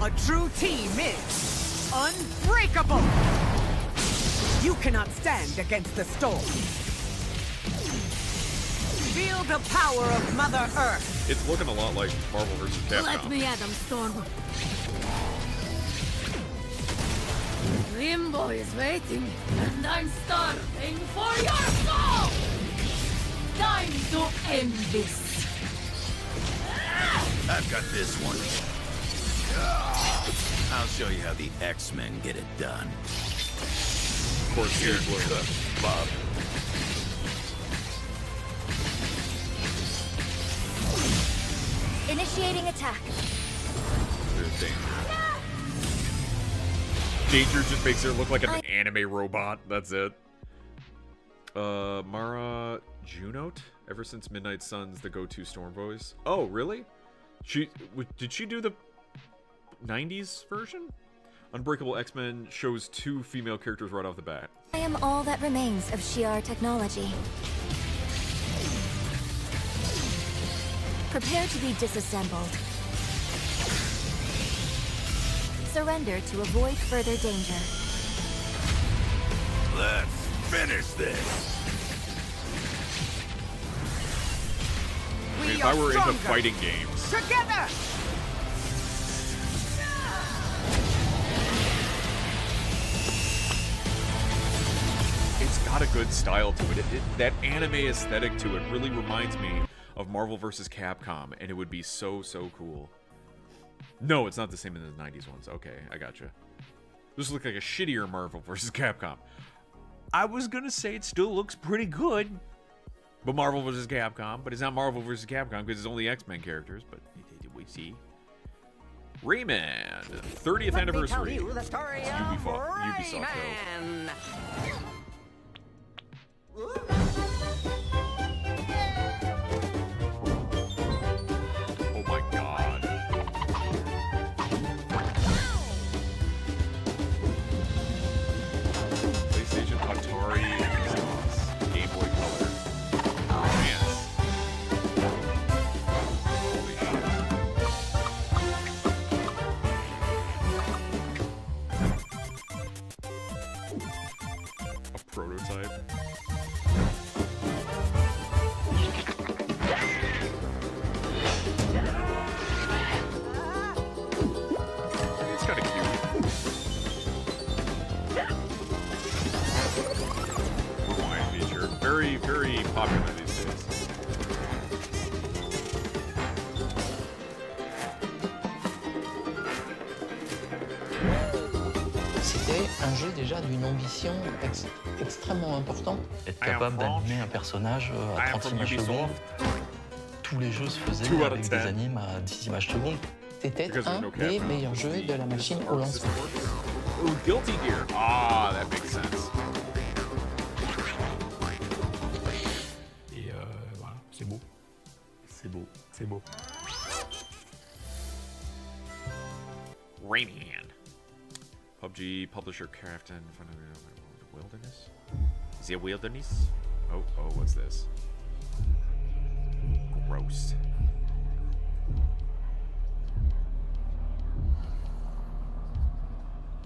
A true team is unbreakable! You cannot stand against the storm. Feel the power of Mother Earth! It's looking a lot like Marvel vs. Capcom. Let me at him, Storm. Limbo is waiting, and I'm starving for your soul! Time to end this! I've got this one. I'll show you how the X-Men get it done. Of course, here, Bob. Initiating attack. There's danger. Danger just makes her look like an anime robot. That's it. Mara Junote? Ever since Midnight Sun's the go-to Storm voice. Oh, really? Did she do the 90s version? Unbreakable X-Men shows 2 female characters right off the bat. I am all that remains of Shi'ar technology. Prepare to be disassembled. Surrender to avoid further danger. Let's finish this. I mean, if I were into fighting games... Together! It's got a good style to it. That anime aesthetic to it really reminds me of Marvel vs. Capcom, and it would be so cool. No, it's not the same as the 90s ones. Okay, I gotcha. This looks like a shittier Marvel vs. Capcom. I was gonna say it still looks pretty good, but Marvel vs. Capcom. But it's not Marvel vs. Capcom because it's only X-Men characters. But we see Rayman 30th anniversary. Ubisoft Oh my god. PlayStation, Atari, Game Boy Color. prototype. It's kind of cute. Rewind feature. Very, very popular these days. C'était un jeu déjà d'une ambition extrêmement importante. Être capable d'animer un personnage à 30 images secondes. Tous les jeux se faisaient avec des animes à 10 images secondes. C'était un des meilleurs jeux de la machine au lancement. Ooh, Guilty Gear. Ah, that makes sense. Et voilà, c'est beau. C'est beau. C'est beau. Rayman. PUBG publisher craft in front of the wilderness. Is it a wilderness? Oh, what's this? Gross.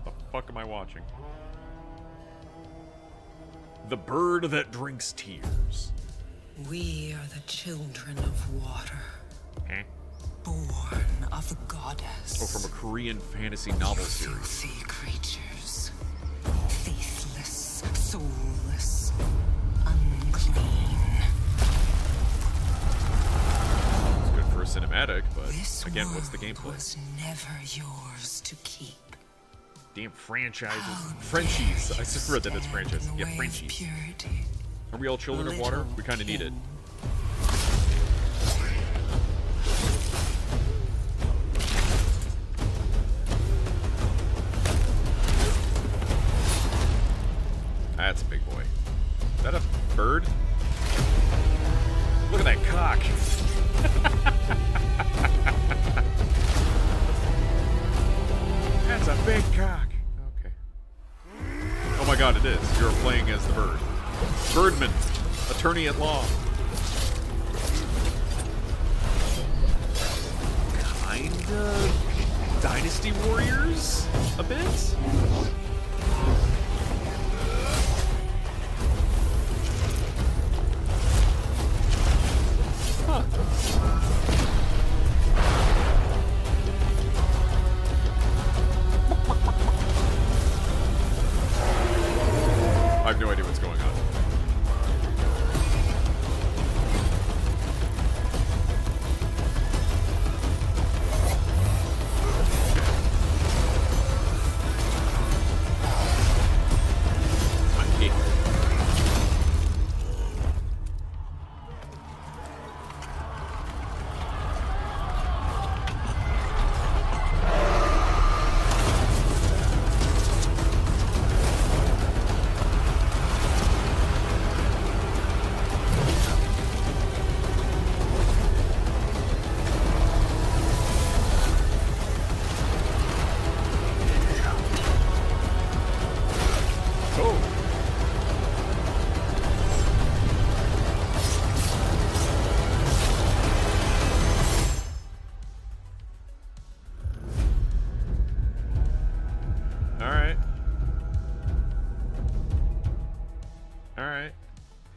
The fuck am I watching? The bird that drinks tears. We are the children of water. Eh? Born of the goddess. Oh, from a Korean fantasy novel series. Filthy creatures. Faithless, soulless, unclean. It's good for a cinematic, but This again, what's the gameplay? was never yours to keep. Damn franchises. Frenchies. I just read that it's franchise. Yeah, Frenchies. Purity. Are we all children of water? We kind of need it. That's a big boy. Is that a bird? Look at that cock. That's a big cock. Okay. Oh my god, it is. You're playing as the bird. Birdman, attorney at law. Kinda Dynasty Warriors? A bit? Huh. I have no idea what's going on.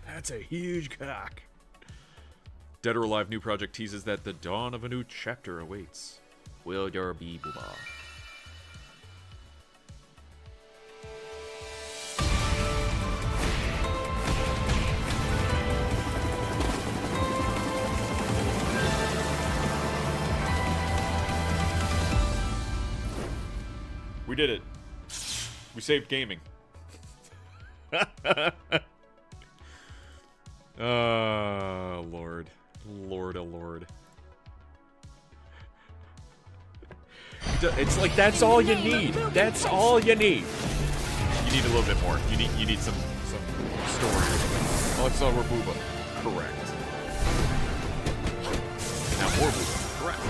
That's a huge cock. Dead or Alive new project teases that the dawn of a new chapter awaits. Will there be booba? We did it. We saved gaming. Lord. Lord, oh Lord. It's like, that's all you need. That's all you need. You need a little bit more. You need some story. Oh, it's over booba. Correct. Now more booba. Correct.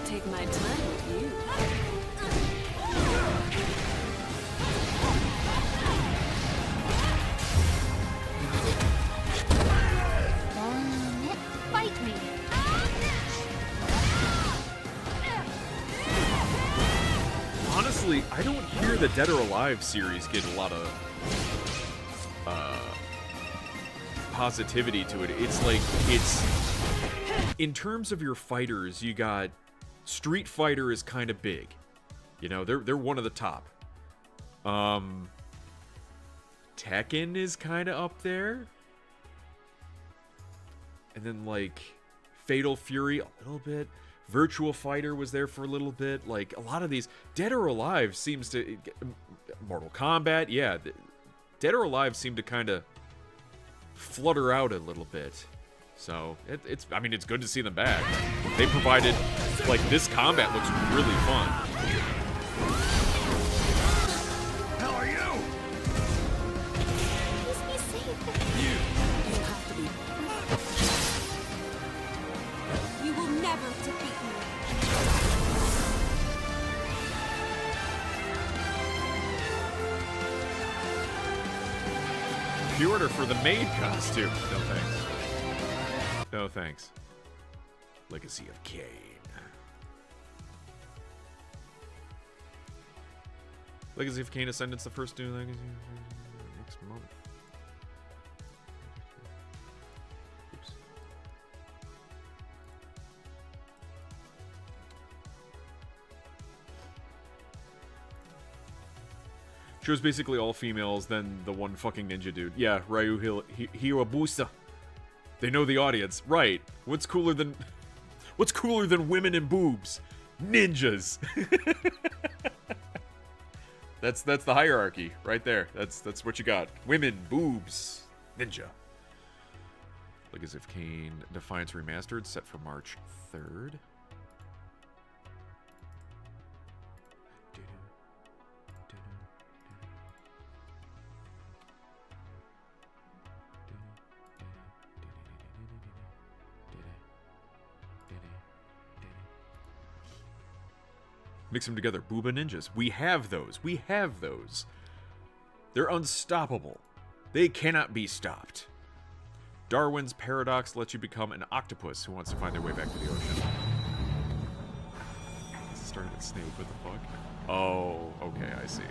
Take my time with you. Fight me. Honestly, I don't hear the Dead or Alive series get a lot of positivity to it. It's like, in terms of your fighters, you got Street Fighter is kind of big. You know, they're one of the top. Tekken is kind of up there. And then, like, Fatal Fury, a little bit. Virtua Fighter was there for a little bit. Like, a lot of these... Dead or Alive seems to... Mortal Kombat, yeah. Dead or Alive seem to kind of flutter out a little bit. So, it's... I mean, it's good to see them back. They provided... Like, this combat looks really fun. How are you? Please be safe. You. You will never defeat me. Pre-order for the maid costume. No thanks. No thanks. Legacy of Kain. Legacy of Kain Ascendant's the first new Legacy next month. Oops. Show's basically all females, then the one fucking ninja dude. Yeah, Ryu Hayabusa. They know the audience. Right. What's cooler than women and boobs? Ninjas. That's the hierarchy right there. That's what you got. Women, boobs, ninja. Legacy of Kain Defiance Remastered set for March 3rd. Mix them together. Booba ninjas. We have those. We have those. They're unstoppable. They cannot be stopped. Darwin's paradox lets you become an octopus who wants to find their way back to the ocean. Starting at Snake. What the fuck? Oh, okay, I see.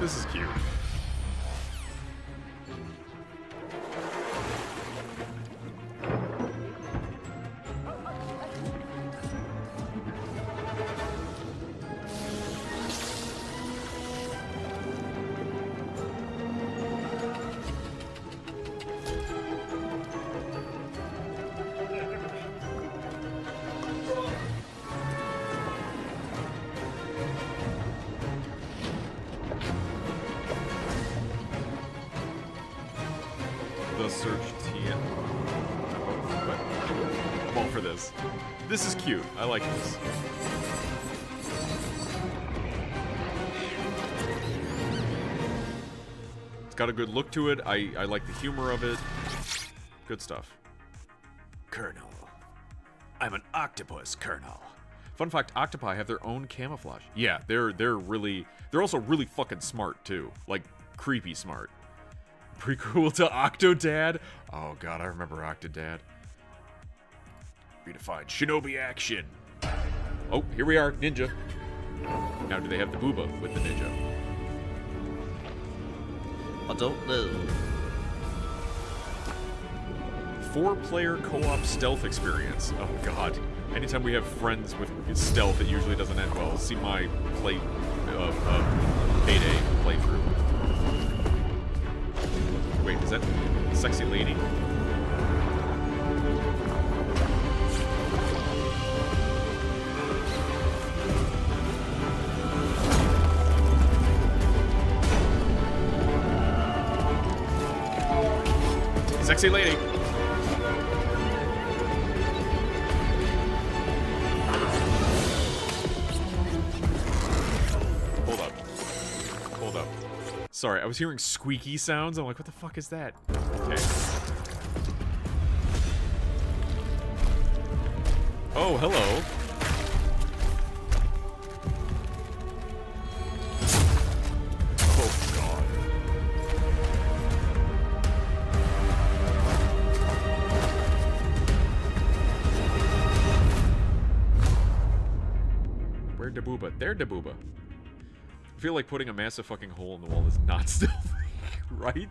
This is cute. This is cute. I like this. It's got a good look to it. I like the humor of it. Good stuff. Colonel. I'm an octopus, Colonel. Fun fact, octopi have their own camouflage. Yeah, they're also really fucking smart too. Like creepy smart. Prequel to Octodad? Oh god, I remember Octodad. Redefined shinobi action. Oh, here we are, ninja. Now, do they have the booba with the ninja? I don't know. 4-player co-op stealth experience. Oh god. Anytime we have friends with stealth, it usually doesn't end well. See my Payday playthrough. Wait, is that a sexy lady? Sexy lady. Sorry, I was hearing squeaky sounds. I'm like, what the fuck is that? Okay. Oh, hello. Oh, God. Where Dabooba? There, Dabooba. I feel like putting a massive fucking hole in the wall is not stealthy, right?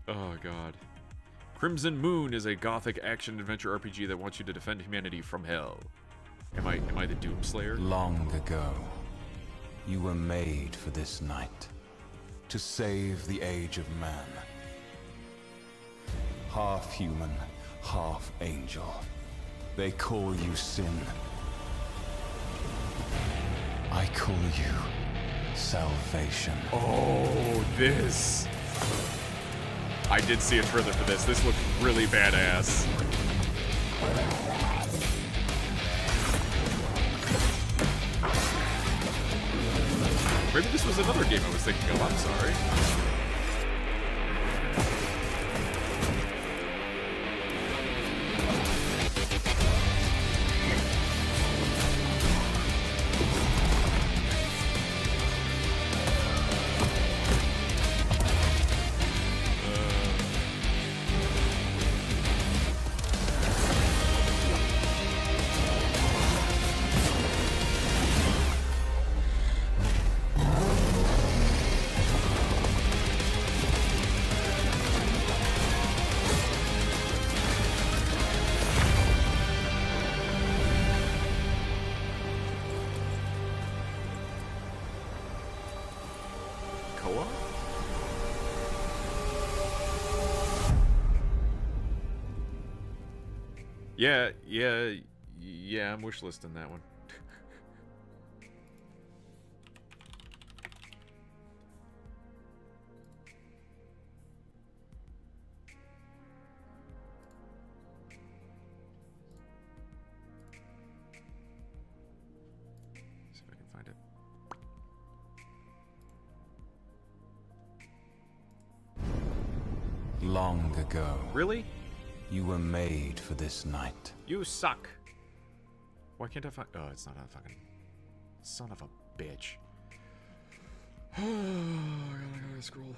Oh, God. Crimson Moon is a gothic action-adventure RPG that wants you to defend humanity from hell. Am I the Doomslayer? Long ago, you were made for this night. To save the age of man. Half human, half angel. They call you Sin. I call you Salvation. Oh, this. I did see a trailer for this. This looked really badass. Maybe this was another game I was thinking of. I'm sorry. Yeah, I'm wishlisting that one. See if I can find it. Long ago. Really? You were made for this night. You suck. Why can't I find... Oh, it's not a fucking... Son of a bitch. I gotta scroll.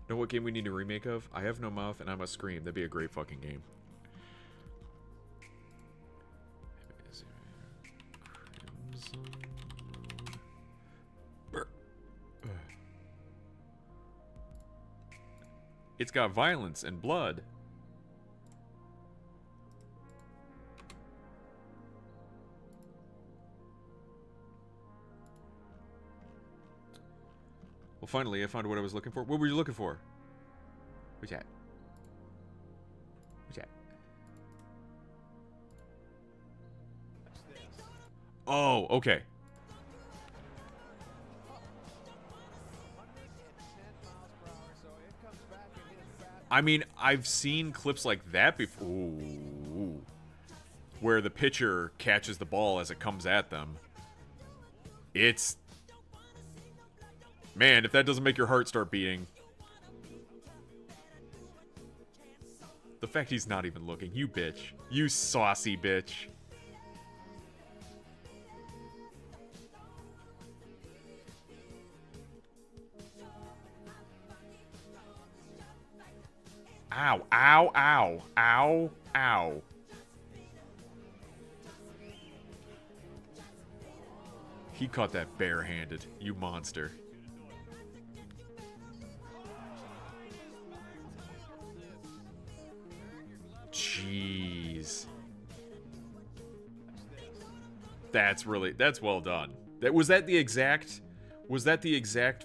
Know what game we need a remake of? I Have No Mouth and I Must Scream. That'd be a great fucking game. It's got violence and blood. Well, finally, I found what I was looking for. What were you looking for? What's that? What's that? Oh, okay. I mean, I've seen clips like that before. Ooh. Where the pitcher catches the ball as it comes at them. It's... Man, if that doesn't make your heart start beating. The fact he's not even looking. You bitch. You saucy bitch. Ow, ow, ow, ow, ow. He caught that barehanded, you monster. Jeez. That's well done. Was that the exact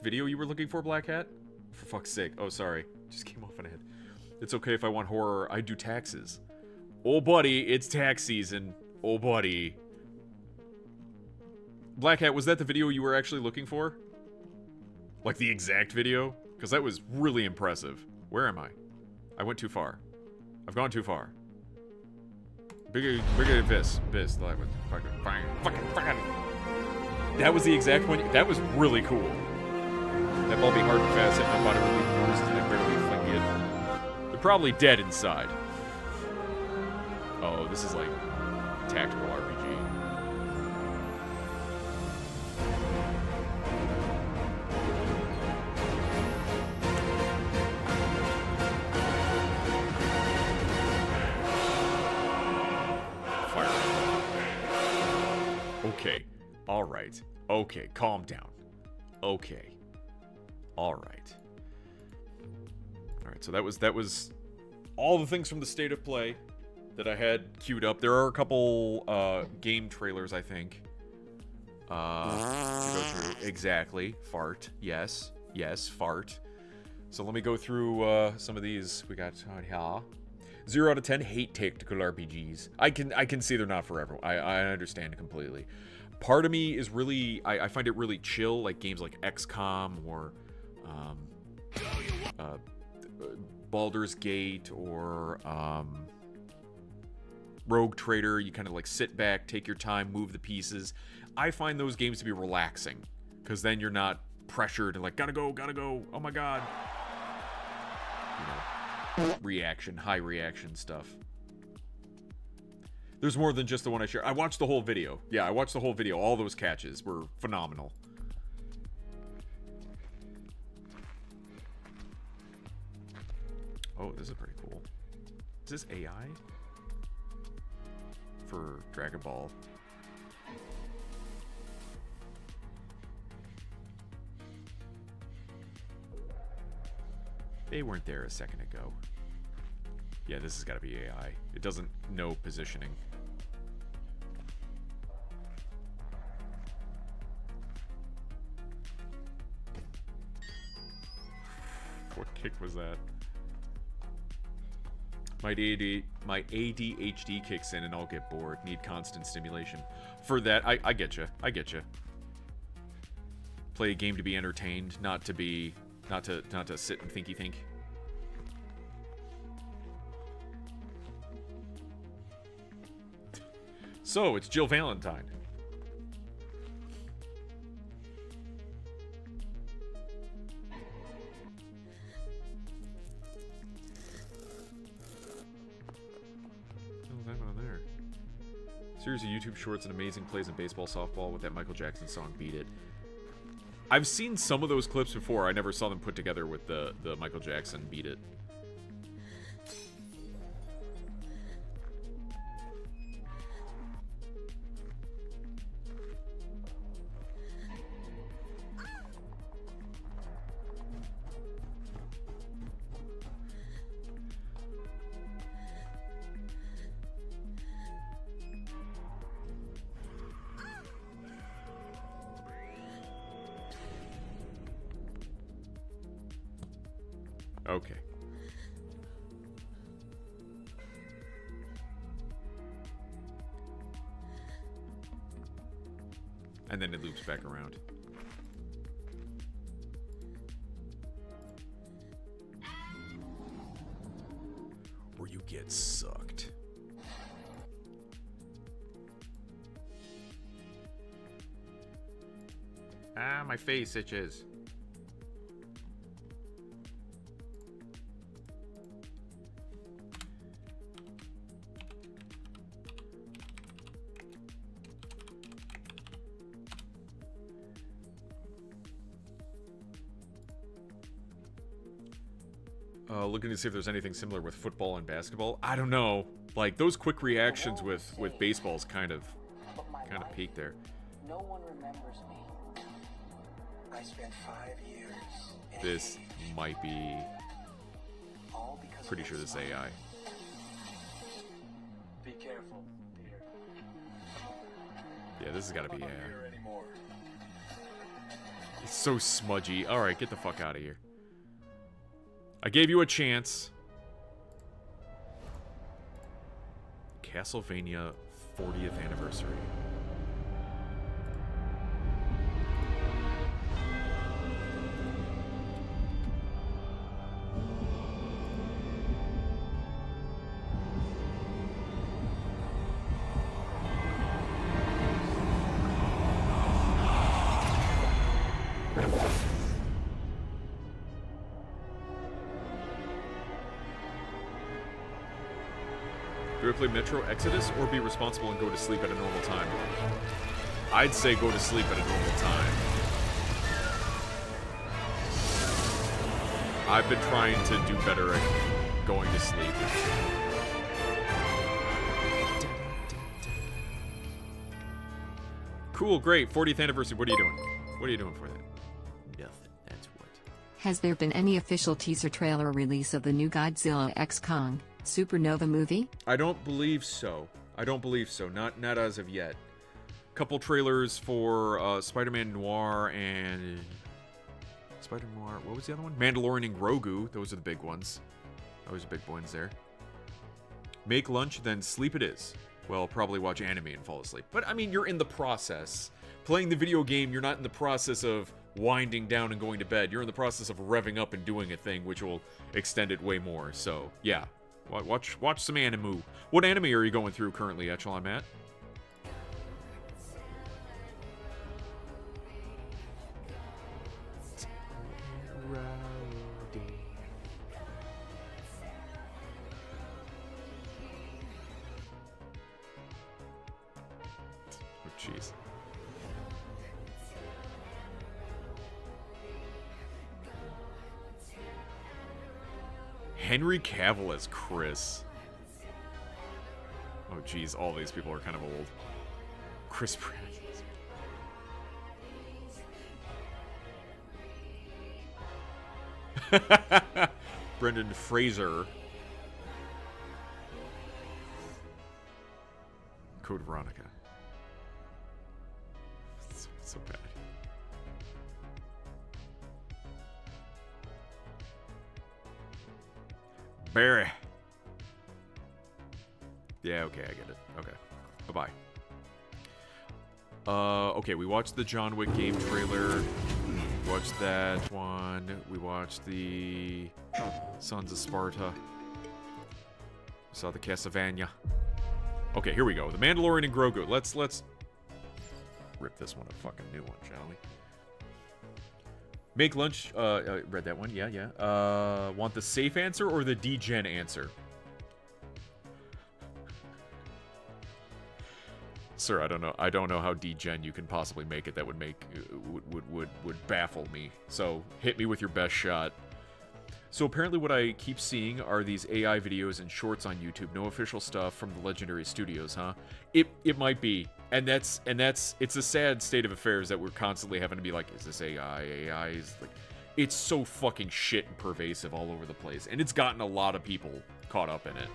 video you were looking for, Black Hat? For fuck's sake. Oh, sorry. Just came off my head. It's okay if I want horror. I do taxes. Oh, buddy, it's tax season. Oh, buddy. Black Hat, was that the video you were actually looking for? Like the exact video? Because that was really impressive. Where am I? I went too far. I've gone too far. Bigger Vis. Fucking. That was the exact one. That was really cool. That ball be hard and fast, hit my body really bruises and I barely fling it. They're probably dead inside. Oh, this is like tactical RPG. Fire. Okay. All right. Okay. Calm down. Okay. All right. All right. So that was all the things from the State of Play that I had queued up. There are a couple game trailers, I think. To go through. Exactly. Fart. Yes. Yes. Fart. So let me go through some of these. We got 0 out of 10 hate tactical RPGs. I can see they're not for everyone. I understand completely. Part of me is really I find it really chill, like games like XCOM or Baldur's Gate or Rogue Trader. You kind of like sit back, take your time, move the pieces. I find those games to be relaxing because then you're not pressured and like gotta go, oh my god. You know, reaction, high reaction stuff. There's more than just the one I shared. I watched the whole video. Yeah, I watched the whole video. All those catches were phenomenal. Oh, this is pretty cool. Is this AI? For Dragon Ball. They weren't there a second ago. Yeah, this has got to be AI. It doesn't know positioning. What kick was that? My ADHD kicks in and I'll get bored. Need constant stimulation. For that, I get you. I get you. Play a game to be entertained, not to sit and thinky think. So, it's Jill Valentine. What's that on there? Series of YouTube shorts and amazing plays in baseball, softball with that Michael Jackson song, Beat It. I've seen some of those clips before. I never saw them put together with the Michael Jackson Beat It. Okay. And then it loops back around. Or you get sucked. Ah, my face itches. Looking to see if there's anything similar with football and basketball. I don't know. Like those quick reactions with baseball's kind of peaked there. No one remembers me. I spent 5 years. This might be. Pretty sure this is AI. Be careful, Peter. Yeah, this has got to be AI. It's so smudgy. All right, get the fuck out of here. I gave you a chance. Castlevania 40th anniversary. play Metro Exodus or be responsible and go to sleep at a normal time? I'd say go to sleep at a normal time. I've been trying to do better at going to sleep. Cool, great. 40th anniversary. What are you doing? What are you doing for that? Nothing. That's what. Has there been any official teaser trailer release of the new Godzilla x Kong Supernova movie? I don't believe so. I don't believe so. Not as of yet. Couple trailers for Spider-Man Noir and Spider-Man Noir. What was the other one? Mandalorian and Grogu. Those are the big ones. Those are big ones there. Make lunch, then sleep it is. Well, probably watch anime and fall asleep. But, I mean, you're in the process. Playing the video game, you're not in the process of winding down and going to bed. You're in the process of revving up and doing a thing, which will extend it way more. So, yeah. Watch some anime. What anime are you going through currently, Echelon Matt? Jeez. Henry Cavill as Chris. Oh, geez, all these people are kind of old. Chris Pratt. Brendan Fraser. Code Veronica. So bad. Barry. Yeah, okay, I get it. Okay. Bye-bye. Okay, we watched the John Wick game trailer. We watched that one. We watched the Sons of Sparta. We saw the Castlevania. Okay, here we go. The Mandalorian and Grogu. Let's rip this one a fucking new one, shall we? Make lunch. Read that one. Yeah. Want the safe answer or the degen answer? Sir, I don't know. I don't know how degen you can possibly make it. That would make would baffle me. So hit me with your best shot. So apparently what I keep seeing are these AI videos and shorts on YouTube. No official stuff from the Legendary Studios, huh? It might be. And that's it's a sad state of affairs that we're constantly having to be like, is this AI? AI is like, it's so fucking shit and pervasive all over the place. And it's gotten a lot of people caught up in it.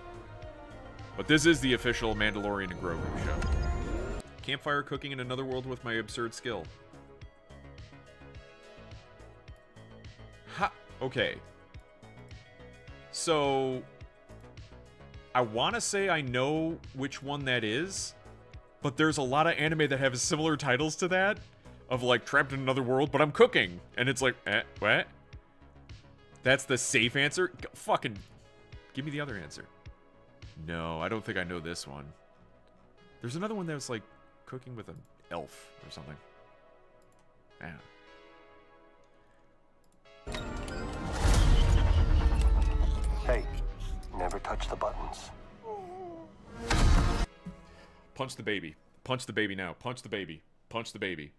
But this is the official Mandalorian and Grogu show. Campfire cooking in another world with my absurd skill. Ha! Okay. So, I want to say I know which one that is, but there's a lot of anime that have similar titles to that, of like, trapped in another world, but I'm cooking. And it's like, what? That's the safe answer? Fucking, give me the other answer. No, I don't think I know this one. There's another one that's like, cooking with an elf or something. Yeah. Hey, never touch the buttons. Punch the baby. Punch the baby now. Punch the baby. Punch the baby.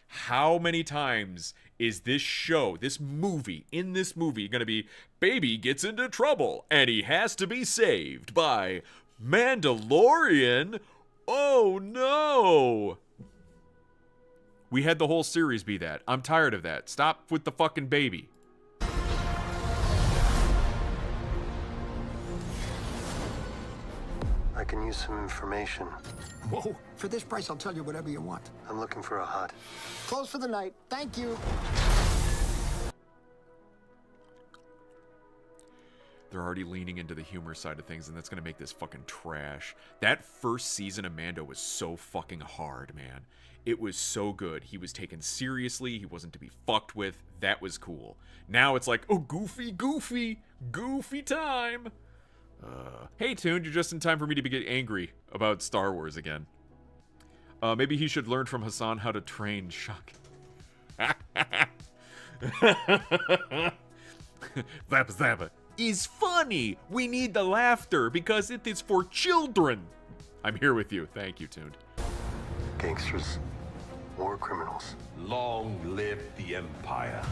How many times is this show, this movie, in this movie, gonna be, baby gets into trouble and he has to be saved by Mandalorian? Oh no! We had the whole series be that. I'm tired of that. Stop with the fucking baby. I can use some information. Whoa, for this price, I'll tell you whatever you want. I'm looking for a hut. Close for the night. Thank you. They're already leaning into the humor side of things, and that's gonna make this fucking trash. That first season of Mando was so fucking hard, man. It was so good. He was taken seriously. He wasn't to be fucked with. That was cool. Now it's like, oh, goofy time. Hey, Toon, you're just in time for me to get angry about Star Wars again. Maybe he should learn from Hassan how to train Shock. Zappa, zappa. is funny. We need the laughter because it is for children. I'm here with you. Thank you, Tuned. Gangsters, war criminals. Long live the Empire.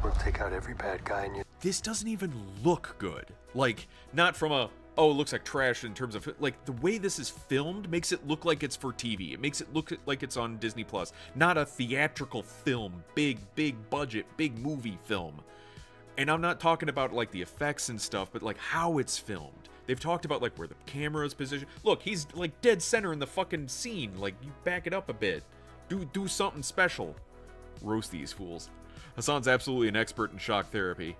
We'll take out every bad guy in your... This doesn't even look good. Like, not from a, oh, it looks like trash in terms of, like, the way this is filmed makes it look like it's for TV. It makes it look like it's on Disney Plus. Not a theatrical film, big budget, big movie film. And I'm not talking about, like, the effects and stuff, but, like, how it's filmed. They've talked about, like, where the camera is positioned. Look, he's, like, dead center in the fucking scene. Like, you back it up a bit. Do something special. Roast these fools. Hassan's absolutely an expert in shock therapy.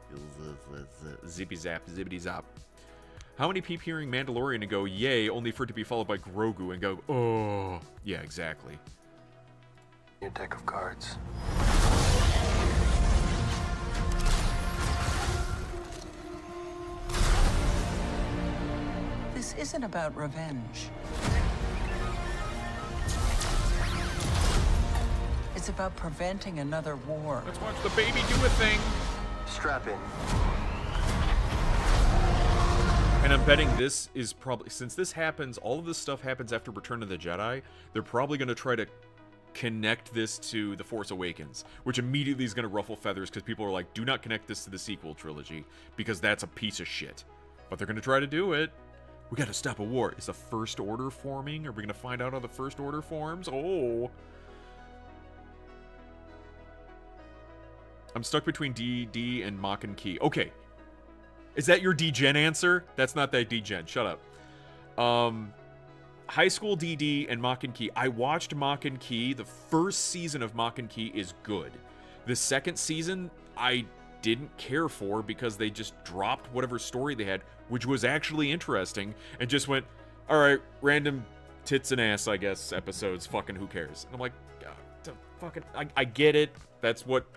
Zippy zap, zippity zap. How many people hearing Mandalorian and go, yay, only for it to be followed by Grogu and go, oh. Yeah, exactly. Your deck of cards. This isn't about revenge. It's about preventing another war. Let's watch the baby do a thing. Strap in. And I'm betting this is probably, since this happens, all of this stuff happens after Return of the Jedi, they're probably going to try to connect this to The Force Awakens, which immediately is going to ruffle feathers because people are like, do not connect this to the sequel trilogy because that's a piece of shit. But they're going to try to do it. We got to stop a war. Is the First Order forming? Are we going to find out how the First Order forms? Oh. I'm stuck between DD and Mach and Key. Okay. Is that your D-Gen answer? That's not that D-Gen. Shut up. High School DD and Mach and Key. I watched Mach and Key. The first season of Mach and Key is good. The second season, I didn't care for because they just dropped whatever story they had, which was actually interesting, and just went, all right, random tits and ass, I guess, episodes. Fucking who cares? And I'm like, fucking, I get it. That's what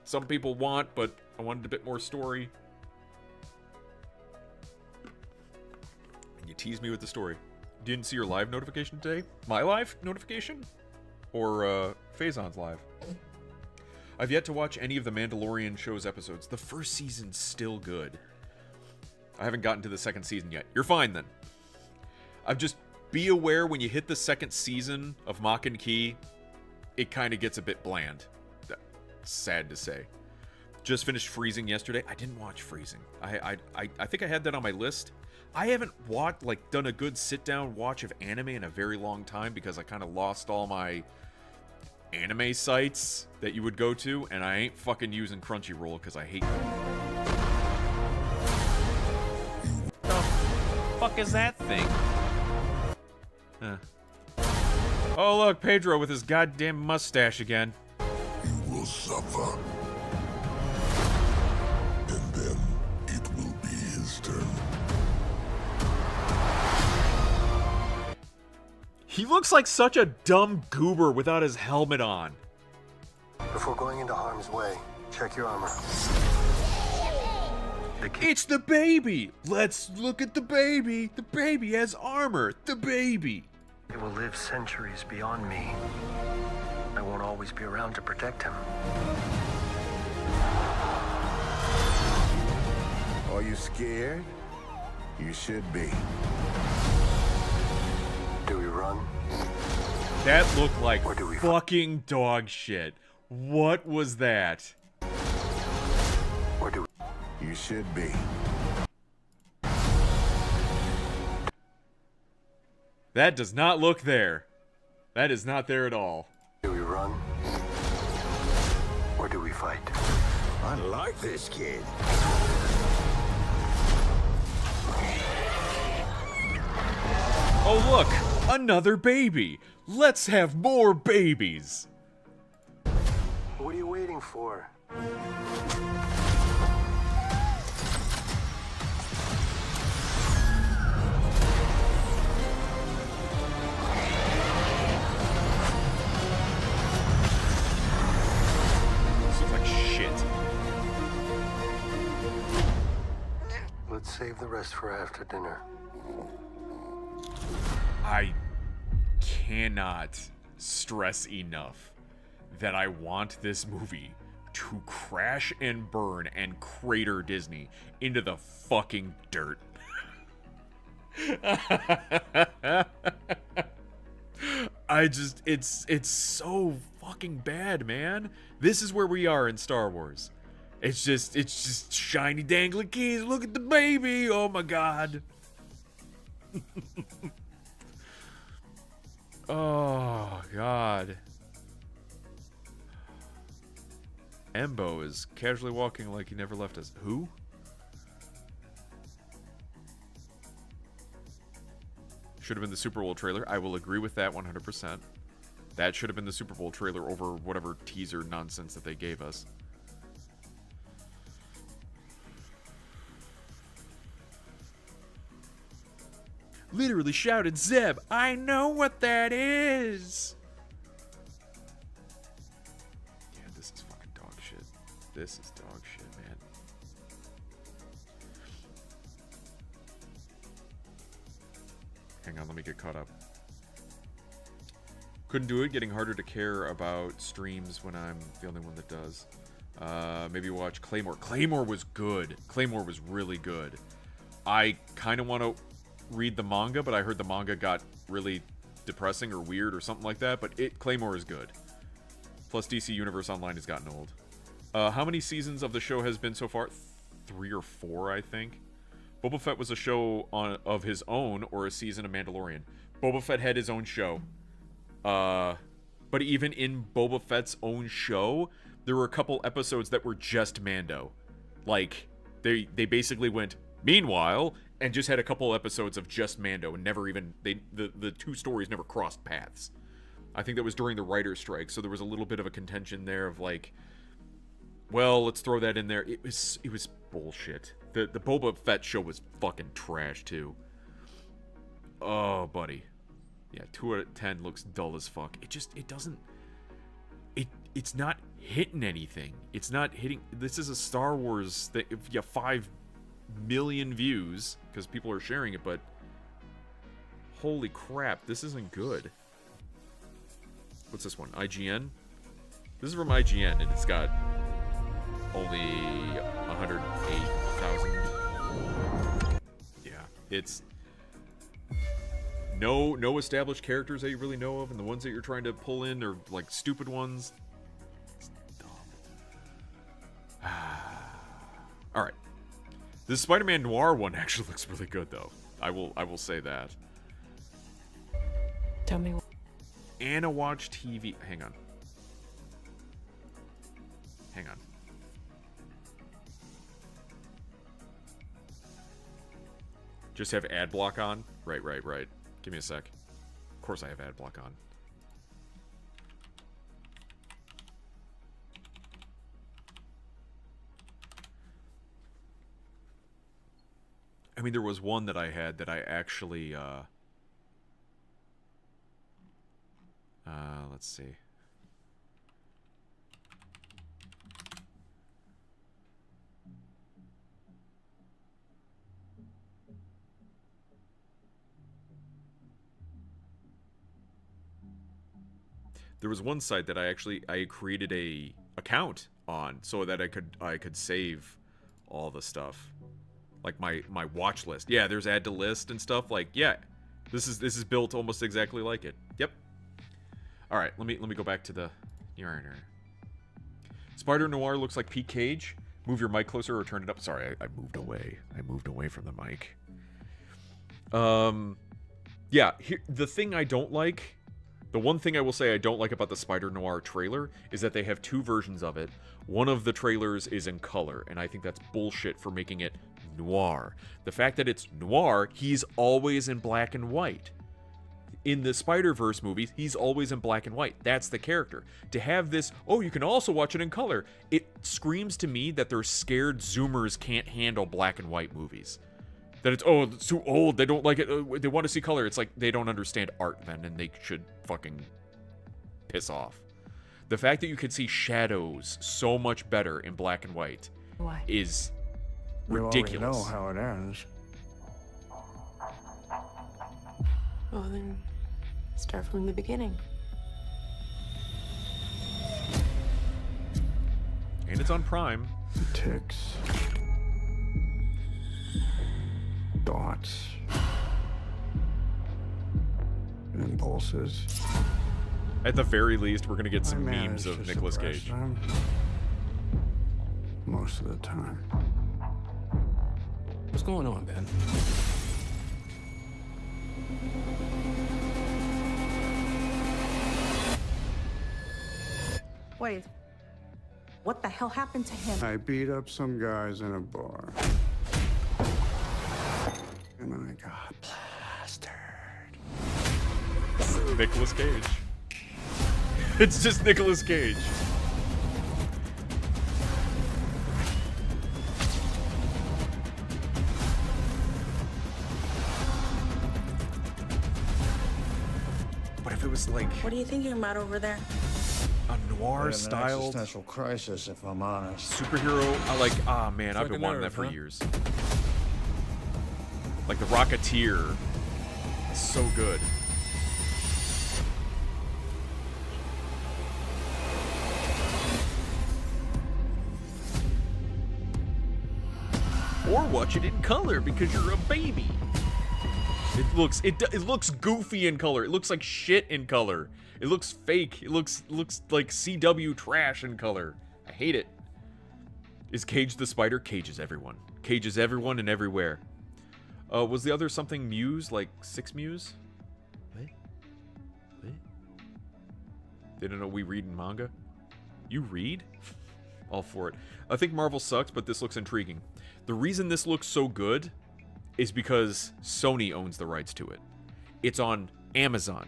some people want, but I wanted a bit more story. And you teased me with the story. Didn't see your live notification today? My live notification? Or, Faison's live? I've yet to watch any of the Mandalorian show's episodes. The first season's still good. I haven't gotten to the second season yet. You're fine, then. I've just... Be aware when you hit the second season of Mach and Key, it kind of gets a bit bland. Sad to say. Just finished Freezing yesterday. I didn't watch Freezing. I think I had that on my list. I haven't done a good sit-down watch of anime in a very long time because I kind of lost all my anime sites that you would go to, and I ain't fucking using Crunchyroll because I hate them. The fuck is that thing? Oh look, Pedro with his goddamn mustache again. You will suffer. And then it will be his turn. He looks like such a dumb goober without his helmet on. Before going into harm's way, check your armor. It's the baby! Let's look at the baby! The baby has armor! The baby! It will live centuries beyond me. I won't always be around to protect him. Are you scared? You should be. Do we run? That looked like fucking dog shit. What was that? Or do we... You should be. That does not look there. That is not there at all. Do we run? Or do we fight? I like this kid. Oh look, another baby. Let's have more babies. What are you waiting for? Let's save the rest for after dinner. I cannot stress enough that I want this movie to crash and burn and crater Disney into the fucking dirt. It's so fucking bad, man. This is where we are in Star Wars. It's just shiny dangling keys. Look at the baby. Oh my god. Oh god. Embo is casually walking like he never left us. Who? Should have been the Super Bowl trailer. I will agree with that 100%. That should have been the Super Bowl trailer over whatever teaser nonsense that they gave us. Literally shouted, Zeb, I know what that is! Yeah, this is fucking dog shit. This is dog shit, man. Hang on, let me get caught up. Couldn't do it. Getting harder to care about streams when I'm the only one that does. Maybe watch Claymore. Claymore was good. Claymore was really good. I kind of want to read the manga, but I heard the manga got really depressing or weird or something like that. But Claymore is good. Plus, DC Universe Online has gotten old. How many seasons of the show has been so far? 3 or 4, I think. Boba Fett was a show of his own or a season of Mandalorian. Boba Fett had his own show. But even in Boba Fett's own show, there were a couple episodes that were just Mando. Like, they basically went, meanwhile, and just had a couple episodes of just Mando and never even, the two stories never crossed paths. I think that was during the writer's strike, so there was a little bit of a contention there of like, well, let's throw that in there. It was bullshit. The Boba Fett show was fucking trash, too. Oh, buddy. Yeah, 2 out of 10 looks dull as fuck. It doesn't... It's not hitting anything. It's not hitting... This is a Star Wars that... If you have 5 million views, because people are sharing it, but... Holy crap, this isn't good. What's this one? IGN? This is from IGN, and it's got... only 108,000. Yeah, it's... No established characters that you really know of, and the ones that you're trying to pull in are like stupid ones. It's dumb. All right, this Spider-Man Noir one actually looks really good, though. I will say that. Tell me. Anna Watch TV. Hang on. Just have ad block on? Right. Give me a sec. Of course I have ad block on. I mean, there was one that I had that I actually, let's see. There was one site that I created a account on so that I could save all the stuff, like my watch list. Yeah, there's add to list and stuff. Like, yeah, this is built almost exactly like it. Yep. All right, let me go back to the Spider Noir looks like Pete Cage. Move your mic closer or turn it up. Sorry, I moved away. I moved away from the mic. Yeah. The thing I don't like. The one thing I will say I don't like about the Spider Noir trailer is that they have 2 versions of it. One of the trailers is in color, and I think that's bullshit for making it noir. The fact that it's noir, he's always in black and white. In the Spider-Verse movies, he's always in black and white. That's the character. To have this, oh, you can also watch it in color, it screams to me that they're scared Zoomers can't handle black and white movies. That it's too old, they don't like it, they want to see color. It's like they don't understand art then, and they should fucking piss off. The fact that you can see shadows so much better in black and white is ridiculous. You already know how it ends. Well, then start from the beginning. And it's on Prime. Ticks. Thoughts. Impulses. At the very least, we're gonna get some memes of Nicolas Cage. Most of the time. What's going on, Ben? Wait. What the hell happened to him? I beat up some guys in a bar. And I got plastered. Nicolas Cage. It's just Nicolas Cage. What if it was like What are you thinking about over there? a noir style Existential crisis, if I'm honest. superhero? I like, ah man, I've been wanting that for years. Like the Rocketeer. So good. Or watch it in color because you're a baby. It looks goofy in color. It looks like shit in color. It looks fake. It looks like CW trash in color. I hate it. Is Cage the Spider? Cages everyone. Cages everyone and everywhere. Was the other something Muse? Like 6 Muse? What? They don't know we read in manga? You read? All for it. I think Marvel sucks, but this looks intriguing. The reason this looks so good is because Sony owns the rights to it. It's on Amazon.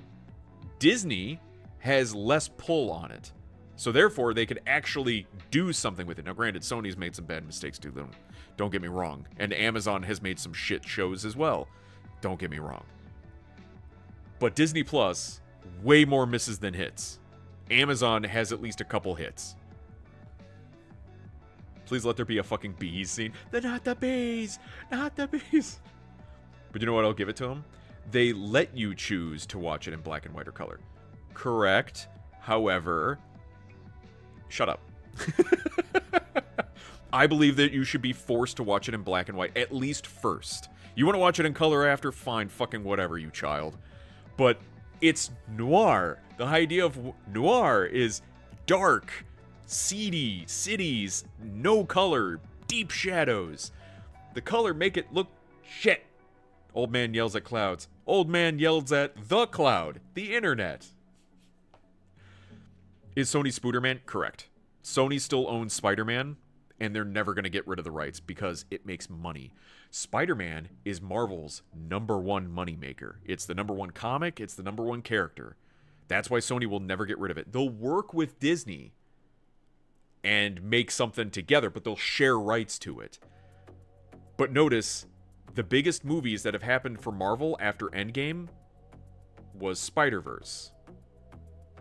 Disney has less pull on it. So therefore, they could actually do something with it. Now, granted, Sony's made some bad mistakes too, don't get me wrong. And Amazon has made some shit shows as well. Don't get me wrong. But Disney Plus, way more misses than hits. Amazon has at least a couple hits. Please let there be a fucking bees scene. They're not the bees! Not the bees! But you know what? I'll give it to them. They let you choose to watch it in black and white or color. Correct. However, shut up. I believe that you should be forced to watch it in black and white, at least first. You want to watch it in color after? Fine, fucking whatever, you child. But it's noir. The idea of noir is dark, seedy cities, no color, deep shadows. The color make it look shit. Old man yells at clouds. Old man yells at the cloud, the internet. Is Sony Spooderman? Correct. Sony still owns Spider-Man, and they're never going to get rid of the rights because it makes money. Spider-Man is Marvel's #1 moneymaker. It's the #1 comic. It's the #1 character. That's why Sony will never get rid of it. They'll work with Disney and make something together, but they'll share rights to it. But notice, the biggest movies that have happened for Marvel after Endgame was Spider-Verse.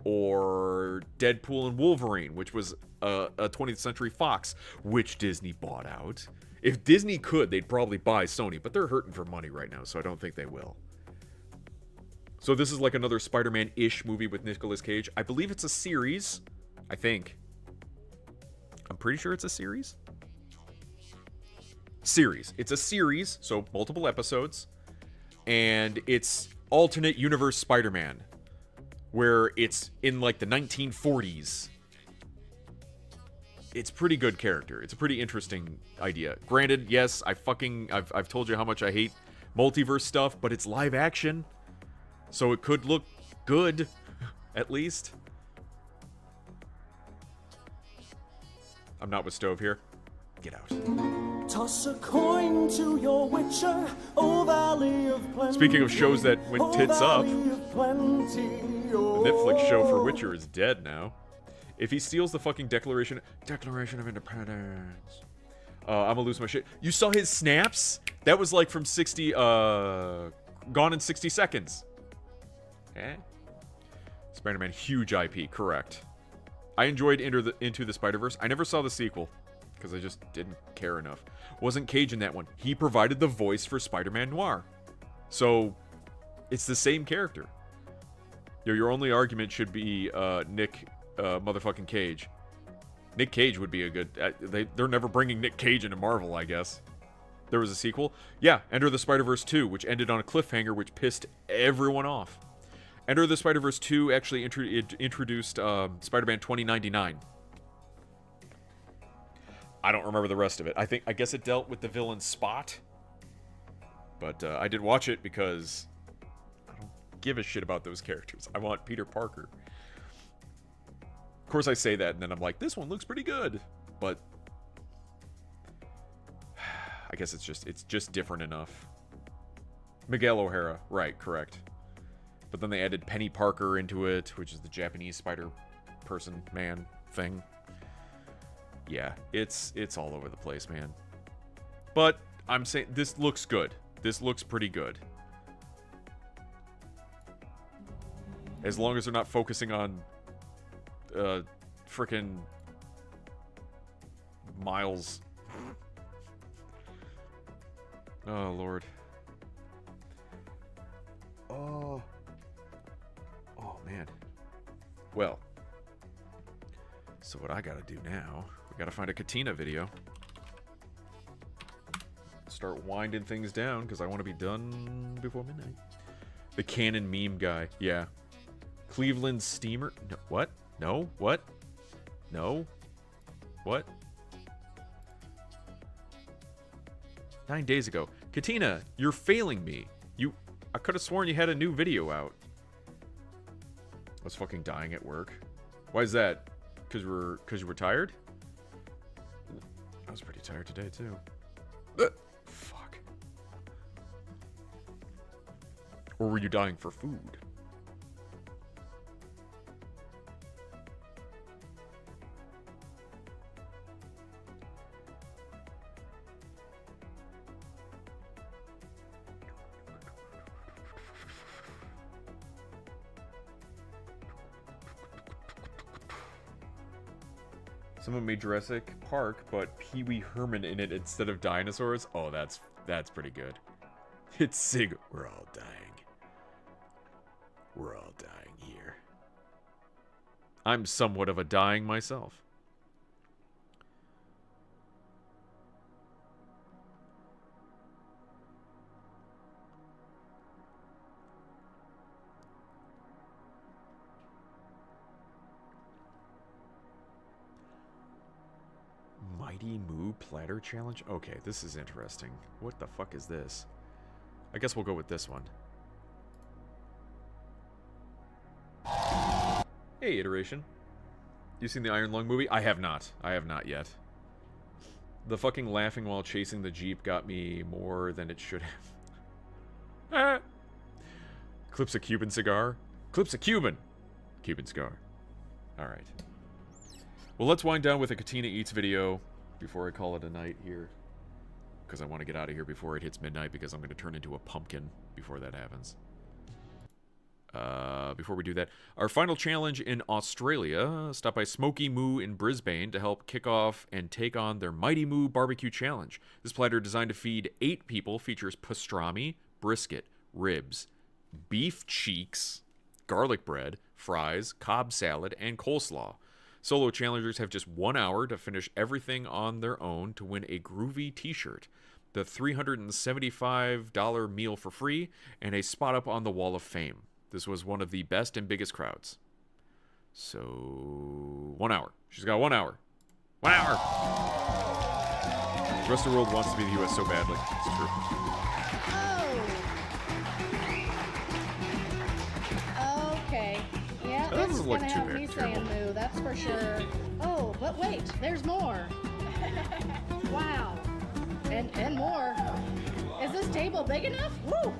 Or Deadpool and Wolverine, which was a 20th Century Fox, which Disney bought out. If Disney could, they'd probably buy Sony, but they're hurting for money right now, so I don't think they will. So this is like another Spider-Man-ish movie with Nicolas Cage. I believe it's a series. I think. I'm pretty sure it's a series. Series. It's a series, so multiple episodes. And it's alternate universe Spider-Man, where it's in like the 1940s. It's pretty good character. It's a pretty interesting idea. Granted, yes, I've told you how much I hate multiverse stuff, but it's live action. So it could look good, at least. I'm not with Stove here. Get out. Toss a coin to your witcher, O Valley of Plenty. Speaking of shows that went tits up, the the Netflix show for Witcher is dead now. If he steals the fucking Declaration of Independence, I'm gonna lose my shit. You saw his snaps? That was like from 60, Gone in 60 Seconds. Eh? Spider-Man, huge IP, correct. I enjoyed Into the Spider-Verse. I never saw the sequel, because I just didn't care enough. Wasn't Cage in that one. He provided the voice for Spider-Man Noir. So, it's the same character. Your only argument should be Nick motherfucking Cage. Nick Cage would be a good... they're never bringing Nick Cage into Marvel, I guess. There was a sequel. Yeah, Enter the Spider-Verse 2, which ended on a cliffhanger, which pissed everyone off. Enter the Spider-Verse 2 actually introduced Spider-Man 2099. I don't remember the rest of it. I guess it dealt with the villain Spot. But I did watch it because I don't give a shit about those characters. I want Peter Parker. Of course I say that, and then I'm like, this one looks pretty good. But I guess it's just different enough. Miguel O'Hara, right, correct. But then they added Penny Parker into it, which is the Japanese spider person man thing. Yeah, it's all over the place, man. But I'm saying this looks good. This looks pretty good. As long as they're not focusing on frickin' Miles. Oh, Lord. Oh, man. Well, so what I gotta do now, we gotta find a Katina video. Start winding things down, because I want to be done before midnight. The Canon meme guy. Yeah. Cleveland Steamer. No, what? No? What? No? What? 9 days ago. Katina, you're failing me. I could have sworn you had a new video out. I was fucking dying at work. Why is that? Because you were tired? I was pretty tired today, too. Fuck. Or were you dying for food? Someone made Jurassic Park, but Pee Wee Herman in it instead of dinosaurs. Oh, that's pretty good. It's Sig. We're all dying. We're all dying here. I'm somewhat of a dying myself. Mighty Moo Platter Challenge? Okay, this is interesting. What the fuck is this? I guess we'll go with this one. Hey, Iteration. You seen the Iron Lung movie? I have not. I have not yet. The fucking laughing while chasing the Jeep got me more than it should have. Clips a Cuban cigar? Clips a Cuban! Cuban cigar. Alright. Well, let's wind down with a Katina Eats video before I call it a night here. Because I want to get out of here before it hits midnight, because I'm going to turn into a pumpkin before that happens. Before we do that, our final challenge in Australia. Stop by Smoky Moo in Brisbane to help kick off and take on their Mighty Moo Barbecue Challenge. This platter, designed to feed 8 people, features pastrami, brisket, ribs, beef cheeks, garlic bread, fries, Cobb salad, and coleslaw. Solo challengers have just 1 hour to finish everything on their own to win a groovy t-shirt, the $375 meal for free, and a spot up on the Wall of Fame. This was one of the best and biggest crowds. So, 1 hour. She's got 1 hour. 1 hour! The rest of the world wants to be the U.S. so badly. It's true. Oh. Okay. Yeah, That this is doesn't look gonna too have me terrible. saying moo, that's for sure. Oh, but wait, there's more. Wow. And more. Is this table big enough? Woo!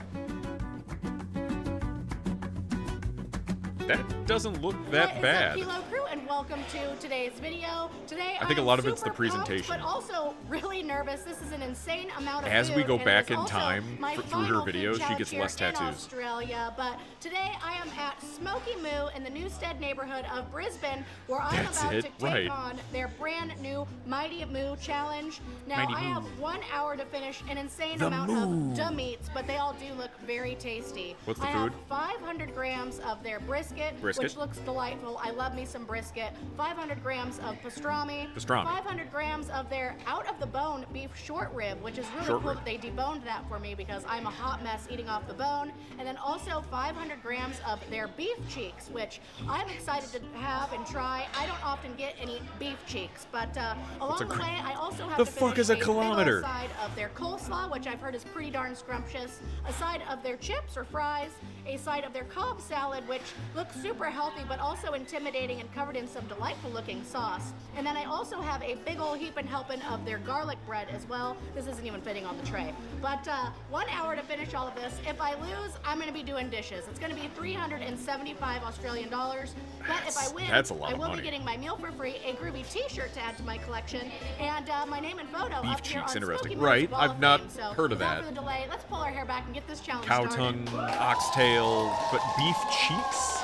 That doesn't look that bad. What is up, Kilo Crew, and welcome to today's video. Today, I think a lot of it's the presentation. Pumped, but also really nervous. This is an insane amount of As food, we go and back it is in also time my through her final food videos, she challenge gets here less in tattoos. Australia, but today I am at Smoky Moo in the Newstead neighborhood of Brisbane, where I'm That's about it, to take right. on their brand new Mighty Moo challenge. Now, Mighty I Moo. have 1 hour to finish an insane The amount moo. of duh meats, but they all do look very tasty. What's the I food? have 500 grams of their brisket, Brisket. which looks delightful. I love me some brisket. get 500 grams of pastrami, Pastrami. 500 grams of their out-of-the-bone beef short rib, which is really Short cool rib. that they deboned that for me because I'm a hot mess eating off the bone. And then also 500 grams of their beef cheeks, which I'm excited to have and try. I don't often get any beef cheeks, but along the way, I also have The to fuck finish is a big kilometer? old side of their coleslaw, which I've heard is pretty darn scrumptious, a side of their chips or fries, a side of their Cobb salad, which looks super healthy but also intimidating and covered in some delightful looking sauce. And then I also have a big old heap and helping of their garlic bread as well. This isn't even fitting on the tray. But 1 hour to finish all of this. If I lose, I'm going to be doing dishes. It's going to be 375 Australian dollars. But if I win, that's a lot I of will money. be getting my meal for free, a groovy t-shirt to add to my collection, and my name and photo Beef up here cheeks, on interesting. Smoky Motor's Right, Wall I've of not Fame. So heard of without that. further delay, let's pull our hair back and get this challenge Cow started. tongue, oxtail, but beef cheeks?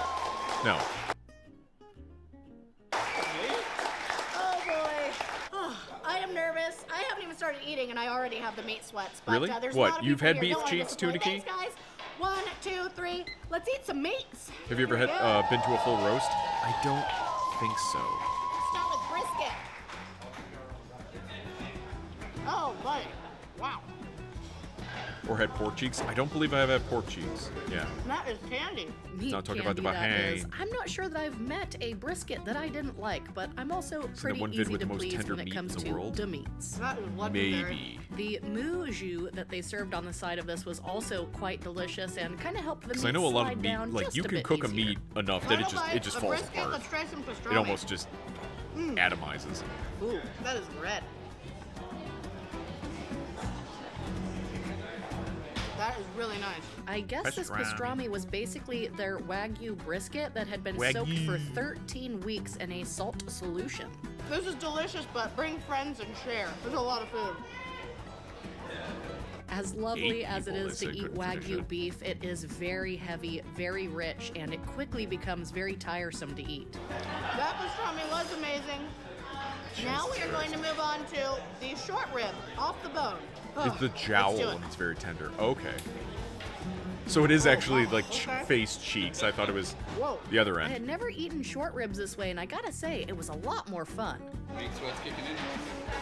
No. Oh boy. Oh, I am nervous. I haven't even started eating and I already have the meat sweats. But, Really? there's What, a lot of you've people had here beef don't wanna cheeks, disappoint. Tuna Key? Thanks, guys. 1, 2, 3. Let's eat some meats. Have you ever had been to a full roast? I don't think so. Start with brisket. Oh, buddy. Wow. Or had pork cheeks? I don't believe I have had pork cheeks. Yeah. That is candy. It's not talking about the Candy, that is. behind. I'm not sure that I've met a brisket that I didn't like, but I'm also pretty one vid easy with to the most please tender when it meat comes in the to world? the meats. That is legendary. Maybe. The moo jus that they served on the side of this was also quite delicious and kind of helped the meat Because I know a lot slide of meat, down like just you a can bit cook a easier. meat enough that it just falls brisket, apart. let's try some pastrami. It almost just atomizes. Ooh, that is red. That is really nice. I guess this pastrami was basically their Wagyu brisket that had been soaked for 13 weeks in a salt solution. This is delicious, but bring friends and share. There's a lot of food. As lovely as it people, is they to say, eat couldn't finish Wagyu it. beef, it is very heavy, very rich, and it quickly becomes very tiresome to eat. That pastrami was amazing. Now we are going to move on to the short rib, off the bone. It's the Let's do jowl it. and it's very tender. Okay. So it is actually like face cheeks. I thought it was Whoa. the other I end. had never eaten short ribs this way, and I gotta say, it was a lot more fun. Meat sweats kicking in.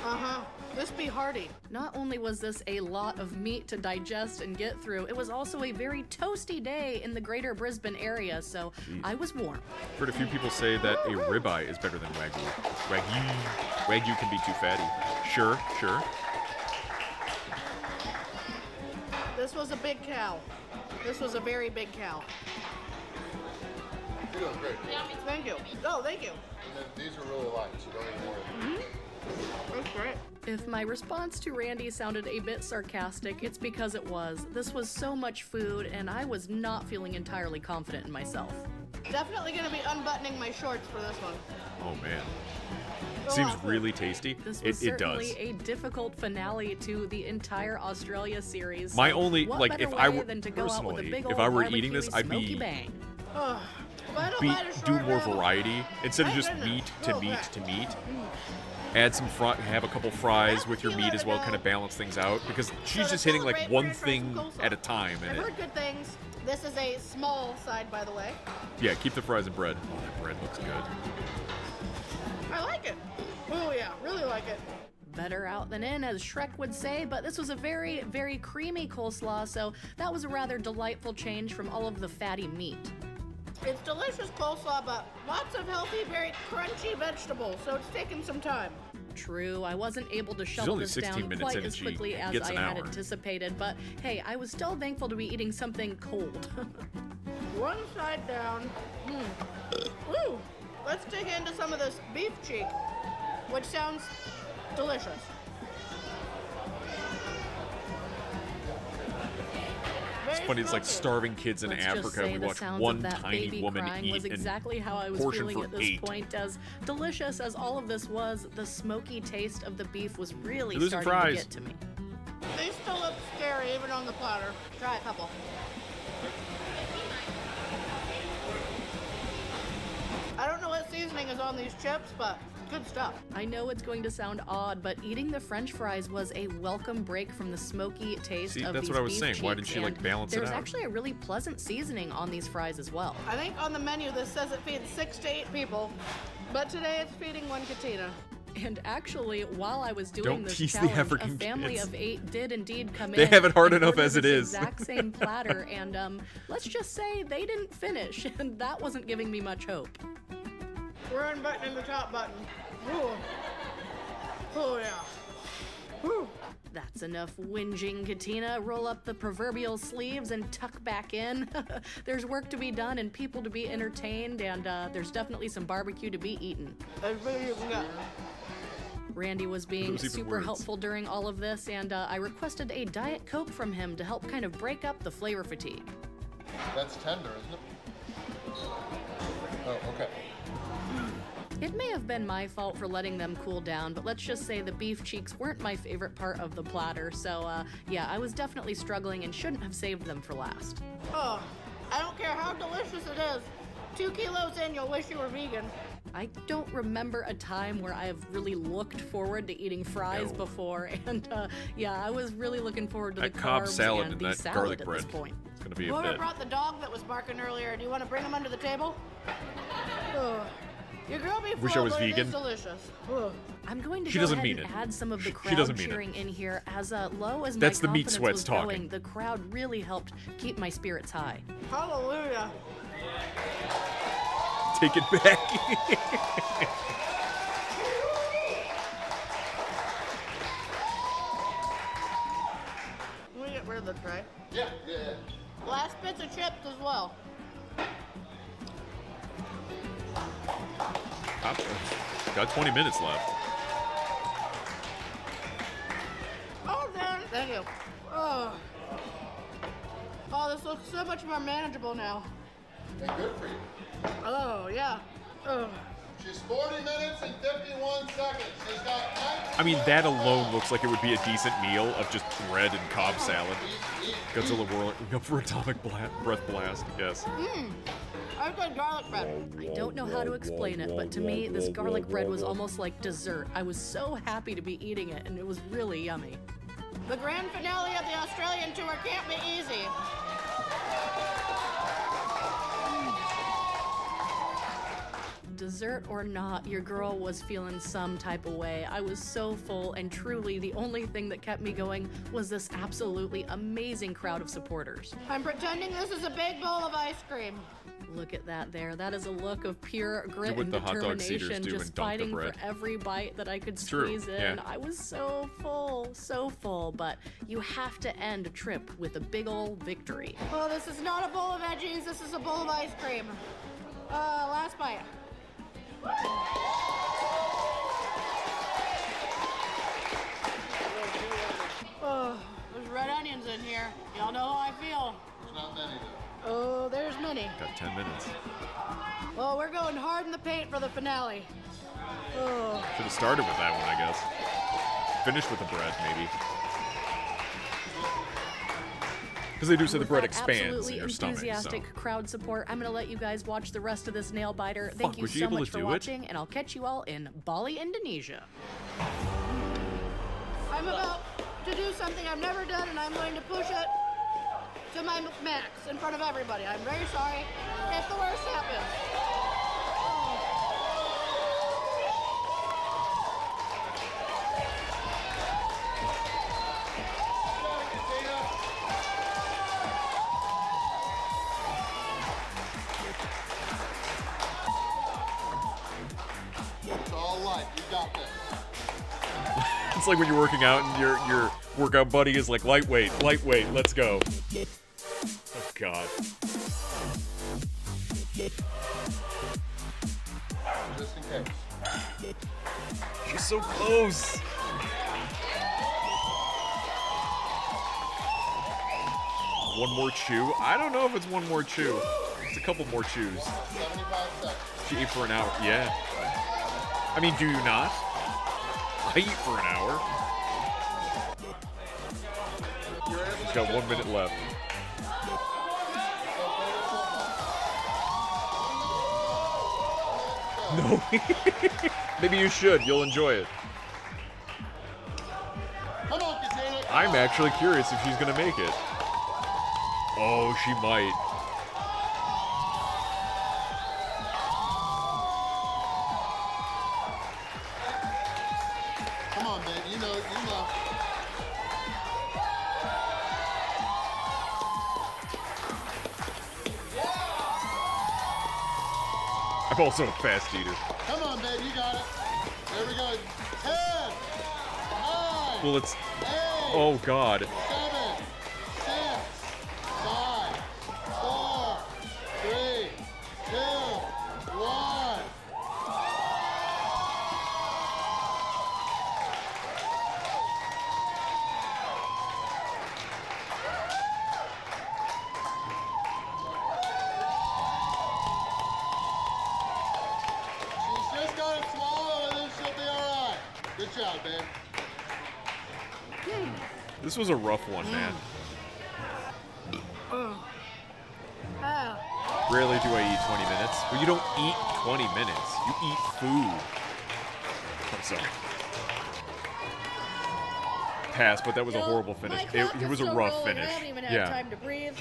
Uh-huh. This be hearty. Not only was this a lot of meat to digest and get through, it was also a very toasty day in the greater Brisbane area, so I was warm. Heard a few people say that a ribeye is better than Wagyu. Wagyu can be too fatty. Sure. This was a big cow. This was a very big cow. You're doing great. Thank you. Oh, thank you. And then these are really light, so don't even worry. That's great. If my response to Randy sounded a bit sarcastic, it's because it was. This was so much food, and I was not feeling entirely confident in myself. Definitely going to be unbuttoning my shorts for this one. Oh man. Go Seems on. really tasty. This was It certainly does. a difficult finale to the entire Australia series. My so only what like better if I way were than to go out with a personally, big if old I were eating barbecue this, I'd smoky be bang. do more variety instead of just meat to meat to meat. Add some have a couple fries with your meat as well, kind of balance things out because she's just hitting like one thing at a time I've and it. heard good things. This is a small side, by the way. Yeah, keep the fries and bread. Oh, that bread looks good. I like it. Oh yeah, really like it. Better out than in, as Shrek would say, but this was a very, very creamy coleslaw, so that was a rather delightful change from all of the fatty meat. It's delicious coleslaw, but lots of healthy, very crunchy vegetables, so it's taking some time. True, I wasn't able to shovel only this 16 down minutes quite in as and she quickly as gets I an had hour. anticipated, but hey, I was still thankful to be eating something cold. One side down. Woo! Let's dig into some of this beef cheek, which sounds delicious. It's funny, it's like starving kids in Let's just Africa. say We the watch sounds one of that tiny baby woman crying eat was exactly how I was portion feeling for at this 8. point. As delicious as all of this was, the smoky taste of the beef was really You're losing starting to fries. get to me. They still look scary, even on the platter. Try a couple. I don't know what seasoning is on these chips, but Good stuff. I know it's going to sound odd, but eating the French fries was a welcome break from the smoky taste of that's these what I was beef saying. Why cheeks, didn't she, like, and balance it there's out? actually a really pleasant seasoning on these fries as well. I think on the menu this says it feeds 6 to 8 people, but today it's feeding 1 Katina. And actually, while I was doing Don't this tease the challenge, African a family kids. of 8 did indeed come in. They have it hard and enough order as it this is. exact same platter, and let's just say they didn't finish, and that wasn't giving me much hope. We're unbuttoning the top button. Ooh. Oh yeah. Whew. That's enough whinging, Katina. Roll up the proverbial sleeves and tuck back in. There's work to be done and people to be entertained, and there's definitely some barbecue to be eaten. Randy was being super helpful during all of this, and I requested a Diet Coke from him to help kind of break up the flavor fatigue. That's tender, isn't it? Oh, okay. It may have been my fault for letting them cool down, but let's just say the beef cheeks weren't my favorite part of the platter, so yeah, I was definitely struggling and shouldn't have saved them for last. Oh, I don't care how delicious it is. 2 kilos in, you'll wish you were vegan. I don't remember a time where I've really looked forward to eating fries before, and yeah, I was really looking forward to that the Cobb carbs salad and and the that salad garlic at bread. this point. It's gonna be a Whoever bit. brought the dog that was barking earlier, do you want to bring him under the table? Oh. Your girl be Wish I full, was but it vegan. is delicious. Oh. I'm going to She go doesn't ahead mean and it. add some of the She crowd doesn't mean it. cheering in here. As low as That's my the meat confidence sweats was talking. going, the crowd really helped keep my spirits high. Hallelujah. Take it back. Let me get rid of the tray. Yeah. Last bits of chips as well. Got 20 minutes left. Oh, man. Thank you. Oh. Oh, this looks so much more manageable now. And good for you. Oh, yeah. Oh. She's 40 minutes and 51 seconds. She's got 19. I mean, that alone looks like it would be a decent meal of just bread and Cobb salad. Godzilla whirling up for atomic breath blast, yes. I've got garlic bread. I don't know how to explain it, but to me, this garlic bread was almost like dessert. I was so happy to be eating it, and it was really yummy. The grand finale of the Australian tour can't be easy. Dessert or not, your girl was feeling some type of way. I was so full, and truly the only thing that kept me going was this absolutely amazing crowd of supporters. I'm pretending this is a big bowl of ice cream. Look at that there. That is a look of pure grit what and the hot dog seeders determination, do just and dunk the fighting for bread. every bite that I could True, squeeze in. yeah. I was so full, but you have to end a trip with a big ol' victory. Oh, this is not a bowl of veggies, this is a bowl of ice cream. Last bite. Oh, there's red onions in here. Y'all know how I feel. There's not many though. Oh, there's many. Got 10 minutes. Well, we're going hard in the paint for the finale. Oh. Should have started with that one, I guess. Finish with the bread, maybe. Because they do say the With bread that expands in absolutely your stomach. So. enthusiastic crowd support, I'm gonna let you guys watch the rest of this nail biter. Thank you was you so able much to for do it? watching, and I'll catch you all in Bali, Indonesia. I'm about to do something I've never done, and I'm going to push it to my max in front of everybody. I'm very sorry if the worst happens. It's all light. You got this. It's like when you're working out and your workout buddy is like, lightweight, let's go. Oh, God. Just in case. She's so close. One more chew? I don't know if it's one more chew. It's a couple more chews. 75 seconds. She ate for an hour. Yeah. I mean, do you not? I eat for an hour. She's got 1 minute left. No. Maybe you should. You'll enjoy it. Come on, Katina. I'm actually curious if she's gonna make it. Oh, she might. Come on, babe. You know. I'm also a fast eater. Come on, babe. You got it. There we go. 10, 9, Well, it's... 8, Oh, God. 7, 6, 5, 4, 3, 2, 1. She's just got to swallow and then she'll be all right. Good job, babe. This was a rough one, man. Rarely do I eat 20 minutes. Well, you don't eat 20 minutes. You eat food. I'm sorry. Pass, but that was a horrible finish. It was a rough finish. I haven't even had time to breathe.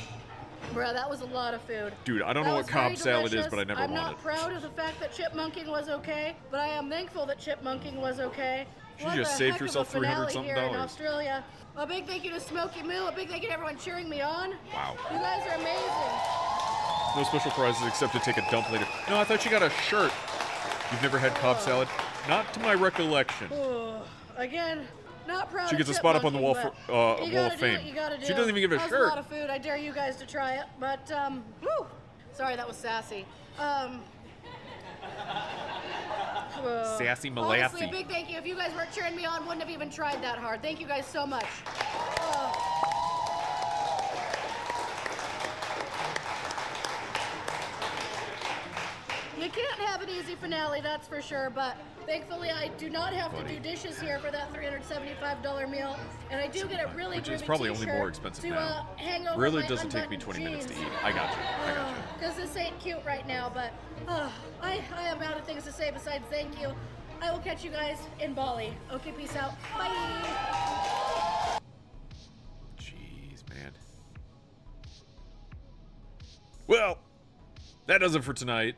Bro, that was a lot of food. Dude, I don't know what Cobb salad is, but I never I'm want not it. proud of the fact that chipmunking was okay, but I am thankful that chipmunking was okay. She What just the saved heck of herself a finale $300-something here in Australia. A big thank you to Smokey Moo. A big thank you to everyone cheering me on. Wow. You guys are amazing. No special prizes except to take a dump later. No, I thought you got a shirt. You've never had Cobb salad? Not to my recollection. Again, not proud She of gets a spot up on the wall chipmunking, for but you Wall gotta of do Fame. what you gotta do. She doesn't even give a That was shirt. a lot of food. I dare you guys to try it, but whew. Sorry, that was sassy. Sassy Honestly, a Molassy. big thank you. If you guys weren't cheering me on, wouldn't have even tried that hard. Thank you guys so much. You can't have an easy finale, that's for sure, but thankfully I do not have to do dishes here for that $375 meal, and I do get a really Which is groovy probably only t-shirt more expensive to, now. hang over Really my doesn't take me unbuttoned 20 minutes to jeans. eat. I got you. Because this ain't cute right now, but I am out of things to say besides thank you. I will catch you guys in Bali. Okay, peace out. Bye. Jeez, man. Well, that does it for tonight.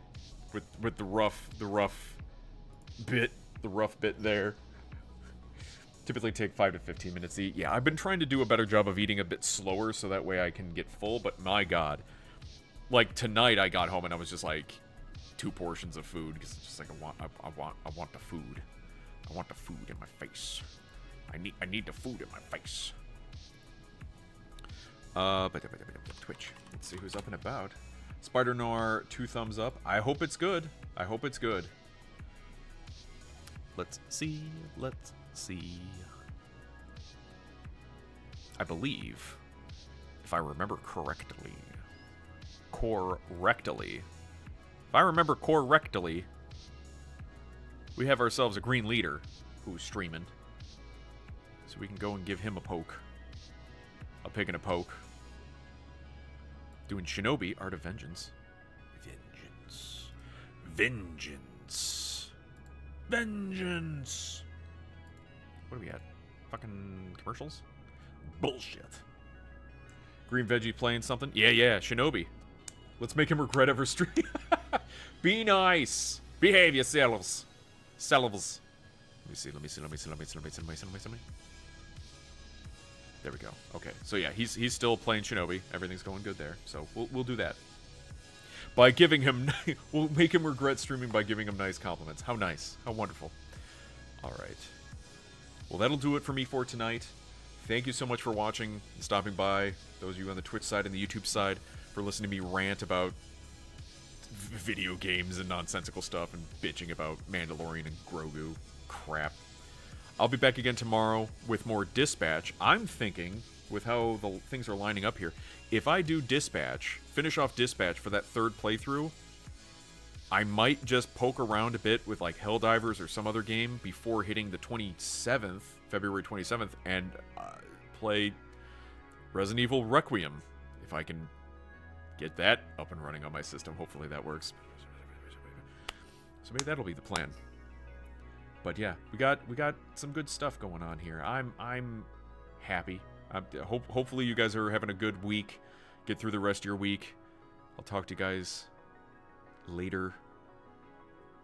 With the rough bit there. Typically take 5 to 15 minutes to eat. Yeah, I've been trying to do a better job of eating a bit slower so that way I can get full, but my god. Like tonight I got home and I was just like 2 portions of food because it's just like I want the food. I want the food in my face. I need the food in my face. Twitch. Let's see who's up and about. Spider Noir, 2 thumbs up. I hope it's good. I hope it's good. Let's see. Let's see. I believe, if I remember correctly, we have ourselves a green leader who's streaming. So we can go and give him a poke. A pig and a poke. Doing Shinobi, Art of Vengeance. Vengeance! What do we got? Fucking commercials? Bullshit. Green Veggie playing something? Yeah, Shinobi. Let's make him regret ever stream. Be nice. Behave yourselves. Let me see. There we go. Okay, so yeah, he's still playing Shinobi. Everything's going good there. So we'll do that. By giving him, we'll make him regret streaming by giving him nice compliments. How nice. How wonderful. All right. Well, that'll do it for me for tonight. Thank you so much for watching and stopping by. Those of you on the Twitch side and the YouTube side for listening to me rant about video games and nonsensical stuff and bitching about Mandalorian and Grogu crap. I'll be back again tomorrow with more Dispatch. I'm thinking, with how the things are lining up here, if I do Dispatch, finish off Dispatch for that 3rd playthrough, I might just poke around a bit with like Helldivers or some other game before hitting the 27th, February 27th, and play Resident Evil Requiem. If I can get that up and running on my system, hopefully that works. So maybe that'll be the plan. But yeah, we got some good stuff going on here. I'm happy. Hopefully you guys are having a good week. Get through the rest of your week. I'll talk to you guys later.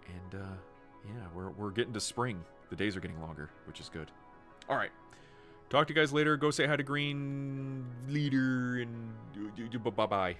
And yeah, we're getting to spring. The days are getting longer, which is good. All right. Talk to you guys later. Go say hi to Green Leader and bye-bye.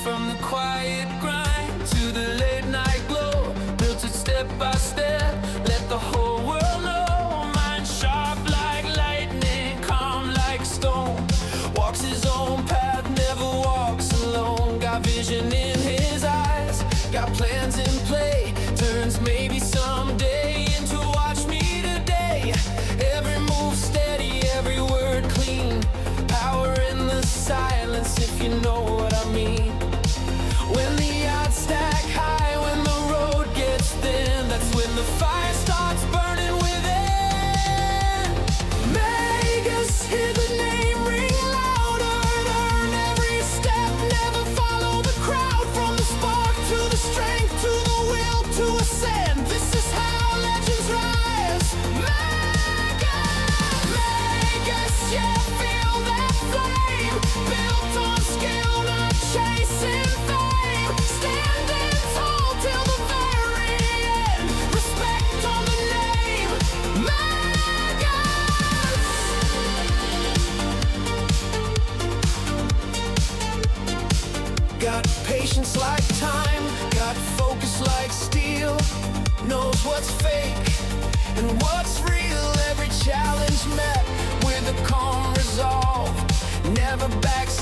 From the quiet grind to the late night glow, built it step by step, let the whole world know. Mind sharp like lightning, calm like stone, walks his own path, never walks alone. Got vision in his eyes, got plans in play, turns maybe someday into watch me today. Every move steady, every word clean, power in the silence if you know what I mean. When the odds stack high, when the road gets thin, that's when the fire starts burning within. Make us hear the name ring louder, earn every step, never follow the crowd. From the spark to the strength, to the will to ascend, this is how legends rise. Make us, yeah, feel that flame, built on skill, not chasing fame. Standing tall till the very end. Respect on the name, Magus. Got patience like time, got focus like steel. Knows what's fake and what's real. Every challenge met with a calm resolve. Never backs